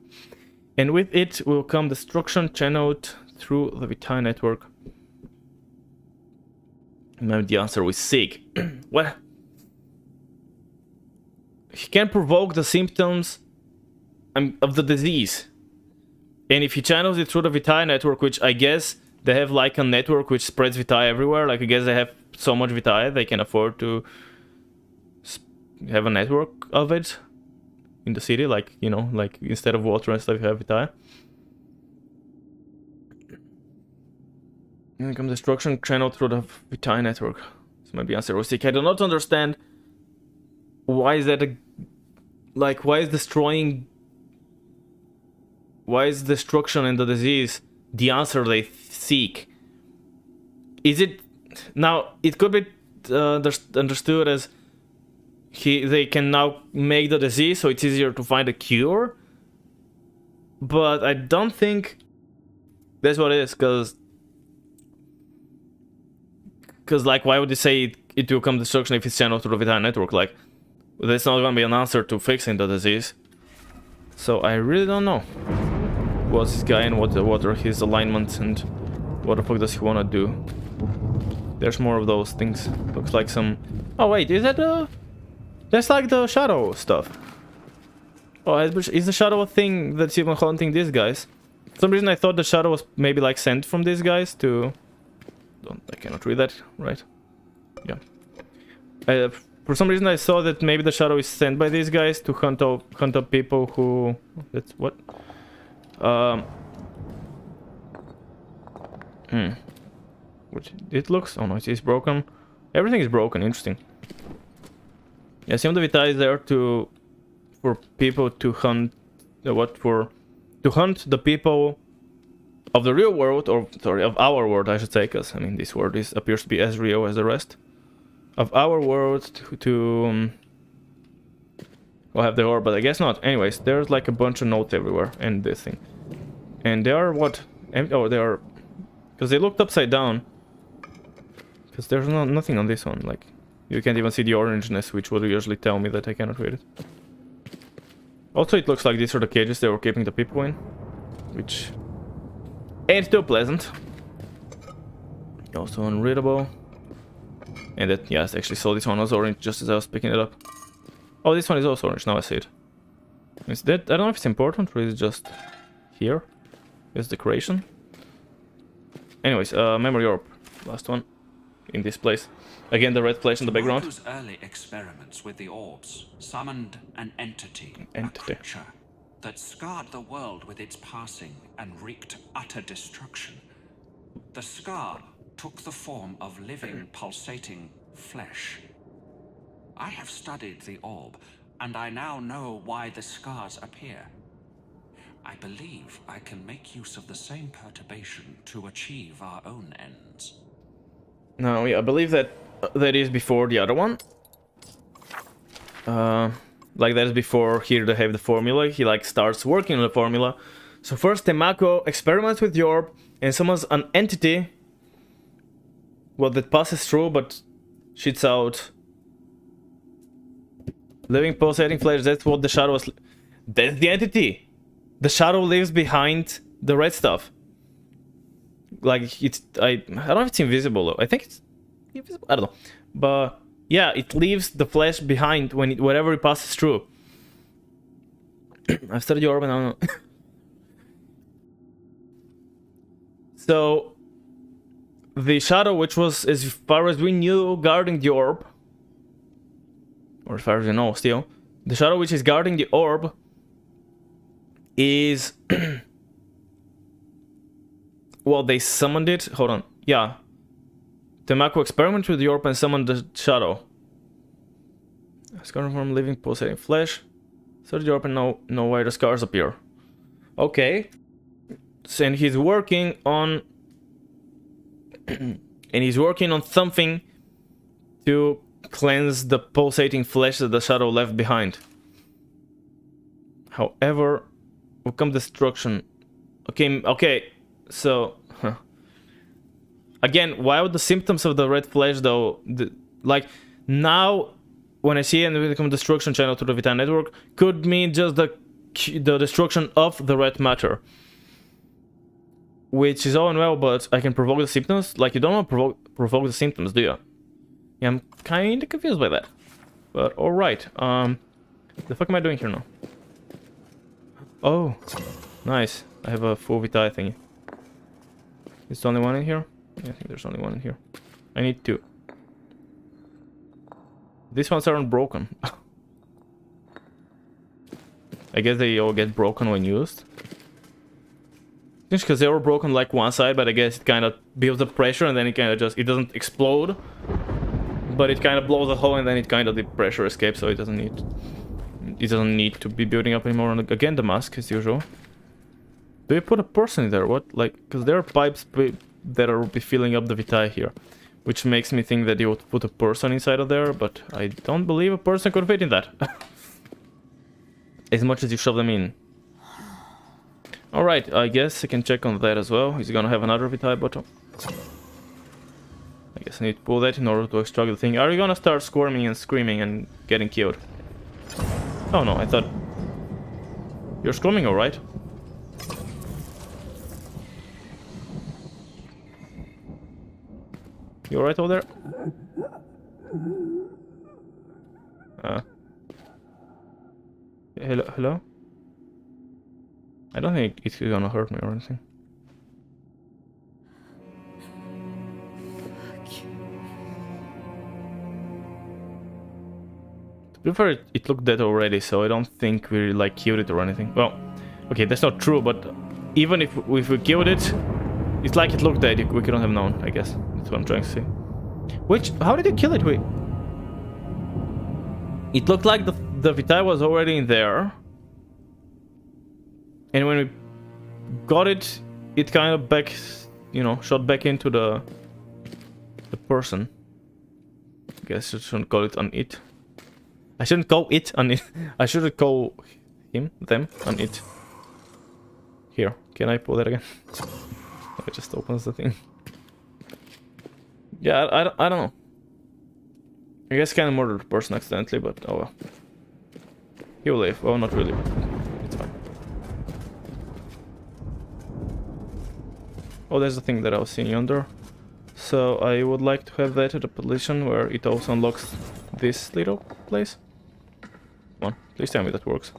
And with it will come destruction channeled through the Vitae network. Maybe the answer we seek. What? He can provoke the symptoms of the disease. And if he channels it through the Vitae network, which I guess they have like a network which spreads Vitae everywhere. Like I guess they have so much Vitae they can afford to have a network of it in the city. Like, you know, like instead of water and stuff, you have Vitae. And then comes destruction channel through the Vitae network. This might be answer we seek. I do not understand why is that a, like, why is destroying, why is destruction and the disease the answer they seek? Is it, now it could be understood as they can now make the disease so it's easier to find a cure, but I don't think that's what it is, because like, why would you say it will come destruction if it's channeled through the Vitae network? Like, that's not gonna be an answer to fixing the disease. So I really don't know what's this guy and what are his alignments and what the fuck does he wanna do. There's more of those things. Looks like some... Oh wait, is that that's like the shadow stuff. Oh, is the shadow a thing that's even haunting these guys? For some reason I thought the shadow was maybe like sent from these guys to... I cannot read that, right? Yeah. For some reason I saw that maybe the shadow is sent by these guys to hunt up people who... That's what? Which it looks... Oh no, it's broken. Everything is broken, interesting. Yeah, some of the Vitae is there for people to hunt... to hunt the people of the real world, or sorry, of our world I should say, because I mean this world appears to be as real as the rest. Of our world to we'll have the orb, but I guess not. Anyways, there's like a bunch of notes everywhere and this thing. And they are what? Oh, they are... Because they looked upside down. Because there's nothing on this one. Like, you can't even see the orangeness, which would usually tell me that I cannot read it. Also, it looks like these are the cages they were keeping the people in. Which ain't too pleasant. Also unreadable. And that, yeah, I actually saw this one was orange just as I was picking it up. Oh, this one is also orange, now I see it. Is that, I don't know if it's important or is it just here? It's decoration. Anyways, memory orb. Last one. In this place. Again, the red flash in the background. Those early experiments with the orbs summoned an entity. A creature that scarred the world with its passing and wreaked utter destruction. The scar took the form of living, pulsating flesh. I have studied the orb, and I now know why the scars appear. I believe I can make use of the same perturbation to achieve our own ends. No, yeah, I believe that is before the other one. Like that is before here they have the formula. He like starts working on the formula. So first Temako experiments with the orb and summons an entity. Well, that passes through, but shits out. Living, pulsating flesh, that's what the shadow was... That's the entity! The shadow lives behind the red stuff. Like, it's... I don't know if it's invisible, though. I think it's invisible. I don't know. But, yeah, it leaves the flesh behind whenever it passes through. I've studied the orb and I don't know. So... The shadow, which was, as far as we knew, guarding the orb, or as far as you know, still, the shadow which is guarding the orb is... Well, they summoned it. Hold on. Yeah. Temako experimented with the orb and summoned the shadow. Scar from living, pulsating flesh. Search the orb and know why the scars appear. Okay. So, and he's working on And he's working on something to cleanse the pulsating flesh that the shadow left behind. However, will come destruction. Okay, so... Again, why would the symptoms of the red flesh, though... like, now, when I see it and it become destruction channel to the Vita network, could mean just the destruction of the red matter. Which is all and well, but I can provoke the symptoms? Like, you don't want to provoke the symptoms, do you? Yeah, I'm kinda confused by that. But, alright. The fuck am I doing here now? Oh, nice. I have a full Vitae thingy. Is there only one in here? Yeah, I think there's only one in here. I need two. These ones aren't broken. I guess they all get broken when used. Just because they were broken like one side, but I guess it kind of builds up pressure and then it kind of just... It doesn't explode. But it kind of blows a hole and then it kind of... The pressure escapes, so it doesn't need... It doesn't need to be building up anymore. And again, the mask as usual. Do you put a person in there? What? Like, because there are pipes that are be filling up the Vitae here. Which makes me think that you would put a person inside of there, but I don't believe a person could fit in that. As much as you shove them in. Alright, I guess I can check on that as well. Is he gonna have another Vitae bottle? I guess I need to pull that in order to extract the thing. Are you gonna start squirming and screaming and getting killed? Oh no, I thought... You're screaming alright? You alright over there? Hello? I don't think it's gonna hurt me or anything. To be fair, it looked dead already, so I don't think we like killed it or anything. Well, okay, that's not true, but even if we killed it, it's like it looked dead. We couldn't have known, I guess. That's what I'm trying to say. Which, how did you kill it? Wait. It looked like the Vitae was already in there. And when we got it, it kind of back, you know, shot back into the person. I guess I shouldn't call it on it. I shouldn't call it on it. I shouldn't call him, them, on it. Here, can I pull that again? It just opens the thing. Yeah, I don't know. I guess kind of murdered the person accidentally, but oh well. He will live. Well, not really, but it's fine. Oh, there's the thing that I was seeing yonder. So I would like to have that at a position where it also unlocks this little place. Come on, please tell me that works.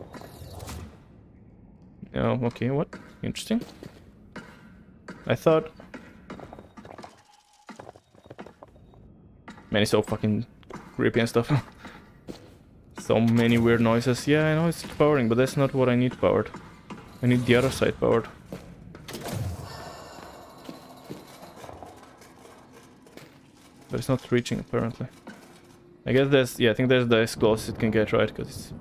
Oh, okay, what? Interesting. I thought... Man, it's so fucking creepy and stuff. So many weird noises. Yeah, I know it's powering, but that's not what I need powered. I need the other side powered. But it's not reaching, apparently. I guess there's... Yeah, I think there's the as close it can get, right? Because it's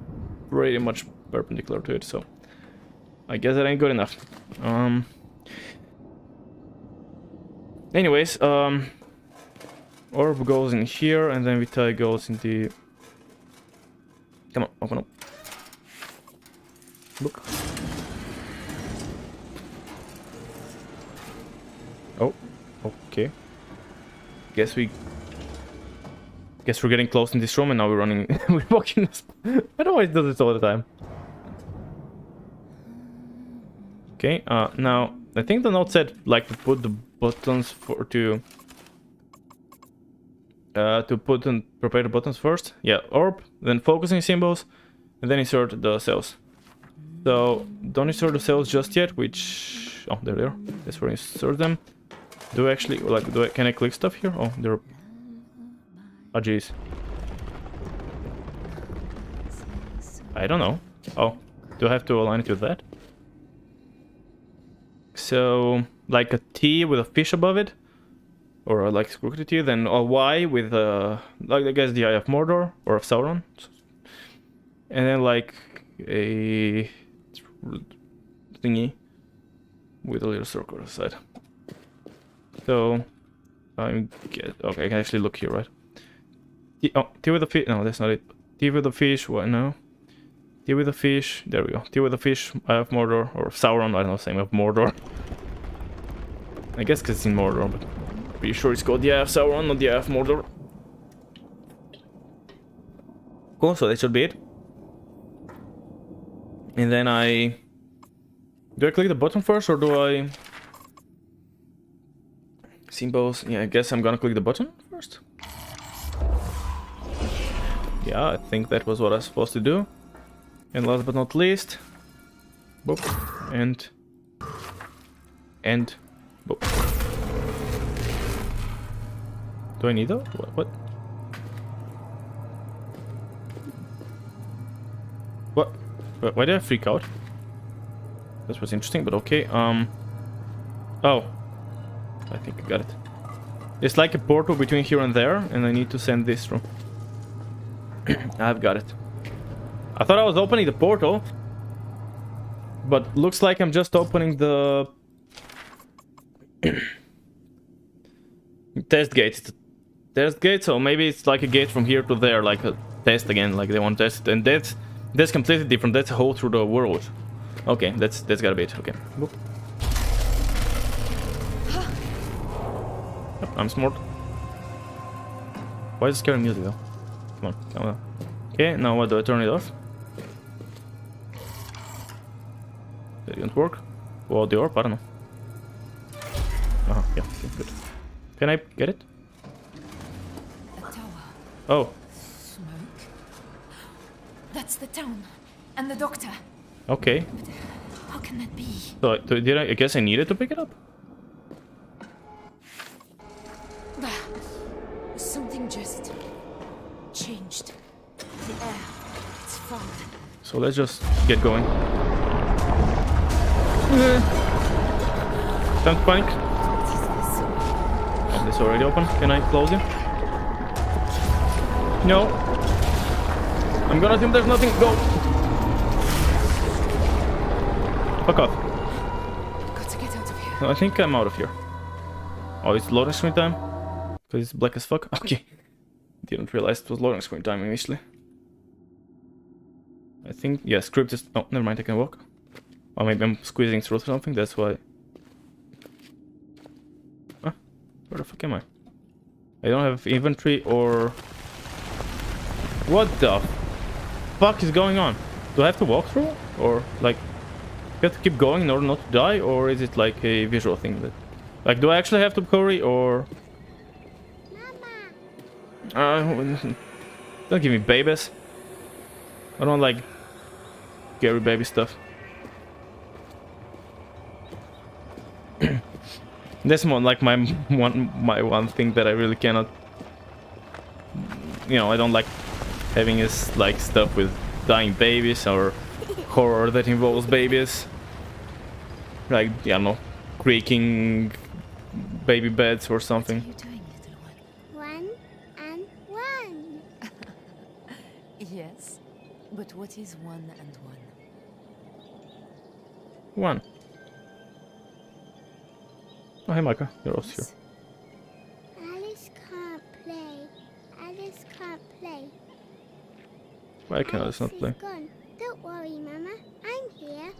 pretty much perpendicular to it, so... I guess that ain't good enough. Anyways, orb goes in here, and then Vitae goes in the... Come on, open up. Look. Oh, okay. Guess we're getting close in this room, and now we're running. We're walking. I don't know why it does this all the time. Okay. Now I think the note said like to put the buttons to put and prepare the buttons first. Yeah, orb, then focusing symbols, and then insert the cells. So don't insert the cells just yet. Which oh, there they are. That's where I insert them. Do I actually like? Can I click stuff here? Oh, there. Oh jeez. I don't know. Oh, do I have to align it with that? So like a T with a fish above it, or like crooked T, then a Y with like I guess the Eye of Mordor or of Sauron, and then like a thingy with a little circle on the side. So Okay, I can actually look here, right? Tea with the fish. No, that's not it. Tea with the fish. What? No. Tea with the fish. There we go. Tea with the fish. I have Mordor. Or Sauron. I don't know. Same of Mordor. I guess because it's in Mordor, but pretty sure it's called the Eye of Sauron, not the Eye of Mordor. Cool, so that should be it. And then do I click the button first, or do I... Symbols... Yeah, I guess I'm gonna click the button first. Yeah, I think that was what I was supposed to do. And last but not least... Boop. And... Boop. Do I need those? What? What? Why did I freak out? That was interesting, but okay. Oh. I think I got it. It's like a portal between here and there, and I need to send this through. I've got it. I thought I was opening the portal, but looks like I'm just opening the test gate. It's a test gate, so maybe it's like a gate from here to there, like a test again, like they want to test it, and that's completely different. That's a hole through the world. Okay, that's gotta be it. Okay. Boop. Yep, I'm smart. Why is it scaring music though? Come on. Okay, now what do I turn it off? That didn't work. Well, the orb, I don't know. Yeah, okay, good. Can I get it? A tower. Oh. Smoke. That's the town. And the doctor. Okay. But how can that be? So, I guess I needed to pick it up? Something just changed. The air. It's fogged. So let's just get going. Time to panic. What is this? Oh, this already open. Can I close it? No. I'm gonna assume there's nothing. Go. Fuck off. Got to get out of here. No, I think I'm out of here. Oh, it's loading screen time? Because it's black as fuck? Okay. Didn't realize it was loading screen time initially. I think, yeah, script is... Oh, never mind, I can walk. Or maybe I'm squeezing through something, that's why... Huh? Where the fuck am I? I don't have inventory or... What the fuck is going on? Do I have to walk through? Or, like... You have to keep going in order not to die? Or is it like a visual thing that... Like, do I actually have to hurry, or... Don't give me babies. I don't like scary baby stuff. That's more like my one thing that I really cannot. You know, I don't like having is like stuff with dying babies or horror that involves babies. Like, I don't know, creaking baby beds or something. What are you doing, little one? 1 and 1. Yes. But what is 1 and 1? 1. Oh, hey, Micah. You're also here. Alice can't play. Alice can't play. Why can Alice not play? Is gone. Don't worry, Mama. I'm here.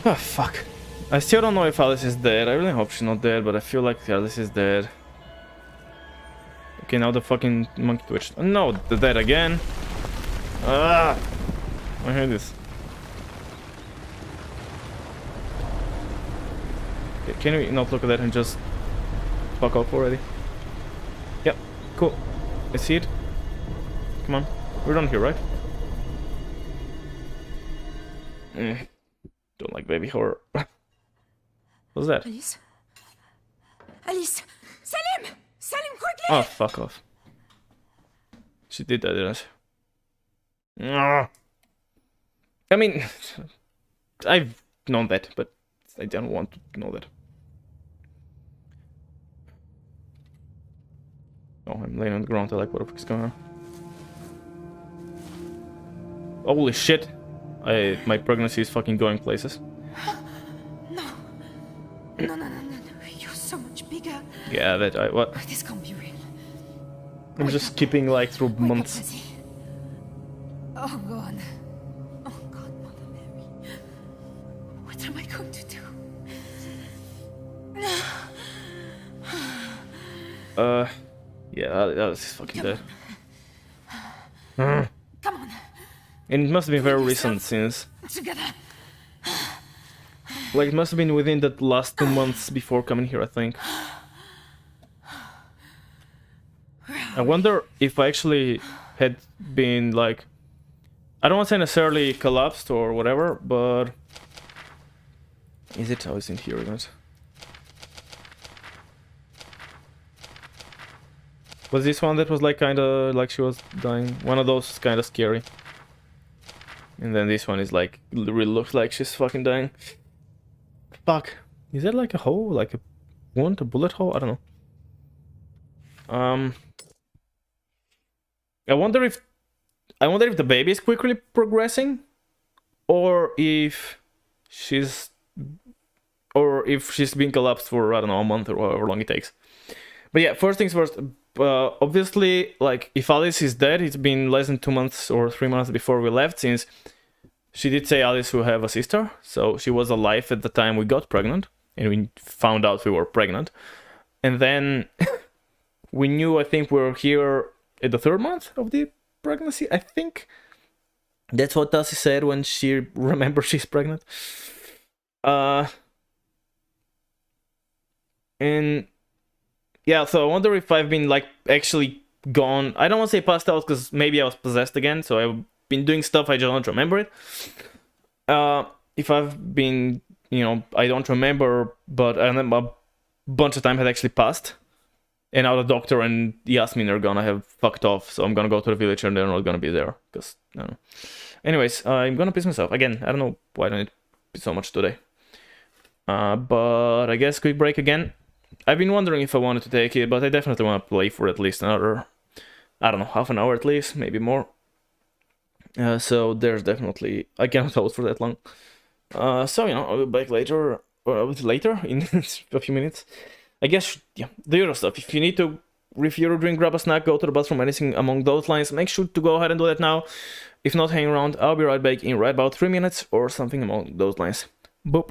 Oh, fuck. I still don't know if Alice is dead. I really hope she's not dead, but I feel like Alice is dead. Okay, now the fucking monkey twitched. No, the dead again. Ah! I hate this. Okay, can we not look at that and just fuck off already? Yep, cool. I see it. Come on. We're done here, right? Don't like baby horror. What's that? Alice? Alice! Salim! Salim, quickly! Oh, fuck off. She did that, didn't she? I mean, I've known that, but I don't want to know that. Oh, I'm laying on the ground. I like, what the fuck is going on? Holy shit! My pregnancy is fucking going places. No. No. You're so Yeah, that I what? This can't be real. I'm just skipping like through Wake months. up, Bessie. Oh God. Oh God, Mother Mary. What am I going to do? Yeah, that's fucking dead. Come on. And it must have been Pull very yourself recent since, together. like, it must have been within the last 2 months before coming here, I think. I wonder if I actually had been, like, I don't want to say necessarily collapsed or whatever, but is it? Oh, it's in here, isn't it? Was this one that was like kind of like she was dying? One of those kind of scary. And then this one is like really looks like she's fucking dying. Fuck. Is that like a hole? Like a wound? A bullet hole? I don't know. I wonder if the baby is quickly progressing, or if she's been collapsed for, I don't know, a month or however long it takes. But yeah, first things first. Obviously, like, if Alice is dead, it's been less than 2 months or 3 months before we left, since she did say Alice will have a sister, so she was alive at the time we got pregnant, and we found out we were pregnant. And then we knew, I think we were here at the 3rd month of the pregnancy, I think. That's what Tassie said when she remembers she's pregnant. And yeah, so I wonder if I've been, like, actually gone. I don't want to say passed out, because maybe I was possessed again, so I've been doing stuff, I just don't remember it. If I've been, you know, I don't remember, but a bunch of time had actually passed. And now the doctor and Yasmin are gonna have fucked off, so I'm gonna go to the village and they're not gonna be there, because, I don't know. Anyways, I'm gonna piss myself. Again, I don't know why I don't eat so much today. But I guess quick break again. I've been wondering if I wanted to take it, but I definitely want to play for at least another, I don't know, half an hour at least, maybe more. So there's definitely, I cannot hold for that long. So, you know, I'll be back later, or a bit later, in a few minutes. I guess, yeah, the usual stuff. If you need to refuel or drink, grab a snack, go to the bathroom, anything among those lines, make sure to go ahead and do that now. If not, hang around. I'll be right back in right about 3 minutes, or something among those lines. Boop.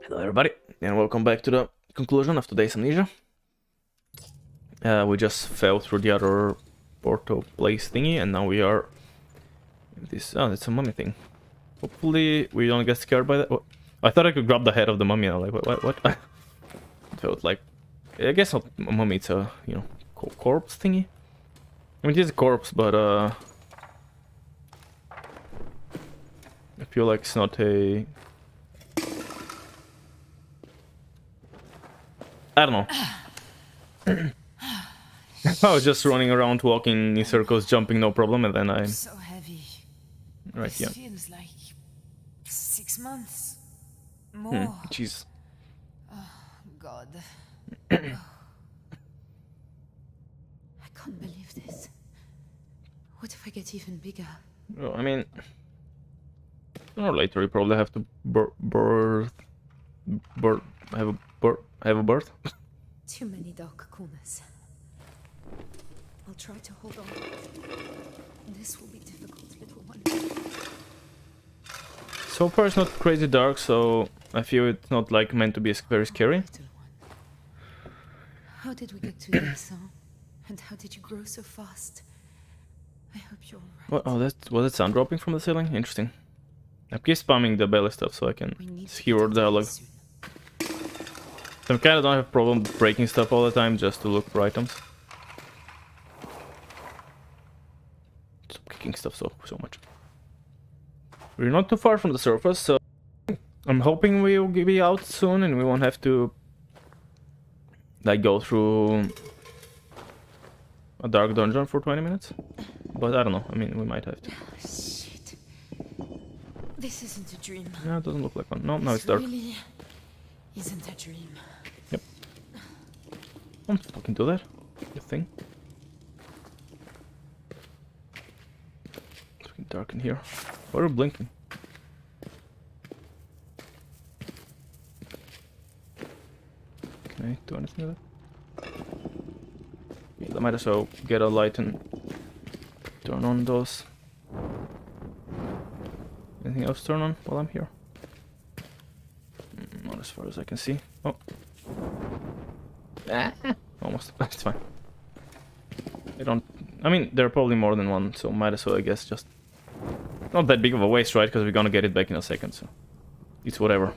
Hello everybody, and welcome back to the conclusion of today's Amnesia. We just fell through the other portal place thingy, and now we are in this... Oh, it's a mummy thing. Hopefully we don't get scared by that. Oh, I thought I could grab the head of the mummy, and I'm like, what? It felt like... I guess not a mummy, it's a, you know, corpse thingy. I mean, it is a corpse, but I feel like it's not a... I don't know. I was just running around, walking in circles, jumping, no problem, and then I'm so heavy. Right, This yeah. feels like 6 months more. Jeez. Oh God. I can't believe this. What if I get even bigger? Well, I mean, sooner or later you probably have to have a birth. Too many dark corners. I'll try to hold on. This will be difficult, little one. So far it's not crazy dark, so I feel it's not like meant to be very scary. Little one. How did we get to this, huh? And how did you grow so fast? I hope you're alright. What? Oh, was it sound dropping from the ceiling? Interesting. I keep spamming the belly stuff so I can hear dialogue. So I kinda don't have a problem breaking stuff all the time just to look for items. Stop kicking stuff so much. We're not too far from the surface, so I'm hoping we'll be out soon and we won't have to like go through a dark dungeon for 20 minutes. But I don't know, I mean, we might have to. Shit. This isn't a dream. No, it doesn't look like one. No, it's dark. Really isn't a dream. Yep. Don't fucking do that. You thing. It's fucking dark in here. Why are you blinking? Can I do anything with that? Yeah, I might as well get a light and turn on those. Anything else turn on while I'm here? Not as far as I can see. Oh. Almost. It's fine. I mean, there are probably more than one, so might as well, I guess, just... Not that big of a waste, right? Because we're gonna get it back in a second, so... It's whatever.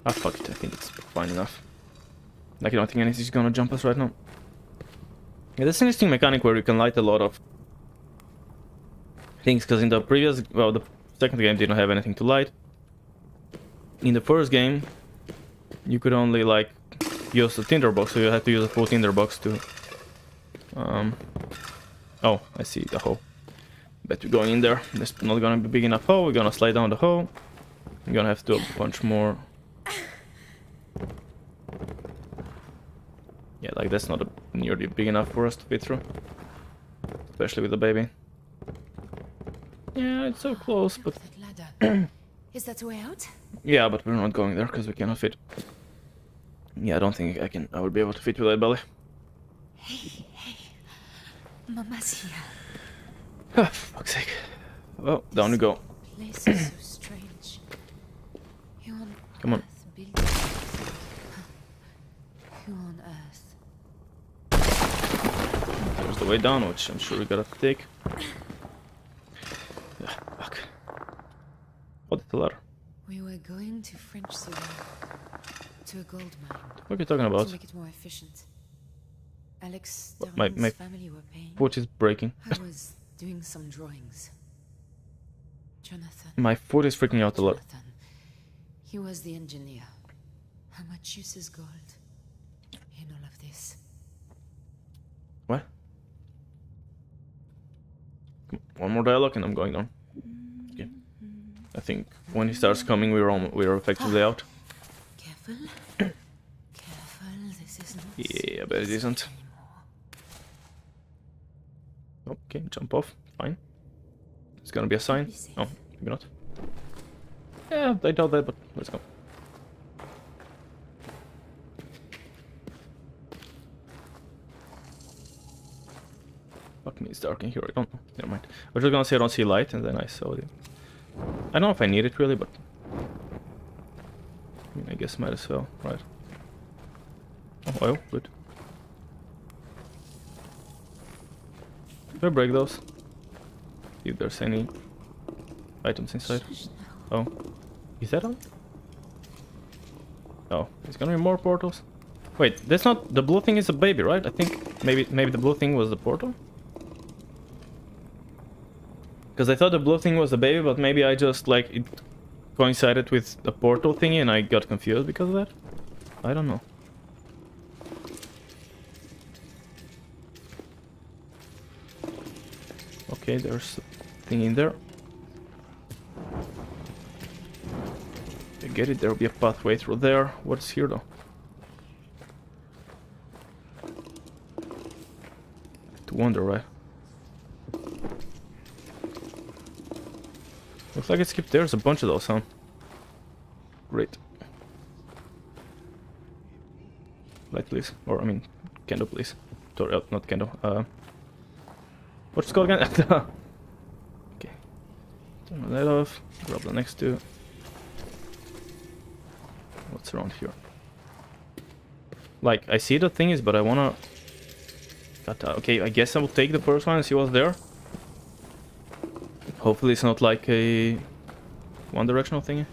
Ah, fuck it, I think it's fine enough. Like, I don't think anything's gonna jump us right now. Yeah, that's an interesting mechanic where you can light a lot of things, because in the previous... Well, the second game didn't have anything to light. In the first game, you could only, like, use the tinderbox, so you had to use a full tinderbox to... Oh, I see the hole. Bet we're going in there. There's not gonna be big enough hole, we're gonna slide down the hole. We're gonna have to do a bunch more... Yeah, like that's not nearly big enough for us to fit through. Especially with the baby. Yeah, it's so close, but... That ladder. Is that the way out? Yeah, but we're not going there because we cannot fit. Yeah, I don't think I will be able to fit with that belly. Hey, Mama's here. Ah, for fuck's sake. Well, down we go. This place is so strange. Who on Come on. earth built this? Who on earth? There's the way down, which I'm sure we gotta take. Ah, fuck. What the ladder? We were going to French Soda, to a gold mine. What are you talking about? To make it more efficient. Alex My Darren's family were paying. foot is breaking. I was doing some drawings. Jonathan. My foot is freaking out a lot. Jonathan. He was the engineer. How much use is gold in all of this? What? One more dialogue and I'm going down. Okay. I think when he starts coming, we're effectively out. Careful. Careful, this isn't... Yeah, I bet it isn't. Okay, jump off. Fine. It's gonna be a sign. Oh, maybe not. Yeah, I doubt that, but let's go. Fuck me, it's dark in here. I don't know. Never mind. I was just gonna say I don't see light, and then I saw it. I don't know if I need it really, but I mean, I guess might as well, right? Oh, oil, good. Do I break those? See if there's any items inside. Oh, is that on? Oh, there's gonna be more portals. Wait, that's not the blue thing. Is a baby, right? I think maybe the blue thing was the portal. Because I thought the blue thing was the baby, but maybe I just like it coincided with the portal thingy and I got confused because of that. I don't know. Okay, there's a thing in there. I get it, there'll be a pathway through there. What's here though? To wonder, right? Looks like it skipped. There's a bunch of those, huh? Great. Light, please. Or, I mean, candle, please. Not candle. What's it called again? Okay. Turn that off. Grab the next two. What's around here? Like, I see the things, but I wanna... Okay, I guess I will take the first one and see what's there. Hopefully it's not like a one-directional thingy.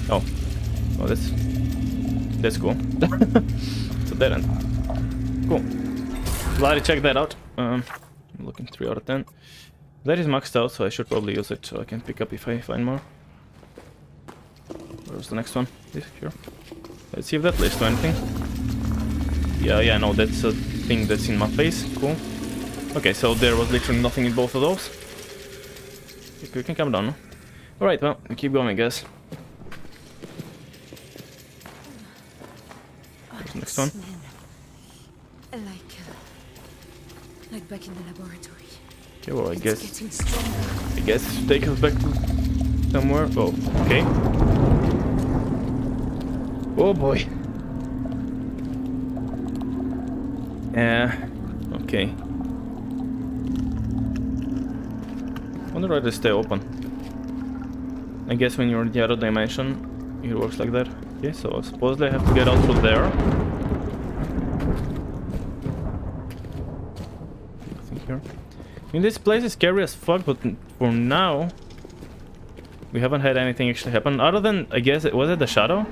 Oh. Oh, that's cool. It's a dead end. Cool. Glad to check that out. I'm looking 3 out of 10. That is maxed out, so I should probably use it so I can pick up if I find more. Where's the next one? This here. Let's see if that leads to anything. Yeah, no, that's a thing that's in my face. Cool. Okay, so there was literally nothing in both of those. We can come down, no? Alright, well, we keep going, I guess. Where's the next one? Like back in the laboratory. Okay, well, I guess take us back to somewhere. Oh, okay. Oh boy. Okay. Wonder why they stay open. I guess when you're in the other dimension, it works like that. Okay, so supposedly I have to get out through there. Nothing here. I mean, this place is scary as fuck, but for now, we haven't had anything actually happen. Other than, I guess, was it the shadow?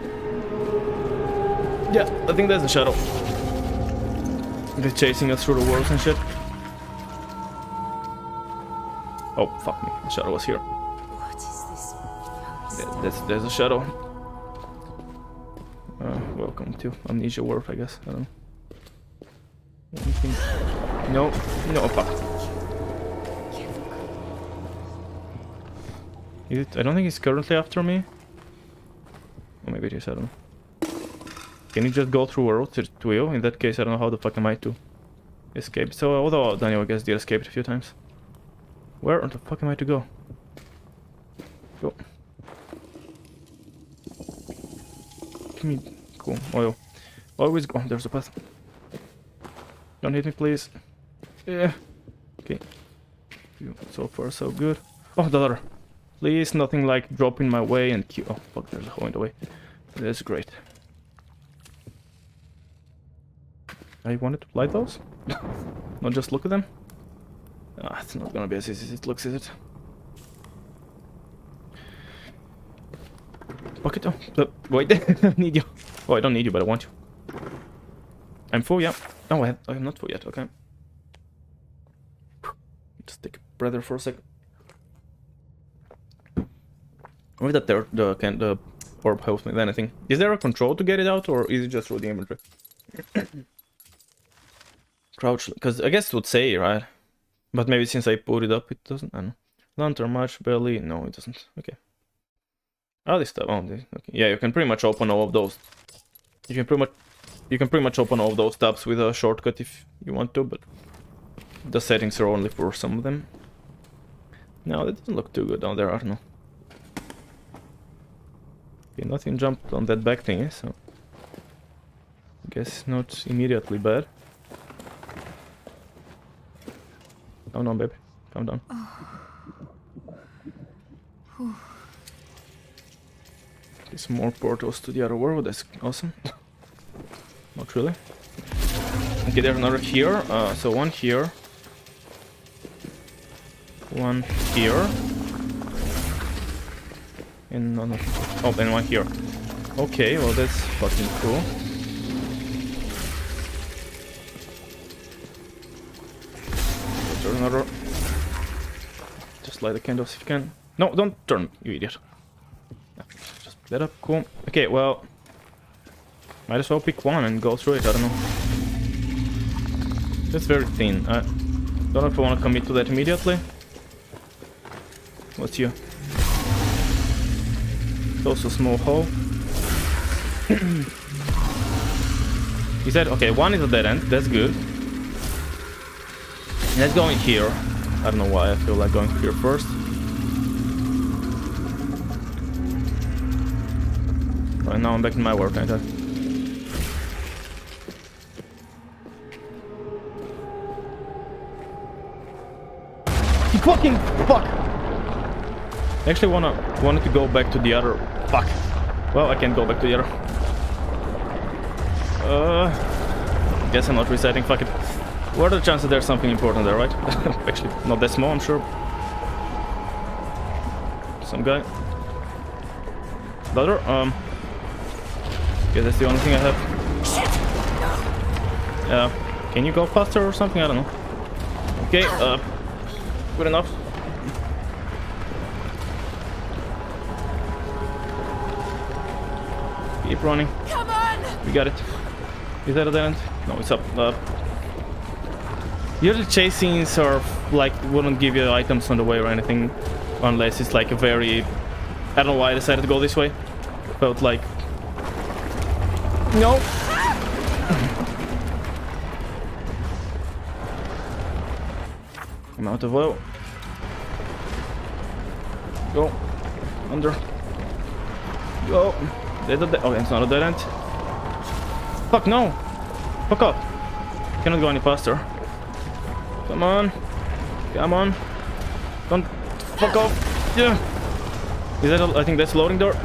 Yeah, I think that's the shadow. They're chasing us through the walls and shit. Oh, fuck me. The shadow was here. What is this? There's a shadow. Welcome to Amnesia World, I guess. I don't know. Anything? No, fuck. I don't think he's currently after me. Or maybe it is, I don't know. Can you just go through a road to you? In that case, I don't know how the fuck am I to escape. So, although Daniel, I guess, did escape a few times. Where the fuck am I to go? Go. Give me... Cool. Oil. Always go. There's a path. Don't hit me, please. Yeah. Okay. So far, so good. Oh, the ladder. Please, nothing like drop in my way and kill. Oh, fuck, there's a hole in the way. That's great. I wanted to light those? Not just look at them? Ah, it's not gonna be as easy as it looks, is it? Bucket, wait, I need you. Oh, I don't need you, but I want you. I'm full, yeah. Oh, I'm not full yet, okay. Just take a breather for a second. With that there, the orb helps me with anything. Is there a control to get it out, or is it just through the inventory? Crouch, because I guess it would say, right? But maybe since I put it up, it doesn't. I don't know. Lantern, match, belly. No, it doesn't. Okay. Oh, this stuff. Oh, this. Okay. Yeah, you can pretty much open all of those. You can pretty much open all of those tabs with a shortcut if you want to, but the settings are only for some of them. No, that doesn't look too good. Oh, there are no. Okay, nothing jumped on that back thing, so I guess not immediately bad. Calm down, baby. Calm down. There's more portals to the other world. That's awesome. Not really. Okay, there's another here. So one here. One here. And no. Oh, and one here. Okay, well that's fucking cool. There's another. Just light the candles if you can. No, don't turn, you idiot. Just let up, cool. Okay, well, might as well pick one and go through it. I don't know. That's very thin. I don't know if I want to commit to that immediately. What's you? It's also a small hole. He said, okay, one is a dead end. That's good. Let's go in here. I don't know why I feel like going here first. Right now I'm back in my world, ain't I? You fucking fuck! I actually wanted to go back to the other. Fuck. Well, I can't go back to the other. Guess I'm not resetting. Fuck it. What are the chances there's something important there, right? Actually, not that small, I'm sure. Some guy. Brother, guess that's the only thing I have. Shit! Yeah. Can you go faster or something? I don't know. Okay, good enough. Keep running. Come on! We got it. Is that a dead end? No, it's up. Usually chase scenes are like wouldn't give you items on the way or anything, unless it's like a very. I don't know why I decided to go this way. Felt like. No. I'm out of oil. Go. Under. Go. Oh, it's not a dead end. Fuck no. Fuck up. Cannot go any faster. Come on. Come on. Don't fuck off. Yeah. Is that I think that's loading door?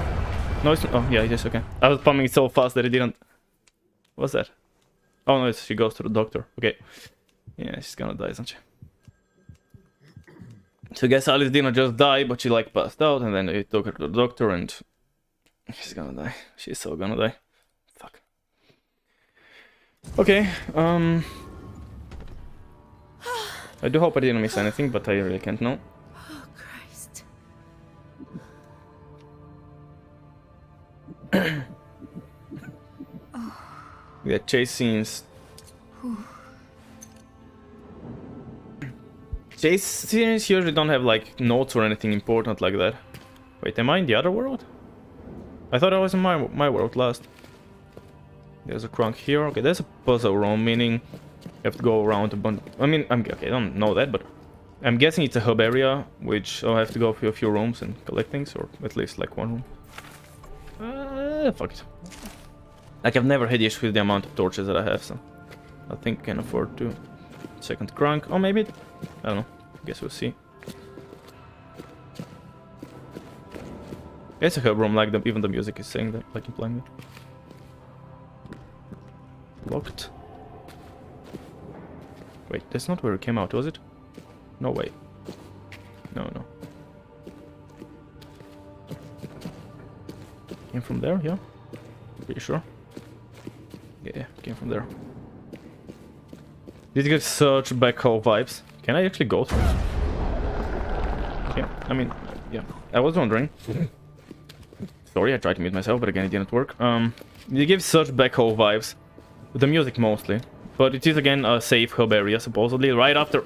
No, it's oh yeah, it is, okay. I was pumping it so fast that it didn't. What's that? Oh no, she goes to the doctor. Okay. Yeah, she's gonna die, isn't she? So I guess Alice didn't just die, but she like passed out and then they took her to the doctor and she's gonna die. She's so gonna die. Fuck. Okay, I do hope I didn't miss anything, but I really can't know. Oh, Christ. Yeah, chase scenes. Chase scenes usually don't have like notes or anything important like that. Wait, am I in the other world? I thought I was in my world last. There's a crunk here. Okay, there's a puzzle room, meaning you have to go around a bunch. I mean, okay, I don't know that, but I'm guessing it's a hub area, which I'll have to go through a few rooms and collect things, or at least like one room. Fuck it. Like, I've never had issues with the amount of torches that I have, so I think I can afford to. Second crunk. Oh, maybe. I don't know. Guess we'll see. It's a hub room, like even the music is saying that, like implying it. Locked. Wait, that's not where it came out, was it? No way. No. Came from there, yeah? Pretty sure. Yeah, came from there. This gives such back hole vibes. Can I actually go through it? Yeah, I mean, yeah. I was wondering. Sorry, I tried to mute myself, but again, it didn't work. It gives such back hole vibes. With the music mostly. But it is again a safe hub area, supposedly, right after...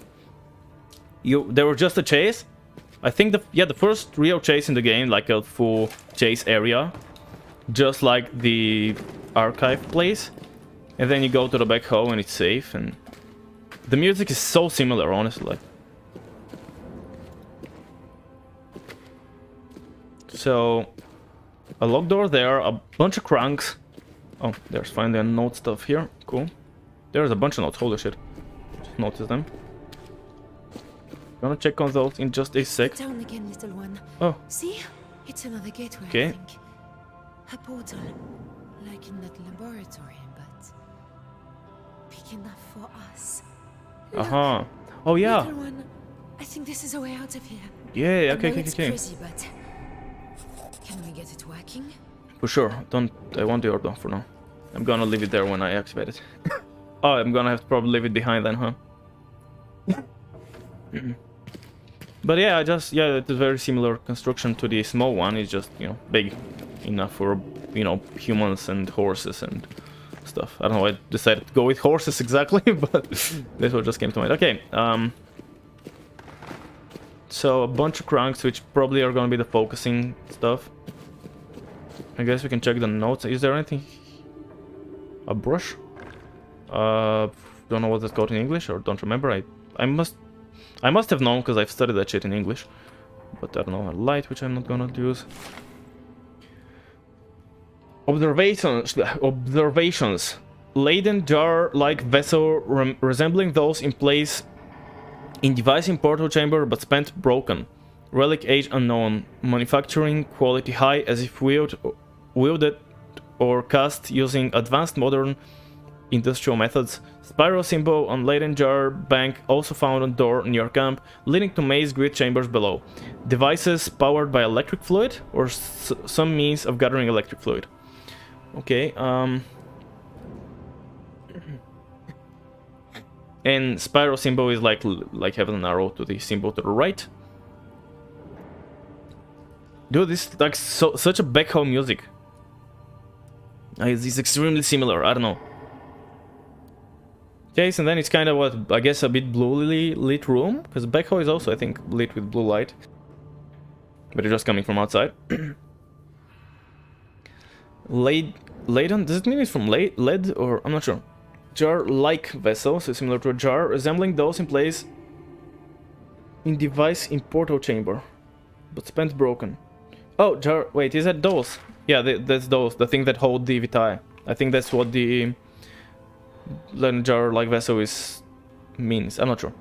There was just a chase. I think the first real chase in the game, like a full chase area, just like the archive place, and then you go to the back hall and it's safe. And the music is so similar, honestly. So a locked door there, a bunch of cranks. Oh, there's finally a note stuff here. Cool. There's a bunch of notes. Holy shit! Just noticed them. Gonna check on those in just a sec. Down again, little one. Oh. See? It's another gateway, Okay. I think. A portal. Like in that laboratory, but big enough for us. Uh-huh. Oh, yeah. Little one, I think this is a way out of here. Yeah, I okay, know okay, it's okay. crazy, but can we get it working? For sure. I want the orb for now. I'm gonna leave it there when I activate it. Oh, I'm gonna have to probably leave it behind then, huh? But yeah, it's a very similar construction to the small one. It's just, you know, big enough for, you know, humans and horses and stuff. I don't know why I decided to go with horses exactly, but that's what just came to mind. Okay, so a bunch of cranks, which probably are gonna be the focusing stuff. I guess we can check the notes. Is there anything? A brush? Don't know what that's called in English, or don't remember. I must have known because I've studied that shit in English. But I don't know, a light, which I'm not gonna use. Observations. Laden jar-like vessel resembling those in place in device in portal chamber but spent broken. Relic age unknown. Manufacturing quality high as if wielded or cast using advanced modern industrial methods. Spiral symbol on laden jar bank also found on door near camp, leading to maze grid chambers below. Devices powered by electric fluid or some means of gathering electric fluid. Okay, and spiral symbol is like having an arrow to the symbol to the right. Dude, this is like such a back home music. It's extremely similar, I don't know. Okay, and then it's kind of what, I guess, a bit bluely lit room, because backhoe is also, I think, lit with blue light. But it's just coming from outside. Laden, does it mean it's from lead, or I'm not sure. Jar-like vessel, so similar to a jar, resembling those in place in device in portal chamber, but spent broken. Oh, jar, wait, is that those? Yeah, that's those, the thing that hold the vitae. I think that's what the Laden jar-like vessel means. I'm not sure.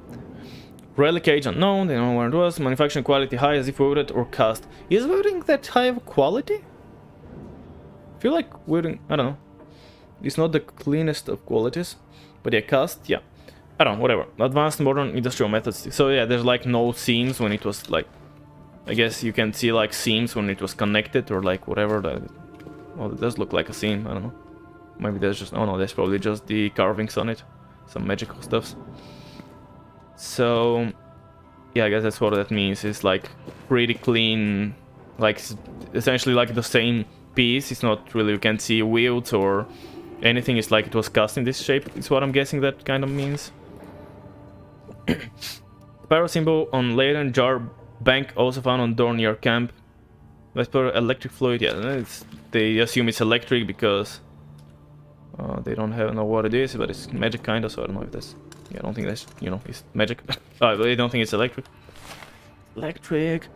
Relic age unknown, they don't know where it was. Manufacturing quality high as if wielded or cast. Is wielding that high of quality? I feel like wielding, I don't know. It's not the cleanest of qualities. But yeah, cast, yeah. I don't know, whatever. Advanced modern industrial methods. So yeah, there's like no seams when it was like... I guess you can see like seams when it was connected or like whatever. Well, it does look like a seam, I don't know. Maybe there's just... Oh no, there's probably just the carvings on it. Some magical stuffs. So... Yeah, I guess that's what that means. It's like pretty clean. Like, essentially like the same piece. It's not really... You can't see wheels or anything. It's like it was cast in this shape. It's what I'm guessing that kind of means. Spiral symbol on laden jar bank also found on door near camp. Let's put electric fluid. Yeah, they assume it's electric because... they don't know what it is, but it's magic kind of, so I don't know if that's... Yeah, I don't think that's, you know, it's magic. They don't think it's electric. Electric.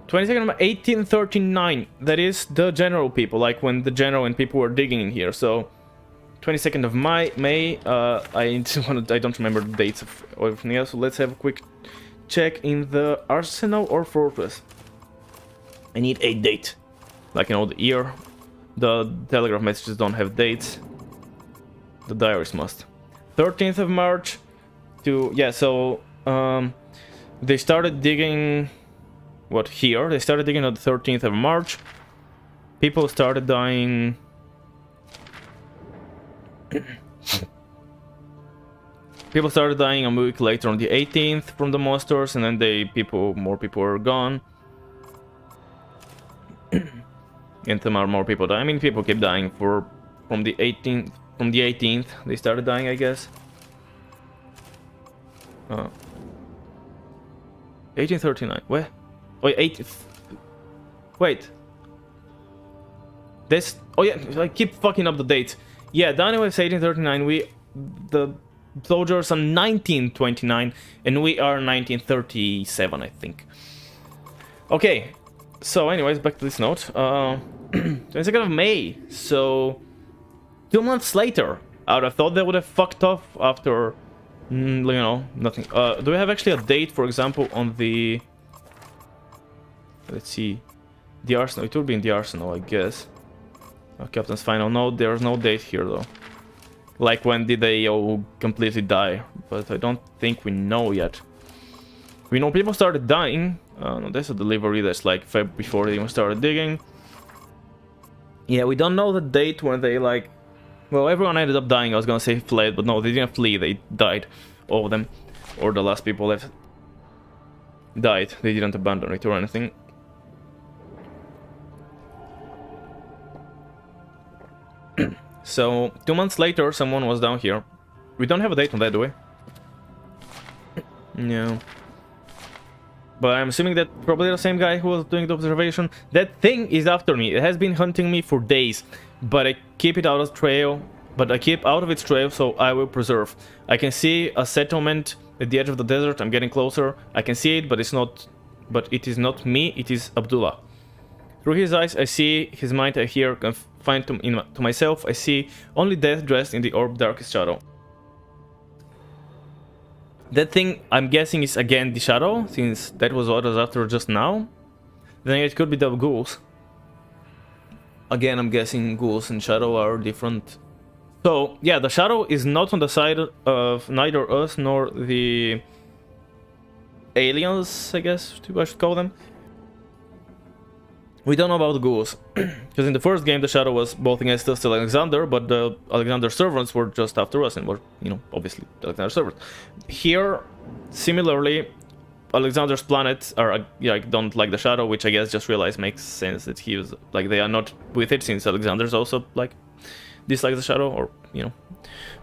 22nd of 1839. That is the general people, like when the general and people were digging in here. So, 22nd of May. I don't remember the dates of everything else. So let's have a quick check in the arsenal or fortress. I need a date, like, you know, the year. The telegraph messages don't have dates. The diaries must. 13th of March to... Yeah, so... they started digging... What, here? They started digging on the 13th of March. People started dying... People started dying a week later on the 18th from the monsters, and then more people were gone. And more people die. I mean, people keep dying from the 18th. From the 18th, they started dying, I guess. 1839. Where? Wait, 8. Wait. This. Oh yeah, I keep fucking up the date. Yeah, Daniel is 1839. The soldiers are 1929, and we are 1937, I think. Okay. So, anyways, back to this note. 22nd of May. So, 2 months later. I would have thought they would have fucked off after, you know, nothing. Do we have actually a date, for example, on the... Let's see. The Arsenal. It would be in the Arsenal, I guess. Captain's final. No, there's no date here, though. Like, when did they all completely die? But I don't think we know yet. We know people started dying. No, that's a delivery that's like before they even started digging. Yeah, we don't know the date when they, like... Well, everyone ended up dying. I was gonna say fled, but no, they didn't flee. They died. All of them. Or the last people left died. They didn't abandon it or anything. So, 2 months later, someone was down here. We don't have a date on that, do we? No. But I'm assuming that probably the same guy who was doing the observation. That thing is after me. It has been hunting me for days. But I keep it out of trail. But I keep out of its trail, so I will preserve. I can see a settlement at the edge of the desert. I'm getting closer. I can see it, but it's not. But it is not me. It is Abdullah. Through his eyes, I see his mind. I hear, confined to myself. I see only death dressed in the orb darkest shadow. That thing, I'm guessing, is again the shadow, since that was what I was after just now. Then it could be the ghouls. Again, I'm guessing ghouls and shadow are different. So, yeah, the shadow is not on the side of neither us nor the aliens, I guess I should call them. We don't know about the ghouls. Because in the first game, the shadow was both against us and Alexander, but the Alexander servants were just after us and were, you know, obviously the Alexander servants. Here, similarly, Alexander's planets are, yeah, don't like the shadow, which I guess just realized makes sense that he was, like, they are not with it, since Alexander's also, like, dislikes the shadow, or, you know,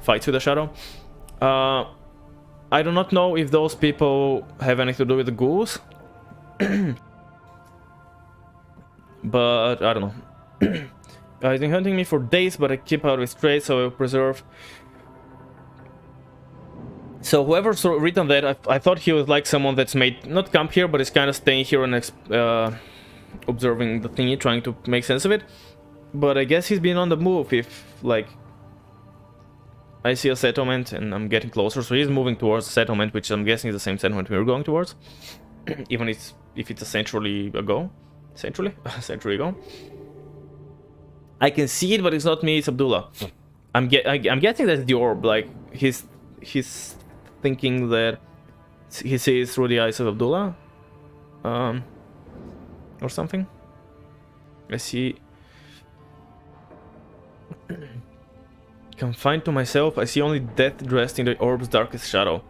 fights with the shadow. I do not know if those people have anything to do with the ghouls. But, I don't know. He's been hunting me for days, but I keep out of his trade, so I will preserve. So whoever's written that, I thought he was like someone that's made, not camp here, but is kind of staying here and observing the thingy, trying to make sense of it. But I guess he's been on the move if, like, I see a settlement and I'm getting closer. So he's moving towards the settlement, which I'm guessing is the same settlement we were going towards. Even if it's a century ago. A century ago. I can see it, but it's not me, it's Abdullah. I'm guessing that's the orb, like, he's thinking that he sees through the eyes of Abdullah. Or something. I see. Confined to myself, I see only death dressed in the orb's darkest shadow.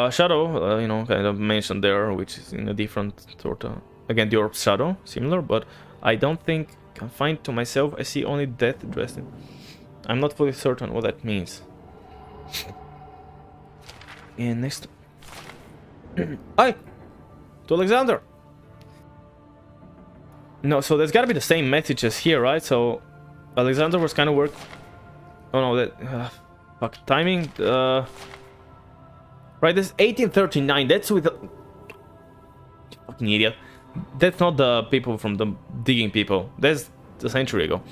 Shadow, you know, kind of mentioned there, which is in a different sort of... Again, the orb's shadow, similar, but I don't think confined to myself, I see only death dressed in... I'm not fully certain what that means. And next... Hi! To Alexander! No, so there's gotta be the same messages here, right? So, Alexander was kind of work... Oh no, that... fuck, timing... Right, this is 1839, that's with the... Fucking idiot. That's not the people from the digging people. That's a century ago.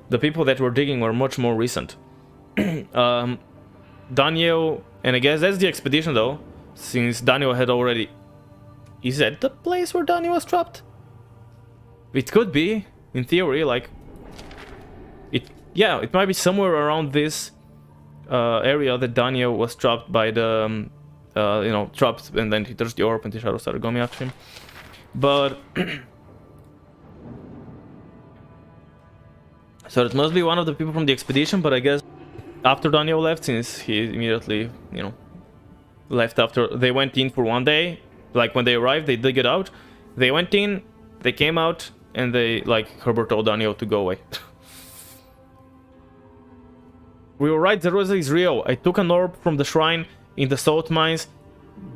The people that were digging were much more recent. Daniel... And I guess that's the expedition, though. Since Daniel had already... Is that the place where Daniel was trapped? It could be, in theory, like... Yeah, it might be somewhere around this area that Daniel was trapped by the... you know, trapped, and then he touched the orb and the shadow started going after him. But... So it must be one of the people from the expedition, but I guess after Daniel left, since he immediately, you know, left after... They went in for one day, like when they arrived, they dug it out. They went in, they came out, and they, like, Herbert told Daniel to go away. We were right, the Rosa is real. I took an orb from the shrine in the salt mines.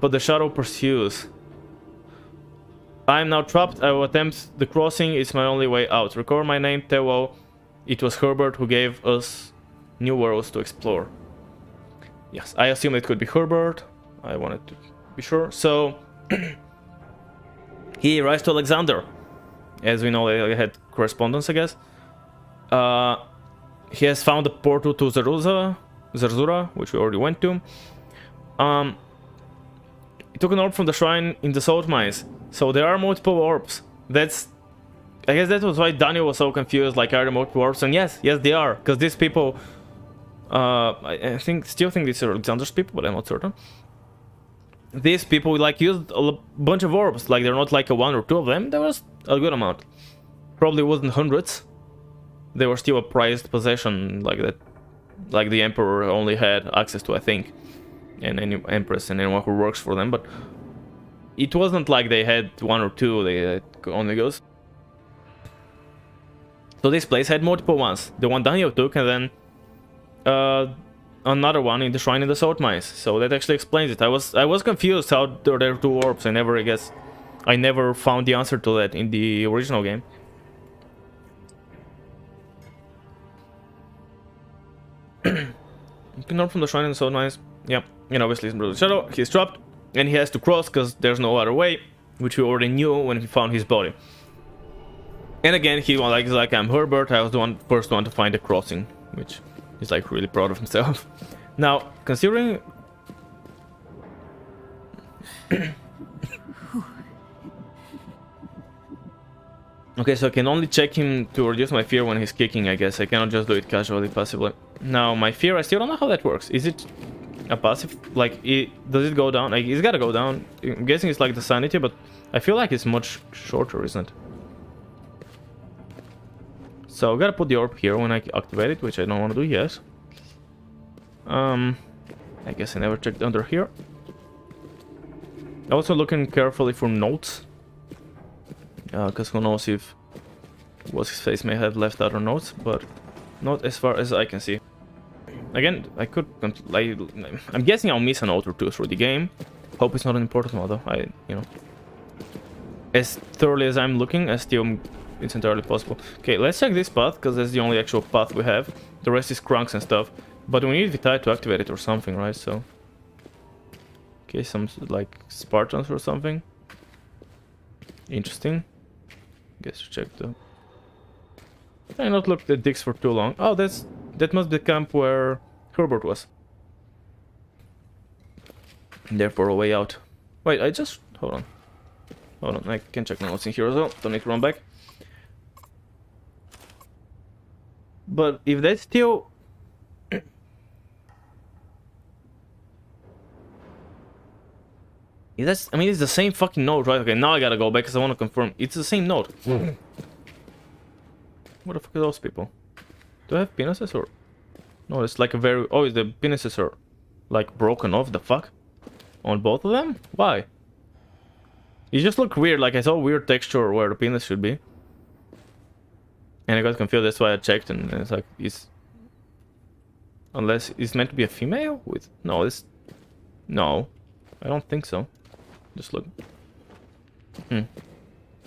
but the shadow pursues. I am now trapped. I will attempt the crossing. It's my only way out. Record my name, Tewo. It was Herbert who gave us new worlds to explore. Yes, I assume it could be Herbert. I wanted to be sure. So he writes to Alexander. As we know, they had correspondence, I guess. He has found a portal to Zerzura, which we already went to. He took an orb from the shrine in the salt mines. So there are multiple orbs. I guess that was why Daniel was so confused, like, are there multiple orbs? And yes, they are. Because these people, I still think these are Alexander's people, but I'm not certain. These people, like, used a bunch of orbs. Like, they're not like a one or two of them. There was a good amount. Probably wasn't hundreds. They were still a prized possession, like that. Like the Emperor only had access to, I think. And any Empress and anyone who works for them. But it wasn't like they had one or two. They only goes. So this place had multiple ones. The one Daniel took, and then another one in the shrine in the salt mines. So that actually explains it. I was confused how there were two orbs. I never found the answer to that in the original game. You can learn from the shrine in the salt mines. Yeah, and obviously his brother Shadow. He's trapped, and he has to cross because there's no other way, which we already knew when he found his body. And again, he's like, I'm Herbert. I was the first one to find the crossing, which he's like really proud of himself. Now, considering. Okay, so I can only check him to reduce my fear when he's kicking, I guess. I cannot just do it casually, passively. Now, my fear, I still don't know how that works. Is it a passive? Like, does it go down? Like, it's gotta go down. I'm guessing it's like the sanity, but I feel like it's much shorter, isn't it? So, I gotta put the orb here when I activate it, which I don't want to do yet. I guess I never checked under here. Also looking carefully for notes. Because who knows if what's his face may have left other notes, but not as far as I can see. Again, I'm guessing I'll miss a note or two through the game. Hope it's not an important one though. As thoroughly as I'm looking, it's entirely possible. Okay, let's check this path, because that's the only actual path we have. The rest is crunks and stuff. But we need Vitae to activate it or something, right? So, okay, some like Spartans or something. Interesting. Guess check the. I not looked at Dix for too long. Oh, that must be the camp where Herbert was. And therefore a way out. Wait, hold on. I can check my notes in here as well. Don't need to run back. But if that's still. I mean, it's the same fucking node, right? Okay, now I gotta go back because I want to confirm. It's the same node. What the fuck are those people? Do I have penises or? No, it's like a very... Oh, the penises are like broken off. The fuck? On both of them? Why? It just look weird. Like I saw a weird texture where the penis should be. And I got confused. That's why I checked, and it's like unless it's meant to be a female with... No, no, I don't think so. Just look. I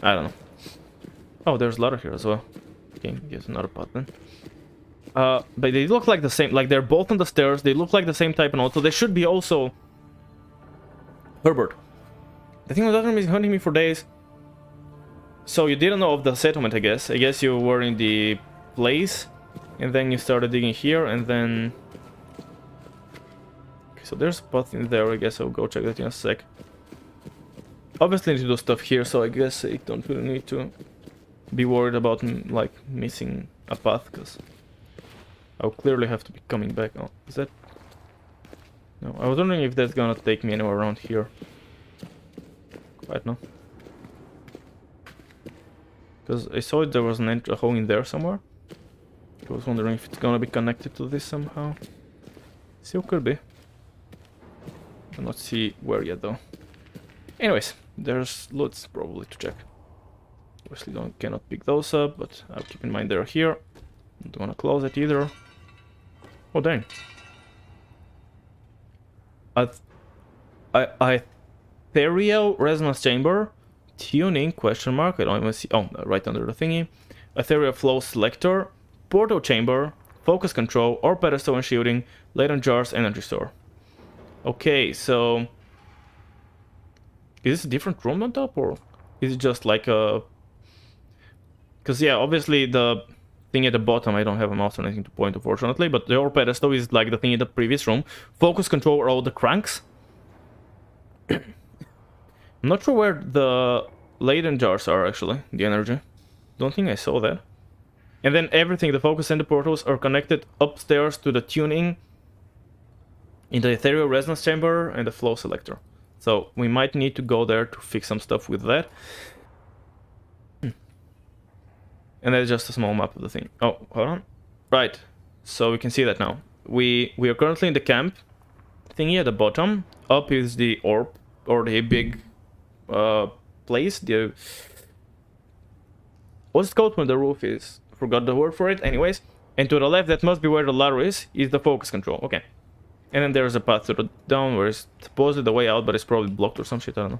don't know. Oh, there's a ladder here as well. Okay, here's another button. But they look like the same. Like they're both on the stairs. They look like the same type, and also they should be also Herbert. The thing with that is hunting me for days. So you didn't know of the settlement, I guess. I guess you were in the place, and then you started digging here, and then. Okay, so there's a path in there. I guess I'll go check that in a sec. Obviously, I need to do stuff here, so I guess I don't really need to be worried about like missing a path, because I'll clearly have to be coming back. Oh, is that? No, I was wondering if that's gonna take me anywhere around here. Quite no. Because I saw there was a hole in there somewhere. I was wondering if it's gonna be connected to this somehow. Still could be. I'll not see where yet though. Anyways, there's loads probably to check. Obviously cannot pick those up, but I'll keep in mind they're here. Don't wanna close it either. Oh dang. ethereal resonance chamber, tuning, question mark, I don't even see, oh, right under the thingy, ethereal flow selector, portal chamber, focus control, or pedestal and shielding, latent jars, energy store. Okay, so is this a different room on top, or is it just like a... Because yeah, obviously the thing at the bottom, I don't have a mouse or anything to point, unfortunately, but the ore pedestal is like the thing in the previous room. Focus control are all the cranks. I'm not sure where the latent jars are, actually, the energy. Don't think I saw that. And then everything, the focus and the portals, are connected upstairs to the tuning in the ethereal resonance chamber and the flow selector. So we might need to go there to fix some stuff with that. And that's just a small map of the thing. Oh, hold on. Right. So we can see that now. We are currently in the camp thingy at the bottom. Up is the orb, or the big place. The... What's it called when the roof is? Forgot the word for it. Anyways. And to the left, that must be where the ladder is the focus control. Okay. And then there's a path to the down where it's supposedly the way out, but it's probably blocked or some shit. I don't know.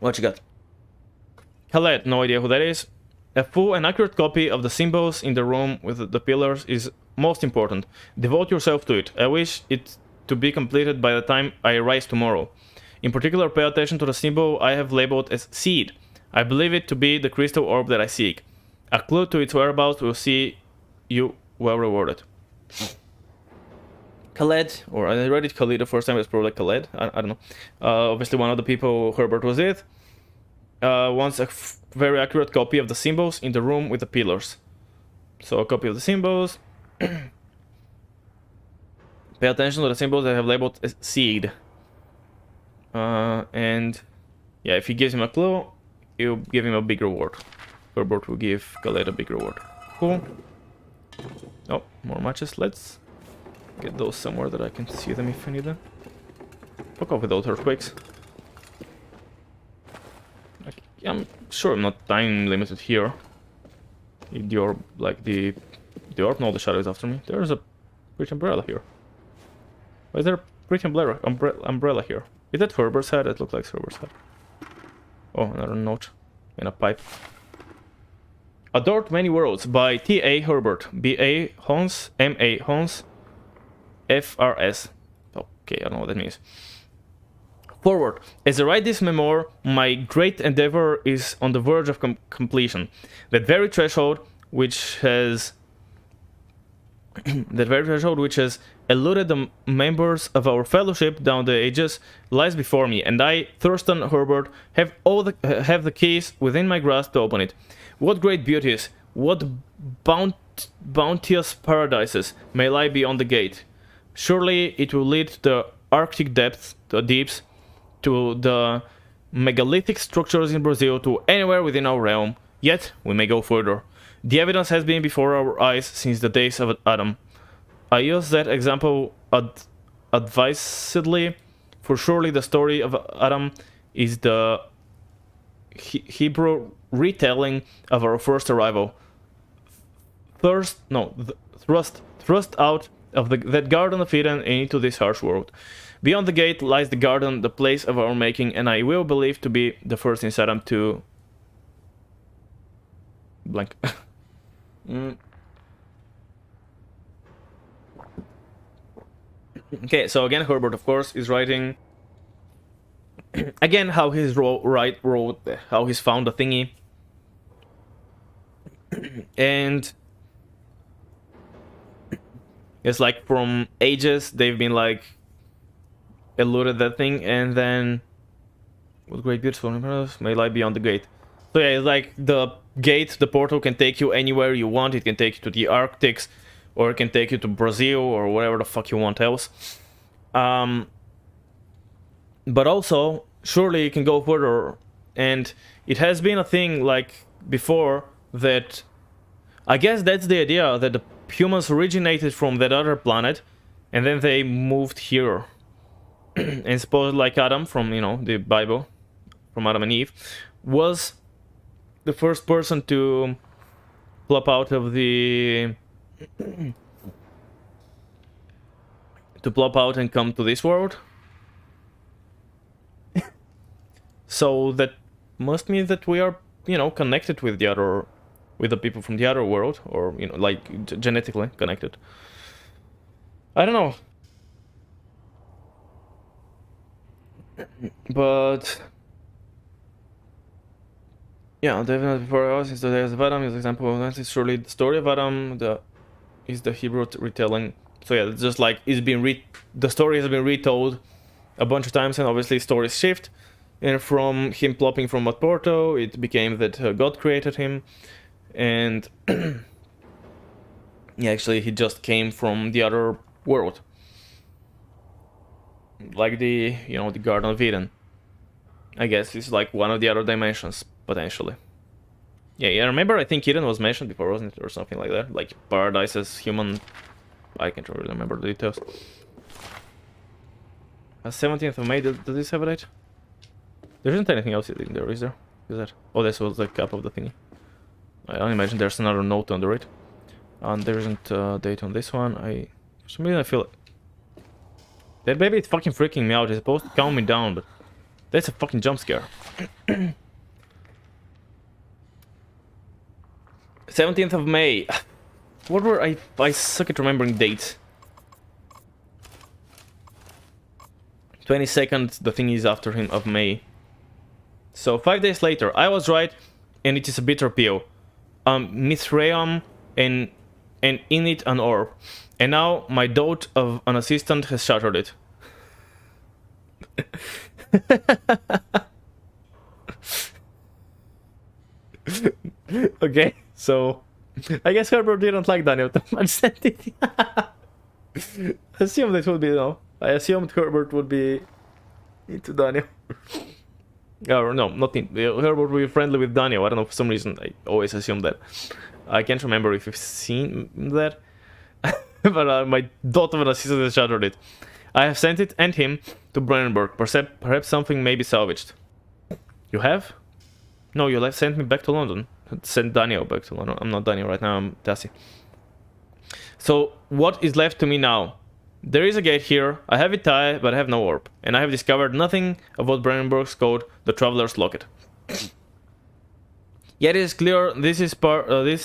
What you got? Khaled, no idea who that is. A full and accurate copy of the symbols in the room with the pillars is most important. Devote yourself to it. I wish it to be completed by the time I rise tomorrow. In particular, pay attention to the symbol I have labeled as Seed. I believe it to be the crystal orb that I seek. A clue to its whereabouts will see you well rewarded. Khaled, or I read it Khalid the first time, it's probably Khaled, I don't know. Obviously one of the people Herbert was with wants a very accurate copy of the symbols in the room with the pillars. So a copy of the symbols. Pay attention to the symbols that I have labeled as Seed. And yeah, if he gives him a clue, he'll give him a big reward. Herbert will give Khaled a big reward. Cool. Oh, more matches. Let's get those somewhere that I can see them if I need them. Fuck off with those earthquakes. Okay, I'm sure I'm not time limited here. The orb, like the orb, no, the shadow is after me. There's a pretty umbrella here. Why is there a pretty umbrella here? Is that Herbert's head? It looks like Herbert's head. Oh, another note in a pipe. Adored Many Worlds by T.A. Herbert. B.A. Hons. M.A. Hons. F.R.S. Okay, I don't know what that means. Forward. As I write this memoir, my great endeavor is on the verge of completion. That very threshold which has eluded the members of our fellowship down the ages lies before me, and I, Thurston Herbert, have the keys within my grasp to open it. What great beauties, what bounteous paradises may lie beyond the gate. Surely it will lead to the Arctic depths, the deeps, to the megalithic structures in Brazil, to anywhere within our realm. Yet we may go further. The evidence has been before our eyes since the days of Adam. I use that example advisedly, for surely the story of Adam is the Hebrew retelling of our first arrival. Thrust out of that garden of Eden and into this harsh world. Beyond the gate lies the garden, the place of our making, and I will believe to be the first in Adam to... blank. Okay, so again, Herbert, of course, is writing again how he's how he's found the thingy, and it's like from ages they've been like eluded that thing, and then what great beautiful may lie beyond the gate. So yeah, it's like the gate, the portal can take you anywhere you want. It can take you to the Arctics, or it can take you to Brazil, or whatever the fuck you want else. But also, surely it can go further. And it has been a thing, like, before, that... I guess that's the idea, that the humans originated from that other planet, and then they moved here. And suppose, like Adam, from, you know, the Bible, from Adam and Eve, was the first person to plop out of the... to plop out and come to this world. So that must mean that we are, you know, connected with the other, with the people from the other world, or, you know, like genetically connected. I don't know. But yeah, definitely before us is the days of Adam is an example of that. It's surely the story of Adam is the Hebrew retelling. So yeah, it's just like it's been the story has been retold a bunch of times, and obviously stories shift. And from him plopping from Porto, it became that God created him, and yeah, actually he just came from the other world, like the, you know, the Garden of Eden. I guess it's like one of the other dimensions potentially. Yeah, remember, I think Eden was mentioned before, wasn't it, or something like that? Like paradise as human. I can't really remember the details. 17th of May, does this have a date? There isn't anything else in there, is there? Is that? Oh, this was the cap of the thingy. I don't imagine there's another note under it. And there isn't a date on this one. For some reason I feel that baby is fucking freaking me out. It's supposed to calm me down, but that's a fucking jump scare. 17th of May. What were I suck at remembering dates. 22nd, the thing is after him, of May. So 5 days later, I was right, and it is a bitter pill. Mithraeum and in it an orb. And now my dote of an assistant has shattered it. Okay, so I guess Herbert didn't like Daniel too much. I assumed it would be, no. I assumed Herbert would be into Daniel. Or no, not in. Herbert would be friendly with Daniel. I don't know, for some reason I always assumed that. I can't remember if you've seen that. But my dot of an assistant has shattered it. I have sent it and him to Brandenburg. Perhaps something may be salvaged. You have? No, you sent me back to London. Sent Daniel back to London. I'm not Daniel right now, I'm Tassie. So, what is left to me now? There is a gate here. I have Vitae, but I have no orb. And I have discovered nothing about Brandenburg's code, the Traveler's Locket. Yet it is clear this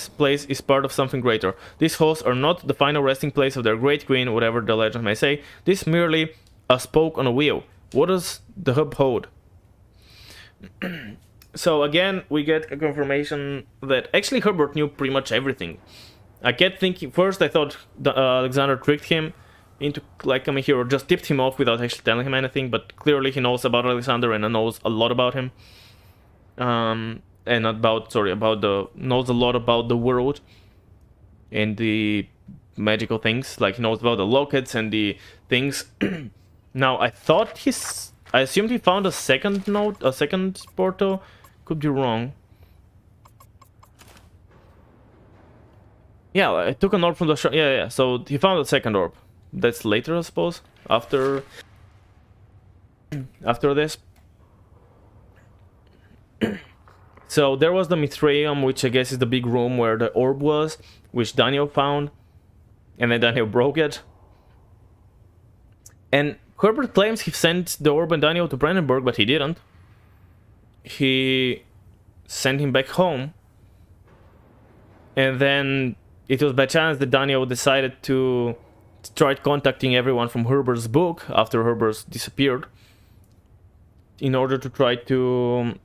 place is part of something greater. These halls are not the final resting place of their great queen, whatever the legend may say. This is merely a spoke on a wheel. What does the hub hold? So again, we get a confirmation that actually Herbert knew pretty much everything. I kept thinking, first I thought Alexander tricked him into like coming here, or just tipped him off without actually telling him anything, but clearly he knows about Alexander and knows a lot about him. And knows a lot about the world and the magical things, like he knows about the lockets and the things. Now I assumed he found a second portal. Could be wrong. Yeah, I took an orb from the shop. Yeah, so he found a second orb. That's later, I suppose, after this. So there was the Mithraeum, which I guess is the big room where the orb was, which Daniel found, and then Daniel broke it. And Herbert claims he sent the orb and Daniel to Brandenburg, but he didn't. He sent him back home, and then it was by chance that Daniel decided to start contacting everyone from Herbert's book after Herbert disappeared, in order to try to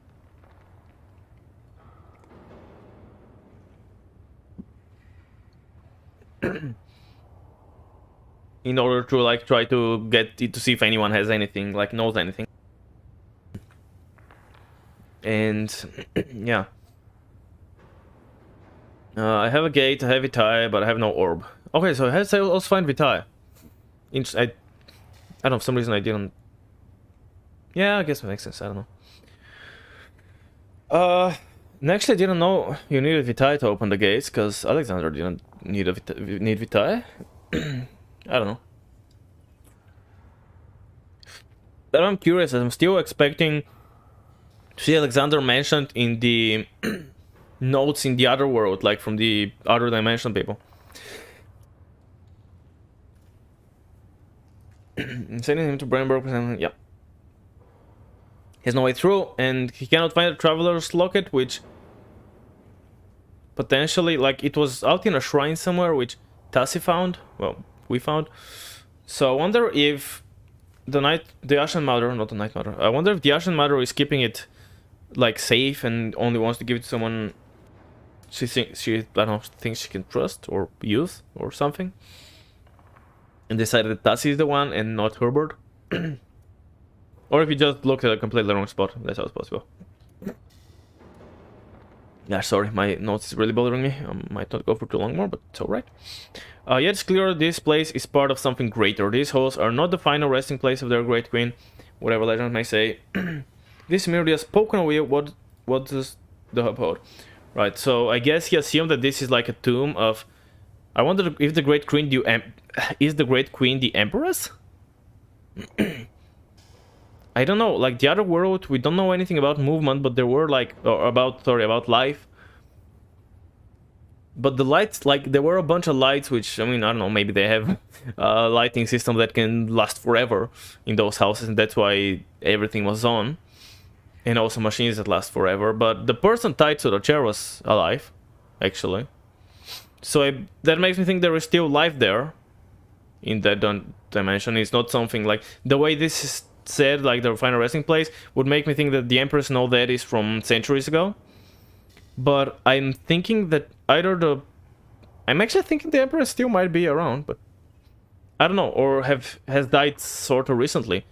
try to get it to see if anyone has anything, like knows anything. And yeah, I have a gate, I have Vitae, but I have no orb. Okay, so I also find Vitae. I don't know, for some reason I didn't. Yeah, I guess it makes sense. I don't know. Actually, I didn't know you needed Vitae to open the gates, because Alexander didn't need Vitae. I don't know. But I'm curious, I'm still expecting to see Alexander mentioned in the notes in the other world, like from the other dimension people. Sending him to Brandenburg, yeah. He has no way through, and he cannot find a traveler's locket, which potentially, like, it was out in a shrine somewhere, which Tassi found. Well, we found. So I wonder if the Ashen Mother, not the Night Mother. I wonder if the Ashen Mother is keeping it, like, safe and only wants to give it to someone I don't know, thinks she can trust or use or something. And decided that Tassi is the one and not Herbert. Or if you just looked at a completely wrong spot. That's also possible. Yeah, sorry, my notes is really bothering me. I might not go for too long more, but it's alright. Yet it's clear this place is part of something greater. These halls are not the final resting place of their great queen, whatever legend may say. This is merely a spoken away. What does the hub hold? Right, so I guess he assumed that this is like a tomb of... I wonder if the Great Queen is the Great Queen the Empress? I don't know, like the other world, we don't know anything about movement, but there were like... about life. But the lights, like, there were a bunch of lights, which, I mean, I don't know, maybe they have a lighting system that can last forever in those houses, and that's why everything was on. And also machines that last forever, but the person tied to the chair was alive, actually. So that makes me think there is still life there, in that dimension. It's not something like... The way this is said, like the final resting place, would make me think that the Empress and all that is from centuries ago. But I'm thinking that either I'm actually thinking the Empress still might be around, but... I don't know, or has died sort of recently.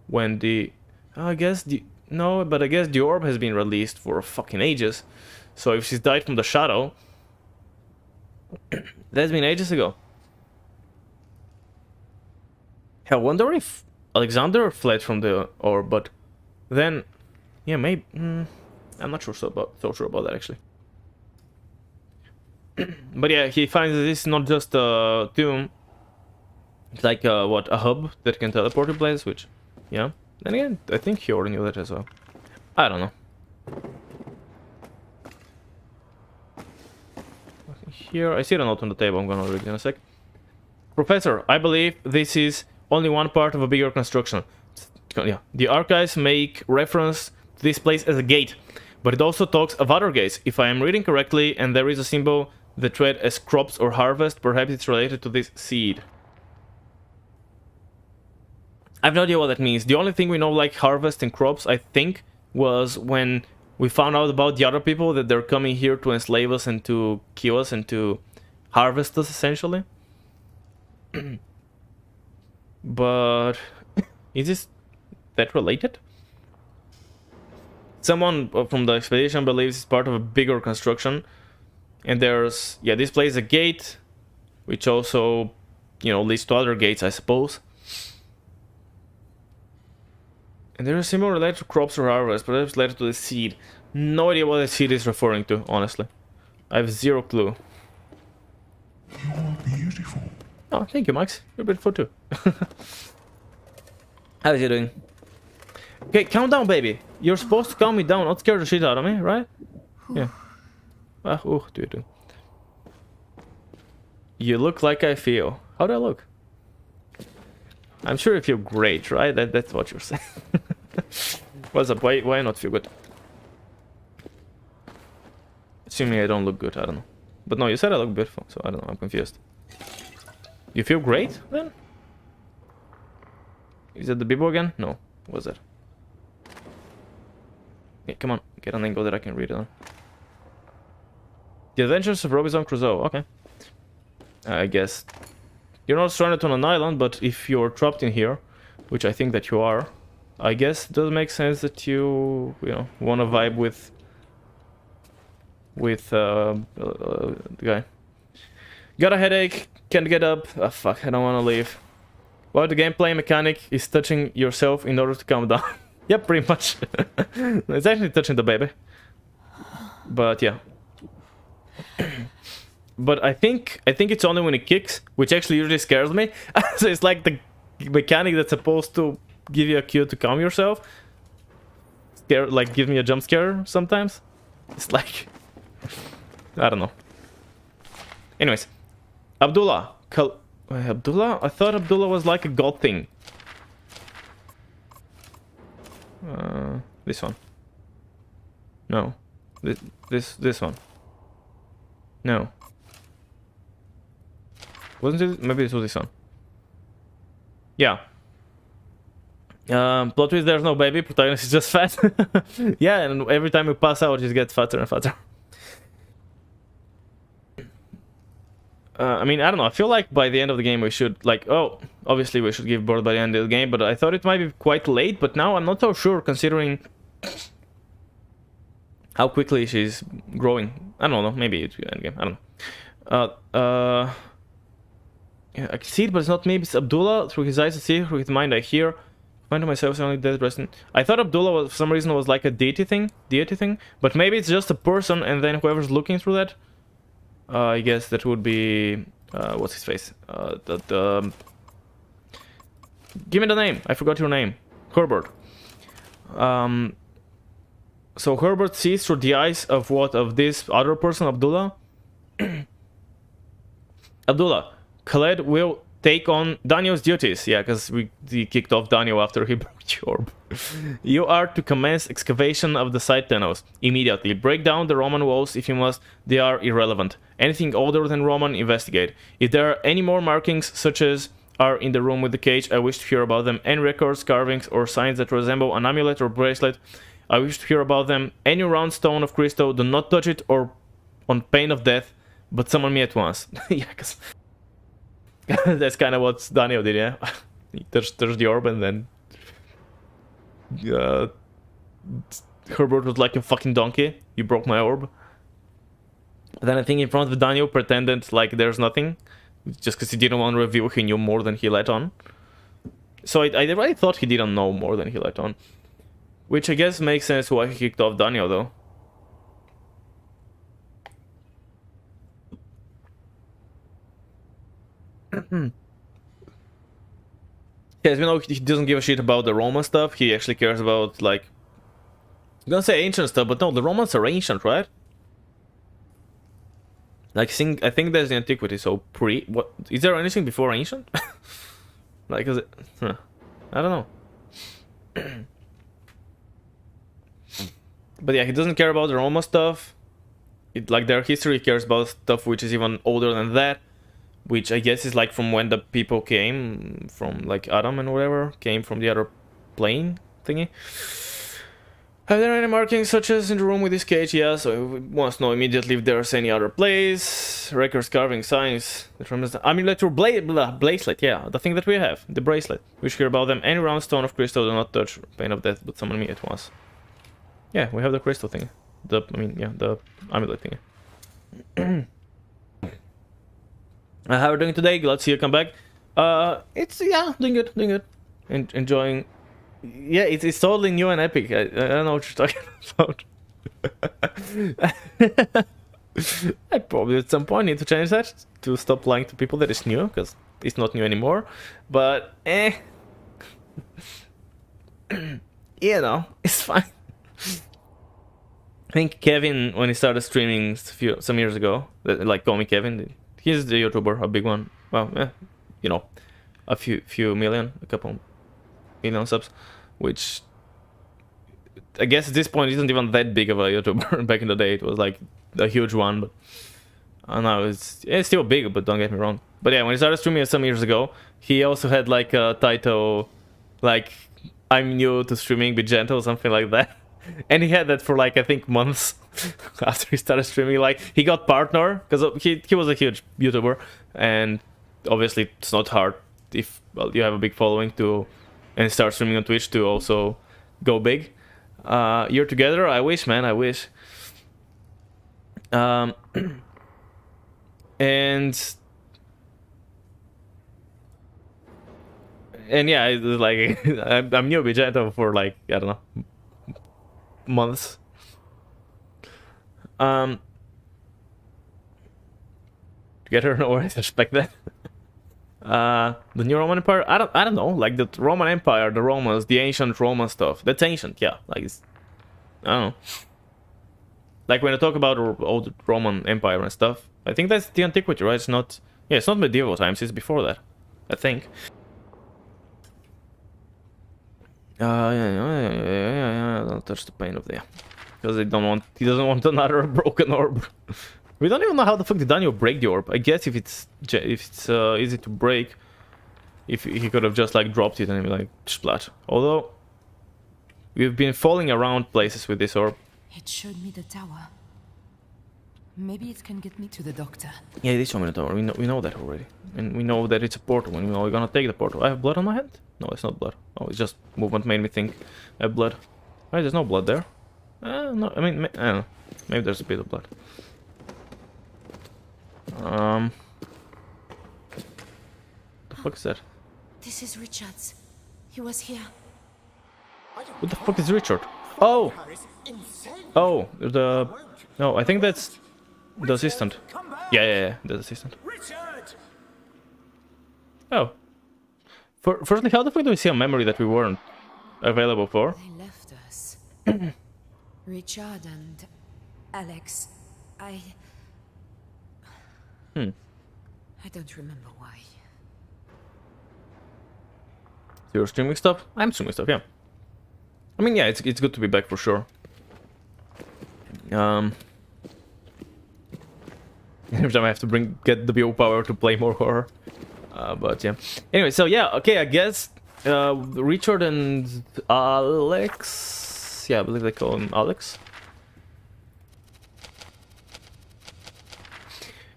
When the... I guess the... No, but I guess the orb has been released for fucking ages. So if she's died from the shadow... that's been ages ago. I wonder if Alexander fled from the orb, but... Then... Yeah, maybe... I'm not so sure about that, actually. But yeah, he finds that this is not just a tomb. It's like, a hub that can teleport to places, which... Yeah. Then again, I think he already knew that as well. I don't know. Here, I see a note on the table, I'm gonna read it in a sec. Professor, I believe this is only one part of a bigger construction. Yeah. The archives make reference to this place as a gate, but it also talks of other gates. If I am reading correctly, and there is a symbol that read as crops or harvest, perhaps it's related to this seed. I have no idea what that means. The only thing we know, like harvest and crops, I think, was when we found out about the other people, that they're coming here to enslave us and to kill us and to harvest us, essentially. But is that related? Someone from the expedition believes it's part of a bigger construction. And there's, yeah, this place is a gate, which also, you know, leads to other gates, I suppose. And there is a symbol related to crops or harvest, perhaps related to the seed. No idea what the seed is referring to, honestly. I have zero clue. You're beautiful. Oh, thank you, Max. You're beautiful too. How is you doing? Okay, calm down, baby. You're supposed to calm me down, not scare the shit out of me, right? Yeah. What do you do? You look like I feel. How do I look? I'm sure you feel great, right? That's what you're saying. What's up? Why not feel good? Assuming I don't look good, I don't know. But no, you said I look beautiful, so I don't know, I'm confused. You feel great, then? Is that the Bibo again? No. What's that? Okay, come on. Get an angle that I can read it on. The Adventures of Robinson Crusoe. Okay. I guess. You're not stranded on an island, but if you're trapped in here, which I think that you are, I guess it does make sense that you know, want to vibe with the guy. Got a headache, can't get up. Ah, fuck, I don't want to leave. Well, the gameplay mechanic is touching yourself in order to calm down. Yep, pretty much. It's actually touching the baby. But yeah. But I think it's only when it kicks, which actually usually scares me. So it's like the mechanic that's supposed to give you a cue to calm yourself. Like give me a jump scare sometimes. It's like, I don't know. Anyways, Abdullah. Abdullah? I thought Abdullah was like a god thing. This one. No. This one. No. Wasn't it? Maybe it was this one. Yeah. Plot twist, there's no baby. Protagonist is just fat. Yeah, and every time we pass out, he gets fatter and fatter. I mean, I don't know. I feel like by the end of the game we should, like, oh, obviously we should give birth by the end of the game, but I thought it might be quite late, but now I'm not so sure considering how quickly she's growing. I don't know, maybe it's end game. I don't know. Yeah, I can see it, but it's not me. It's Abdullah. Through his eyes I see, through his mind I hear. I find myself only dead present. I thought Abdullah was, for some reason, was like a deity thing, but maybe it's just a person, and then whoever's looking through that, I guess that would be what's his face? Give me the name. I forgot your name. Herbert. So Herbert sees through the eyes of what? Of this other person, Abdullah. Abdullah, Khaled will take on Daniel's duties. Yeah, because we kicked off Daniel after he broke the orb. You are to commence excavation of the side tunnels immediately. Break down the Roman walls if you must. They are irrelevant. Anything older than Roman, investigate. If there are any more markings, such as are in the room with the cage, I wish to hear about them. Any records, carvings, or signs that resemble an amulet or bracelet, I wish to hear about them. Any round stone of crystal, do not touch it or on pain of death, but summon me at once. Yeah, because that's kind of what Daniel did, yeah? He touched the orb and then Herbert was like a fucking donkey. You broke my orb. Then I think in front of Daniel pretended like there's nothing, just because he didn't want to reveal he knew more than he let on. So I really thought he didn't know more than he let on. Which I guess makes sense why he kicked off Daniel, though. Yeah, as we know, he doesn't give a shit about the Roman stuff. He actually cares about, like, I'm gonna say ancient stuff, but no, the Romans are ancient, right? Like, I think there's the antiquity, so what is there anything before ancient? Like, is it? Huh. I don't know. But yeah, he doesn't care about the Roman stuff. Like, their history, he cares about stuff which is even older than that. Which I guess is like from when the people came from, like Adam and whatever, came from the other plane thingy. Are there any markings such as in the room with this cage? Yeah, so he wants to know immediately if there's any other place. Records, carving, signs. Amulet or bracelet, yeah, the thing that we have, the bracelet. We should hear about them. Any round stone of crystal, do not touch. Pain of death, but summon me at once. Yeah, we have the crystal thing. The amulet thing. How are you doing today? Glad to see you come back. It's, yeah, doing good. Enjoying. Yeah, it's totally new and epic. I don't know what you're talking about. I probably at some point need to change that to stop lying to people that it's new, because it's not new anymore. But, you know, it's fine. I think Kevin, when he started streaming some years ago, like, call me Kevin. He's the YouTuber, a big one. Well, yeah, you know, a few million, a couple million subs, which I guess at this point isn't even that big of a YouTuber. Back in the day, it was like a huge one, but now it's still big. But don't get me wrong. But yeah, when he started streaming some years ago, he also had like a title, like "I'm new to streaming, be gentle," something like that. And he had that for like I think months after he started streaming. Like he got partner because he was a huge YouTuber, and obviously it's not hard if you have a big following and start streaming on Twitch to also go big. You're together. I wish, man. I wish. And yeah, like I'm new to gentle for like I don't know. Months. Together, no, I respect that. The new Roman Empire. I don't know. Like the Roman Empire, the Romans, the ancient Roman stuff. That's ancient, yeah. Like it's, I don't know. Like when I talk about old Roman Empire and stuff, I think that's the antiquity, right? It's not. Yeah, it's not medieval times. It's before that, I think. Yeah. Don't touch the pain of the... Because he doesn't want another broken orb. We don't even know how the fuck did Daniel break the orb. I guess if it's easy to break, if he could have just like dropped it and be like splat. Although we've been falling around places with this orb. It showed me the tower. Maybe it can get me to the doctor. Yeah, it is showing me the tower. We know that already, and we know that it's a portal. And we know we're gonna take the portal. I have blood on my hand? No, it's not blood. Oh, it's just movement made me think I have blood. Right, there's no blood there. No, I mean, I don't know. Maybe there's a bit of blood. The fuck is that? This is Richard's. He was here. What the fuck is Richard? Oh! Oh, no, I think that's the assistant. Yeah, the assistant. Oh. Firstly, how the fuck do we see a memory that we weren't available for? They left us. Richard and Alex. I don't remember why. So you're streaming stuff? I'm streaming stuff, yeah. I mean, yeah, it's good to be back for sure. Every time I have to get the willpower to play more horror. But yeah. Anyway, so yeah, okay, I guess Richard and Alex. Yeah, I believe they call him Alex.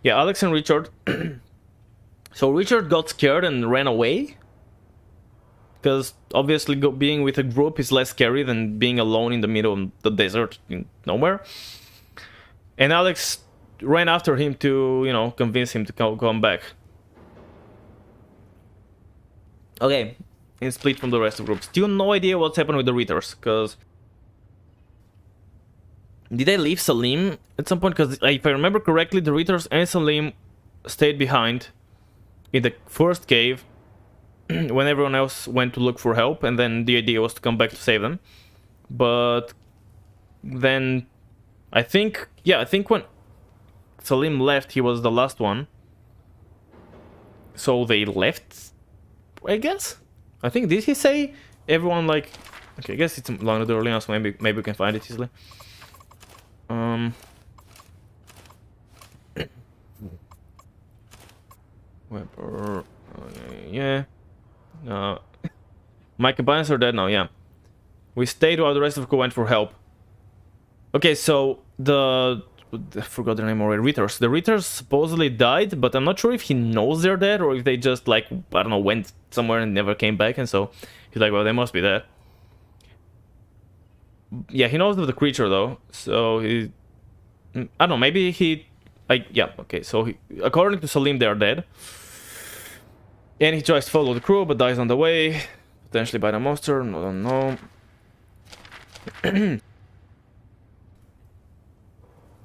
Yeah, Alex and Richard. So Richard got scared and ran away. Because obviously being with a group is less scary than being alone in the middle of the desert in nowhere. And Alex ran after him to, you know, convince him to come back. Okay, and split from the rest of the group. Still no idea what's happened with the Reiters, because... Did they leave Salim at some point? Because if I remember correctly, the Reiters and Salim stayed behind in the first cave when everyone else went to look for help, and then the idea was to come back to save them. But then I think when Salim left, he was the last one. So they left, I guess? I think, did he say everyone like... Okay, I guess it's Lana de Orleans, so maybe we can find it easily. Weber... yeah. My companions are dead now, yeah. We stayed while the rest of the crew went for help. Okay, so I forgot their name already. Reiters. The Reiters supposedly died, but I'm not sure if he knows they're dead or if they just, like, I don't know, went somewhere and never came back, and so he's like, well, they must be dead. Yeah, he knows of the creature, though, so he... I don't know, maybe he... yeah, okay, so according to Salim, they are dead. And he tries to follow the crew, but dies on the way. Potentially by the monster, I don't know.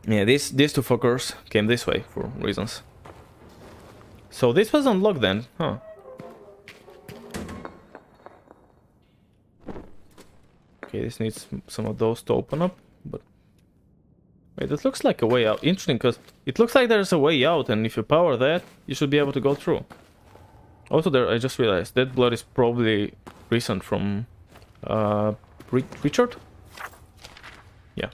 Yeah, these two fuckers came this way for reasons. So this was unlocked then, huh? Okay, this needs some of those to open up, but... Wait, it looks like a way out. Interesting, because it looks like there's a way out, and if you power that, you should be able to go through. Also, there, I just realized that blood is probably recent from Richard? Yeah.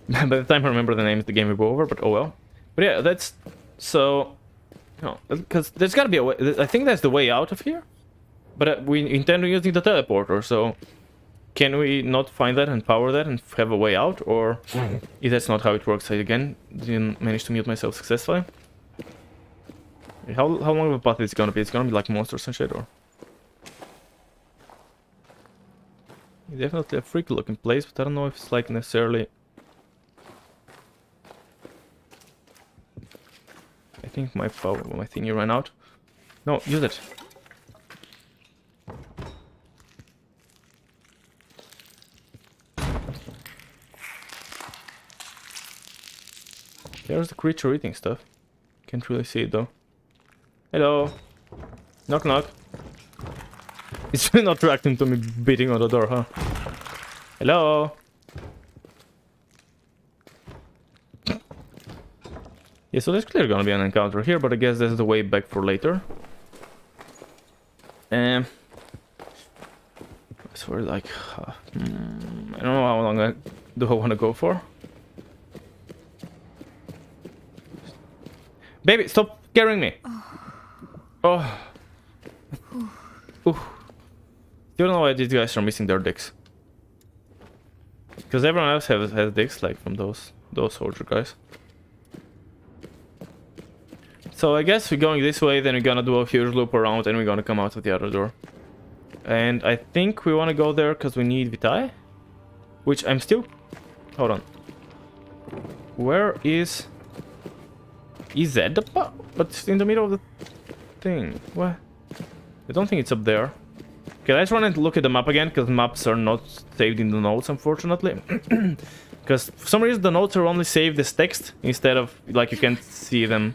By the time I remember the name, the game will go over, but oh well. But yeah, that's... So... No, because there's gotta be a way... I think that's the way out of here. But we intend on using the teleporter, so... Can we not find that and power that and have a way out? Or if that's not how it works, I again didn't manage to mute myself successfully. How long of a path is it gonna be? It's gonna be like monsters and shit, or... Definitely a freaky looking place, but I don't know if it's like necessarily... I think my power, my thingy ran out. No, use it. There's the creature eating stuff. Can't really see it though. Hello. Knock knock. It's really not reacting to me beating on the door, huh? Hello. Yeah, so there's clearly gonna be an encounter here, but I guess that's the way back for later. So we're like, I don't know how long do I want to go for. Baby, stop scaring me. Oh. Ooh. Still don't know why these guys are missing their dicks. Because everyone else has dicks, like from those soldier guys. So I guess we're going this way, then we're gonna do a huge loop around, and we're gonna come out of the other door. And I think we want to go there because we need Vitae. Which I'm still... Hold on. Where is... Is that the... But it's in the middle of the thing. What? I don't think it's up there. Okay, let's run and look at the map again, because maps are not saved in the notes, unfortunately. Because for some reason the notes are only saved as text, instead of, like, you can't see them.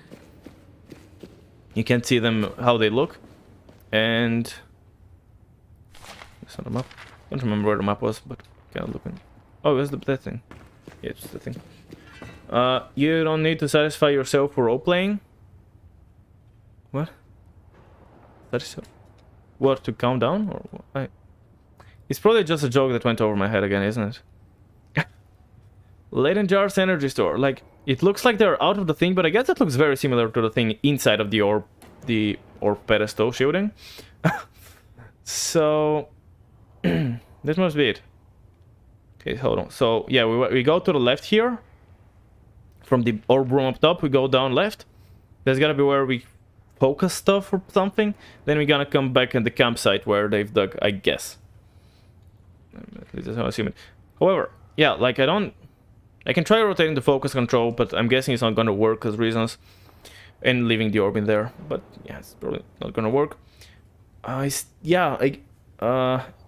You can't see them how they look. And... It's not a map. I don't remember where the map was, but kind of looking. Oh, it's that thing. Yeah, it's the thing. You don't need to satisfy yourself for role-playing. What? What, to count down? Or what? It's probably just a joke that went over my head again, isn't it? Laden Jar's energy store. Like, it looks like they're out of the thing, but I guess it looks very similar to the thing inside of the orb pedestal shielding. So... This must be it. Okay, hold on. So, yeah, we go to the left here. From the orb room up top, we go down left. There's gotta be where we focus stuff or something. Then we're gonna come back at the campsite where they've dug, I guess. This is how I assume it. However, yeah, like I can try rotating the focus control, but I'm guessing it's not gonna work because reasons. And leaving the orb in there. But, yeah, it's probably not gonna work.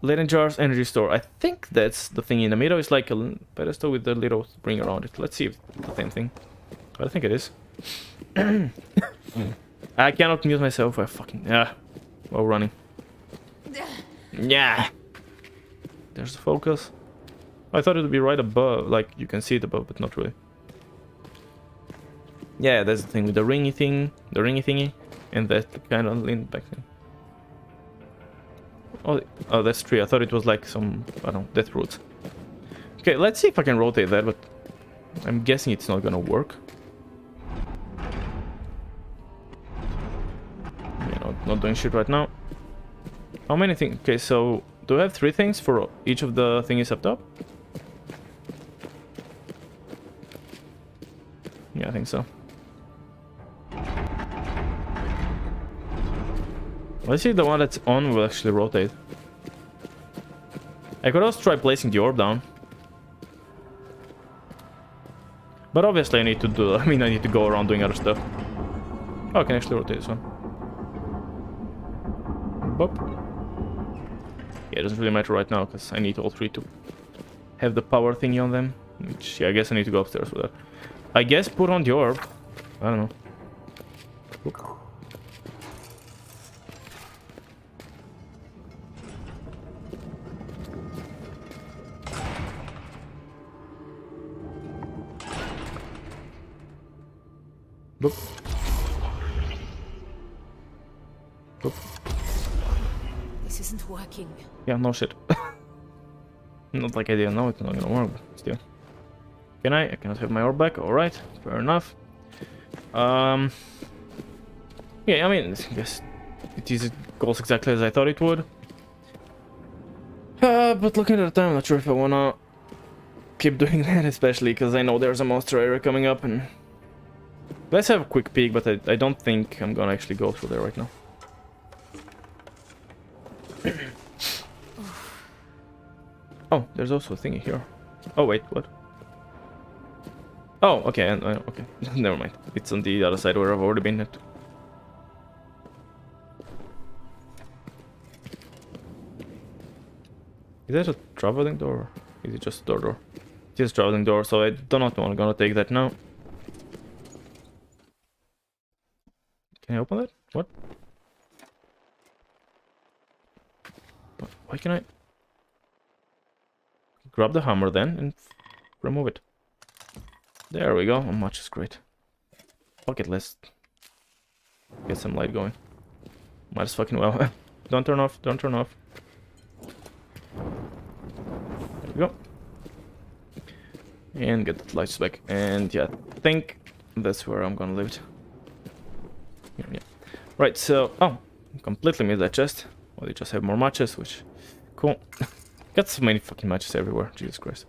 Laden Jar's energy store. I think that's the thing in the middle. It's like a pedestal with a little ring around it. Let's see if it's the same thing. I think it is. I cannot mute myself. I fucking... Yeah. While running. Yeah. There's the focus. I thought it would be right above. Like, you can see it above, but not really. Yeah, that's the thing with the ringy thing. The ringy thingy. And that kind of lean back thing. Oh, that's tree. I thought it was like some, I don't know, death roots. Okay, let's see if I can rotate that, but I'm guessing it's not gonna work. Yeah, not doing shit right now. How many things? Okay, so do I have 3 things for each of the thingies up top? Yeah, I think so. Let's see if the one that's on will actually rotate. I could also try placing the orb down. But obviously I need to do... I mean, I need to go around doing other stuff. Oh, I can actually rotate this one. Bop. Yeah, it doesn't really matter right now, because I need all 3 to have the power thingy on them. Which, yeah, I guess I need to go upstairs for that. I guess put on the orb. I don't know. Oop. Boop. Boop. This isn't working. Yeah, no shit. Not like I didn't know it's not gonna work, but still. Can I? I cannot have my orb back. Alright, fair enough. Yeah, I mean, I guess it goes exactly as I thought it would. But looking at the time, I'm not sure if I wanna keep doing that, especially because I know there's a monster area coming up and... Let's have a quick peek, but I don't think I'm gonna actually go through there right now. Oh, there's also a thingy here. Oh, wait, what? Oh, okay, okay. Never mind. It's on the other side where I've already been at. Is that a traveling door? Or is it just a door? It is a traveling door, so I do not want to take that now. Can I open that? What? Why can I... Grab the hammer then and remove it. There we go. Oh, much is great. Fuck it, let's get some light going. Might as fucking well. Don't turn off, don't turn off. we go. And get the lights back. And yeah, I think that's where I'm gonna leave it. Here, yeah. Right, so... Oh, completely missed that chest. Well, they just have more matches, which... Cool. Got so many fucking matches everywhere. Jesus Christ.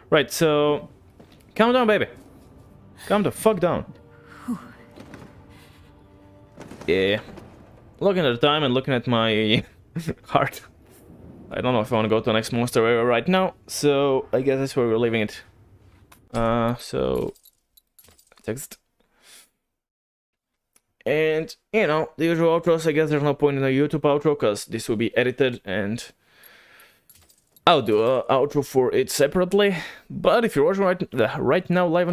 Right, so... Calm down, baby. Calm the fuck down. Yeah. Looking at the time and looking at my heart. I don't know if I want to go to the next monster area right now. So, I guess that's where we're leaving it. So... Text. And, you know, the usual outros. I guess there's no point in a YouTube outro, because this will be edited, and I'll do an outro for it separately. But if you're watching right now live on